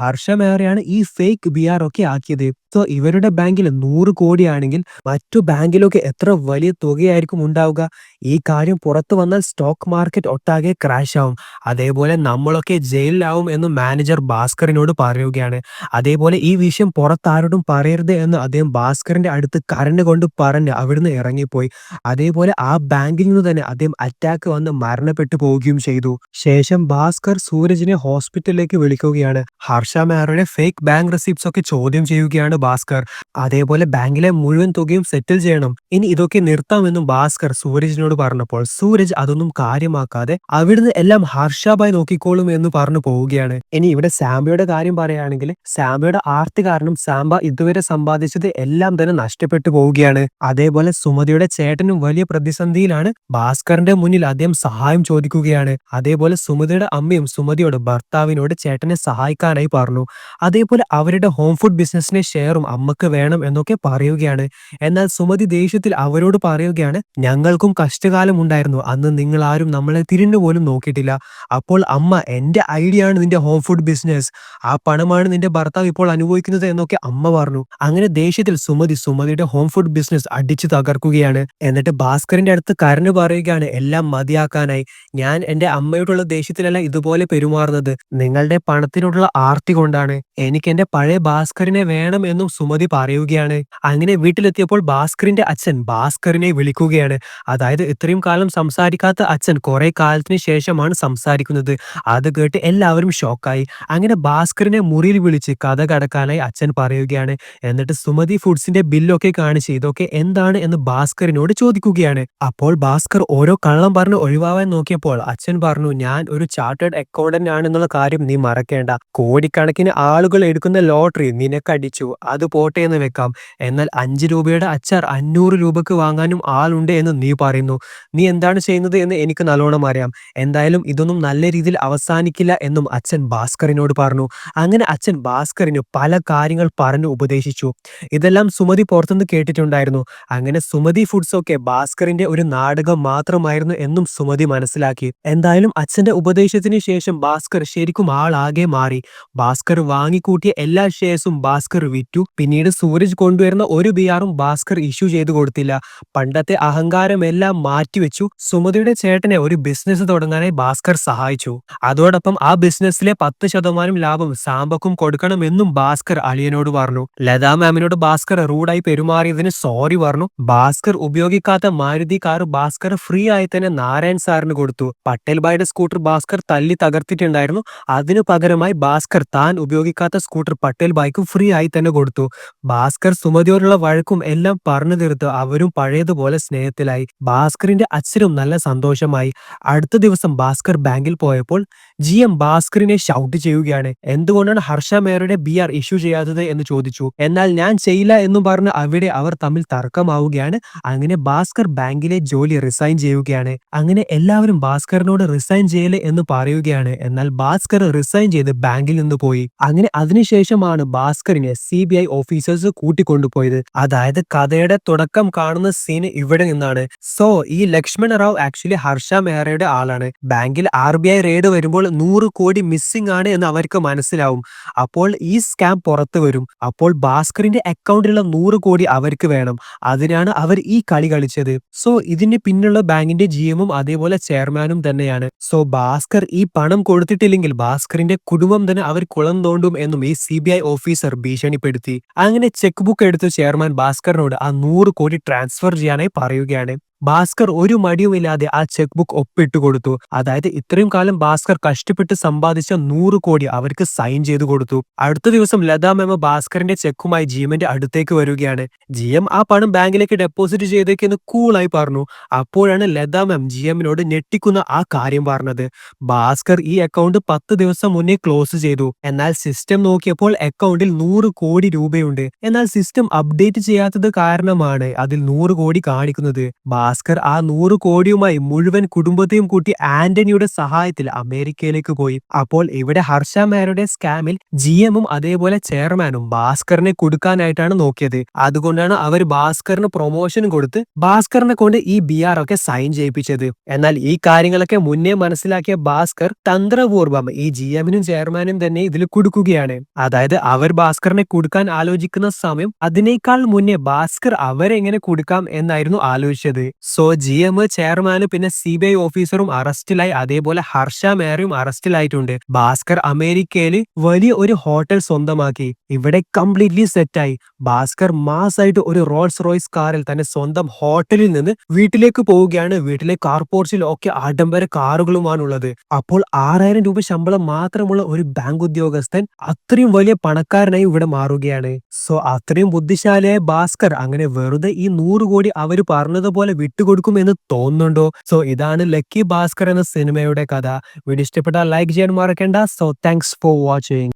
ഹർഷ മേഹറയാണ് ഈ ഫേക്ക് BR ഒക്കെ ആക്കിയത്. ഇവരുടെ ബാങ്കിൽ 100 കോടിയാണെങ്കിൽ മറ്റു ബാങ്കിലൊക്കെ എത്ര വലിയ തുകയായിരിക്കും ഉണ്ടാവുക? ഈ കാര്യം പുറത്തു വന്നാൽ സ്റ്റോക്ക് മാർക്കറ്റ് ഒട്ടാകെ ക്രാഷ് ആവും. അതേപോലെ നമ്മളൊക്കെ ജയിലിലാവും എന്ന് മാനേജർ ഭാസ്കറിനോട് പറയുകയാണ്. അതേപോലെ ഈ വിഷയം പുറത്താരോടും പറയരുത് എന്ന് അദ്ദേഹം ഭാസ്കറിന്റെ അടുത്ത് കരഞ്ഞുകൊണ്ട് പറഞ്ഞ് അവിടുന്ന് ഇറങ്ങിപ്പോയി. അതേപോലെ ആ ബാങ്കിൽ നിന്ന് തന്നെ അദ്ദേഹം അറ്റാക്ക് വന്ന് മരണപ്പെട്ടു പോവുകയും ചെയ്തു. ശേഷം ഭാസ്കർ സൂരജിനെ ഹോസ്പിറ്റലിലേക്ക് വിളിക്കുകയാണ്. ഹർഷ മേഹറയുടെ ഫേക്ക് ബാങ്ക് റെസിപ്റ്റ്സ് ഒക്കെ ചോദ്യം ചെയ്യുകയാണ് ഭാസ്കർ. അതേപോലെ ബാങ്കിലെ മുഴുവൻ തുകയും സെറ്റിൽ ചെയ്യണം, ഇനി ഇതൊക്കെ നിർത്താമെന്നും ഭാസ്കർ സൂരജിനോട് പറഞ്ഞപ്പോൾ സൂരജ് അതൊന്നും കാര്യമാക്കാതെ അവിടുന്ന് എല്ലാം ഹർഷാബായ് നോക്കിക്കോളും എന്ന് പറഞ്ഞു പോവുകയാണ്. ഇനി ഇവിടെ സാംബയുടെ കാര്യം പറയുകയാണെങ്കിൽ, സാംബയുടെ ആർത്തി കാരണം സാംബ ഇതുവരെ സമ്പാദിച്ചത് എല്ലാം തന്നെ നഷ്ടപ്പെട്ടു പോവുകയാണ്. അതേപോലെ സുമതിയുടെ ചേട്ടനും വലിയ പ്രതിസന്ധിയിലാണ്. ഭാസ്കറിന്റെ മുന്നിൽ അദ്ദേഹം സഹായം ചോദിക്കുകയാണ്. അതേപോലെ സുമതിയുടെ അമ്മയും സുമതിയോട് ഭർത്താവിനോട് ചേട്ടനെ സഹായിക്കാനായി പറഞ്ഞു. അതേപോലെ അവരുടെ ഹോം ഫുഡ് ബിസിനസിനെ ഷെയറും അമ്മക്ക് വേണം എന്നൊക്കെ പറയുകയാണ്. എന്നാൽ സുമതി ദേഷ്യത്തിൽ അവരോട് പറയുകയാണ്, ഞങ്ങൾക്കും കഷ്ടകാലം ഉണ്ടായിരുന്നു, അന്ന് നിങ്ങൾ ആരും നമ്മളെ തിരിഞ്ഞു പോലും നോക്കിയിട്ടില്ല. അപ്പോൾ അമ്മ, എന്റെ ഐഡിയ ആണ് നിന്റെ ഹോം ഫുഡ് ബിസിനസ്, ആ പണമാണ് നിന്റെ ഭർത്താവ് ഇപ്പോൾ അനുഭവിക്കുന്നത് എന്നൊക്കെ അമ്മ പറഞ്ഞു. അങ്ങനെ ദേഷ്യത്തിൽ സുമതിയുടെ ഹോം ഫുഡ് ബിസിനസ് അടിച്ചു തകർക്കുകയാണ്. എന്നിട്ട് ഭാസ്കറിന്റെ അടുത്ത് കരഞ്ഞു പറയുകയാണ്, എല്ലാം മതിയാക്കാനായി ഞാൻ എന്റെ അമ്മയോടുള്ള ദേഷ്യത്തിലല്ല ഇതുപോലെ പെരുമാറുന്നത്, നിങ്ങളുടെ പണത്തിനോടുള്ള ആർത്തി കൊണ്ടാണ്. എനിക്ക് എന്റെ പഴയ ഭാസ്കറിനെ വേണം എന്നും സുമതി പറയുകയാണ്. അങ്ങനെ വീട്ടിലെത്തിയപ്പോൾ ഭാസ്കറിന്റെ അച്ഛൻ ഭാസ്കറിനെ വിളിക്കുകയാണ്. അതായത് ഇത്രയും കാലം സംസാരിക്കാത്ത അച്ഛൻ കുറെ കാലത്തിന് ശേഷമാണ് സംസാരിക്കുന്നത്. അത് കേട്ട് എല്ലാവരും ഷോക്കായി. അങ്ങനെ ഭാസ്കറിനെ മുറിയിൽ വിളിച്ച് കഥ കടക്കാനായി അച്ഛൻ പറയുകയാണ്. എന്നിട്ട് സുമതി ഫുഡ്സിന്റെ ബില്ലൊക്കെ കാണിച്ച് ഇതൊക്കെ എന്താണ് എന്ന് ഭാസ്കറിനോട് ചോദിക്കുകയാണ്. അപ്പോൾ ഭാസ്കർ ഓരോ കള്ളം പറഞ്ഞ് ഒഴിവാവാൻ നോക്കിയപ്പോൾ അച്ഛൻ പറഞ്ഞു, ഞാൻ ഒരു ചാർട്ടേഡ് അക്കൗണ്ടന്റ് ആണെന്നുള്ള കാര്യം നീ മറക്കേണ്ട. കോടിക്കണക്കിന് ആളുകൾ എടുക്കുന്ന ലോട്ടറി നിനക്കടിച്ചു, അത് പോട്ടെ എന്ന് വെക്കാം. എന്നാൽ 5 രൂപയുടെ അച്ചാർ 500 രൂപക്ക് വാങ്ങാനും ആളുണ്ട് എന്ന് നീ പറയുന്നു. നീ എന്താണ് ചെയ്യുന്നത് എന്ന് എനിക്ക് നല്ലോണം അറിയാം. എന്തായാലും ഇതൊന്നും നല്ല രീതിയിൽ അവസാനിക്കില്ല എന്നും അച്ഛൻ ഭാസ്കറിനോട് പറഞ്ഞു. അങ്ങനെ അച്ഛൻ ഭാസ്കറിന് പല കാര്യങ്ങൾ പറഞ്ഞു ഉപദേശിച്ചു. ഇതെല്ലാം സുമതി പുറത്തുനിന്ന് കേട്ടിട്ടുണ്ടായിരുന്നു. അങ്ങനെ സുമതി ഫുഡ്സ് ഒക്കെ ഭാസ്കറിന്റെ ഒരു നാടകം മാത്രമായിരുന്നു എന്നും സുമതി മനസ്സിലാക്കി. എന്തായാലും അച്ഛന്റെ ഉപദേശത്തിന് ശേഷം ഭാസ്കർ ശരിക്കും ആളാകെ മാറി. ഭാസ്കർ വാങ്ങിക്കൂട്ടിയ എല്ലാ ഷെയർസും ഭാസ്കർ വിറ്റു. പിന്നീട് സൂരജ് കൊണ്ടുവരുന്ന ഒരു BRഉം ഭാസ്കർ ഇഷ്യൂ ചെയ്തു കൊടുത്തില്ല. പണ്ടത്തെ അഹങ്കാരമെല്ലാം മാറ്റിവെച്ചു. സുമതിയുടെ ചേട്ടനെ ഒരു ബിസിനസ് തുടങ്ങാനായി ഭാസ്കർ സഹായിച്ചു. അതോടൊപ്പം ആ ബിസിനസ്സിലെ 10% ലാഭം സാമ്പക്കും കൊടുക്കണമെന്നും ഭാസ്കർ അളിയനോട് പറഞ്ഞു. ലതാ മാമിനോട് ഭാസ്കർ റൂഡായി പെരുമാറിയതിന് സോറി പറഞ്ഞു. ഭാസ്കർ ഉപയോഗിക്കാത്ത മാരുതി കാർ ഭാസ്കർ ഫ്രീ ആയി തന്നെ നാരായൺ സാറിന് കൊടുത്തു. പട്ടേൽ ഭായിയുടെ സ്കൂട്ടർ ഭാസ്കർ തല്ലി തകർത്തിട്ടുണ്ടായിരുന്നു. അതിനു പകരമായി ഭാസ്കർ താൻ ഉപയോഗിക്കാത്ത സ്കൂട്ടർ പട്ടേൽ ഭായിക്കും ഫ്രീ ആയി തന്നെ കൊടുത്തു. ഭാസ്കർ സുമതിയോടുള്ള വഴക്കും എല്ലാം പറഞ്ഞു തീർത്ത് അവരും പഴയതുപോലെ സ്നേഹത്തിലായി. ഭാസ്കറിന്റെ അച്ഛനും നല്ല സന്തോഷമായി. അടുത്ത ദിവസം ഭാസ്കർ ബാങ്കിൽ പോയപ്പോൾ GM ഭാസ്കറിനെ ഷൗട്ട് ചെയ്യുകയാണ്. എന്തുകൊണ്ടാണ് ഹർഷ മേയറുടെ BR ഇഷ്യൂ ചെയ്യാത്തത് എന്ന് ചോദിച്ചു. എന്നാൽ ഞാൻ ചെയ്യില്ല എന്നും പറഞ്ഞ് അവിടെ അവർ തമ്മിൽ തർക്കമാവുകയാണ്. അങ്ങനെ ഭാസ്കർ ബാങ്കിലെ ജോലി റിസൈൻ ചെയ്യുകയാണ്. അങ്ങനെ എല്ലാവരും ഭാസ്കറിനോട് റിസൈൻ ചെയ്യല് എന്ന് പറയുകയാണ്. എന്നാൽ ഭാസ്കർ റിസൈൻ ചെയ്ത് ബാങ്കിൽ നിന്ന് പോയി. അങ്ങനെ അതിനുശേഷമാണ് ഭാസ്കറിനെ CBI ഓഫീസേഴ്സ് കൂട്ടിക്കൊണ്ടുപോയത്. അതായത് കഥയുടെ തുടക്കം കാണുന്ന സീൻ ഇവിടെ നിന്നാണ്. സോ ഈ ലക്ഷ്മണ റാവു ആക്ച്വലി ഹർഷ മേഹറയുടെ ആളാണ്. ബാങ്കിൽ RBI റെയ്ഡ് വരുമ്പോൾ 100 കോടി മിസ്സിംഗ് ആണ് എന്ന് അവർക്ക് മനസ്സിലാവും. അപ്പോൾ ഈ സ്കാം പുറത്തു വരും. അപ്പോൾ ഭാസ്കറിന്റെ അക്കൗണ്ടിലുള്ള 100 കോടി അവർക്ക് വേണം. അതിനാണ് അവർ ഈ കളി കളിച്ചത്. സോ ഇതിന് പിന്നുള്ള ബാങ്കിന്റെ GM അതേപോലെ ചെയർമാനും തന്നെയാണ്. സോ ഭാസ്കർ ഈ പണം കൊടുത്തിട്ടില്ലെങ്കിൽ ഭാസ്കറിന്റെ കുടുംബം തന്നെ അവർ കുളം തോണ്ടും എന്നും ഈ CBI ഓഫീസർ ഭീഷണിപ്പെടുത്തി. അങ്ങനെ ചെക്ക് ബുക്ക് എടുത്ത് ചെയർമാൻ ഭാസ്കറിനോട് ആ 100 കോടി ട്രാൻസ്ഫർ ചെയ്യാനായി പറയുകയാണ്. ഭാസ്കർ ഒരു മടിയുമില്ലാതെ ആ ചെക്ക് ബുക്ക് ഒപ്പിട്ട് കൊടുത്തു. അതായത് ഇത്രയും കാലം ഭാസ്കർ കഷ്ടപ്പെട്ട് സമ്പാദിച്ച 100 കോടി അവർക്ക് സൈൻ ചെയ്തു കൊടുത്തു. അടുത്ത ദിവസം ലതാ മേമ ഭാസ്കറിന്റെ ചെക്കുമായി GMന്റെ അടുത്തേക്ക് വരികയാണ്. GM ആ പണം ബാങ്കിലേക്ക് ഡെപ്പോസിറ്റ് ചെയ്തേക്കെന്ന് കൂളായി പറഞ്ഞു. അപ്പോഴാണ് ലതാ മാം GMനോട് ഞെട്ടിക്കുന്ന ആ കാര്യം പറഞ്ഞത്. ഭാസ്കർ ഈ അക്കൗണ്ട് 10 ദിവസം മുന്നേ ക്ലോസ് ചെയ്തു. എന്നാൽ സിസ്റ്റം നോക്കിയപ്പോൾ അക്കൗണ്ടിൽ 100 കോടി രൂപയുണ്ട്. എന്നാൽ സിസ്റ്റം അപ്ഡേറ്റ് ചെയ്യാത്തത് കാരണമാണ് അതിൽ 100 കോടി കാണിക്കുന്നത്. ഭാസ്കർ ആ 100 കോടിയുമായി മുഴുവൻ കുടുംബത്തെയും കൂട്ടി ആന്റണിയുടെ സഹായത്തിൽ അമേരിക്കയിലേക്ക് പോയി. അപ്പോൾ ഇവിടെ ഹർഷ മേയറുടെ സ്കാമിൽ GMും അതേപോലെ ചെയർമാനും ഭാസ്കറിനെ കൊടുക്കാനായിട്ടാണ് നോക്കിയത്. അതുകൊണ്ടാണ് അവർ ഭാസ്കറിന് പ്രൊമോഷൻ കൊടുത്ത് ഭാസ്കറിനെ കൊണ്ട് ഈ BR ഒക്കെ സൈൻ ചെയ്യിപ്പിച്ചത്. എന്നാൽ ഈ കാര്യങ്ങളൊക്കെ മുന്നേ മനസ്സിലാക്കിയ ഭാസ്കർ തന്ത്രപൂർവ്വം ഈ GMനും ചെയർമാനും തന്നെ ഇതിൽ കൊടുക്കുകയാണ്. അതായത് അവർ ഭാസ്കറിനെ കൊടുക്കാൻ ആലോചിക്കുന്ന സമയം അതിനേക്കാൾ മുന്നേ ഭാസ്കർ അവരെങ്ങനെ കൊടുക്കാം എന്നായിരുന്നു ആലോചിച്ചത്. സോ GM, ചെയർമാന് പിന്നെ CBI ഓഫീസറും അറസ്റ്റിലായി. അതേപോലെ ഹർഷ മേയറും അറസ്റ്റിലായിട്ടുണ്ട്. ഭാസ്കർ അമേരിക്കയിൽ വലിയ ഒരു ഹോട്ടൽ സ്വന്തമാക്കി. ഇവിടെ കംപ്ലീറ്റ്ലി സെറ്റായി. ഭാസ്കർ മാസായിട്ട് ഒരു റോൾസ് റോയ്സ് കാറിൽ തന്നെ സ്വന്തം ഹോട്ടലിൽ നിന്ന് വീട്ടിലേക്ക് പോവുകയാണ്. വീട്ടിലെ കാർ പോർച്ചിൽ ഒക്കെ ആഡംബര കാറുകളുമാണുള്ളത്. അപ്പോൾ 6000 രൂപ ശമ്പളം മാത്രമുള്ള ഒരു ബാങ്ക് ഉദ്യോഗസ്ഥൻ അത്രയും വലിയ പണക്കാരനായി ഇവിടെ മാറുകയാണ്. സോ അത്രയും ബുദ്ധിശാലിയായ ഭാസ്കർ അങ്ങനെ വെറുതെ ഈ 100 കോടി അവര് പറഞ്ഞതുപോലെ വിട്ടുകൊടുക്കുമെന്ന് തോന്നുന്നുണ്ടോ? സോ ഇതാണ് ലക്കി ഭാസ്കർ എന്ന സിനിമയുടെ കഥ. വീഡിയോ ഇഷ്ടപ്പെട്ടാൽ ലൈക്ക് ചെയ്യാൻ മറക്കണ്ട. So thanks for watching.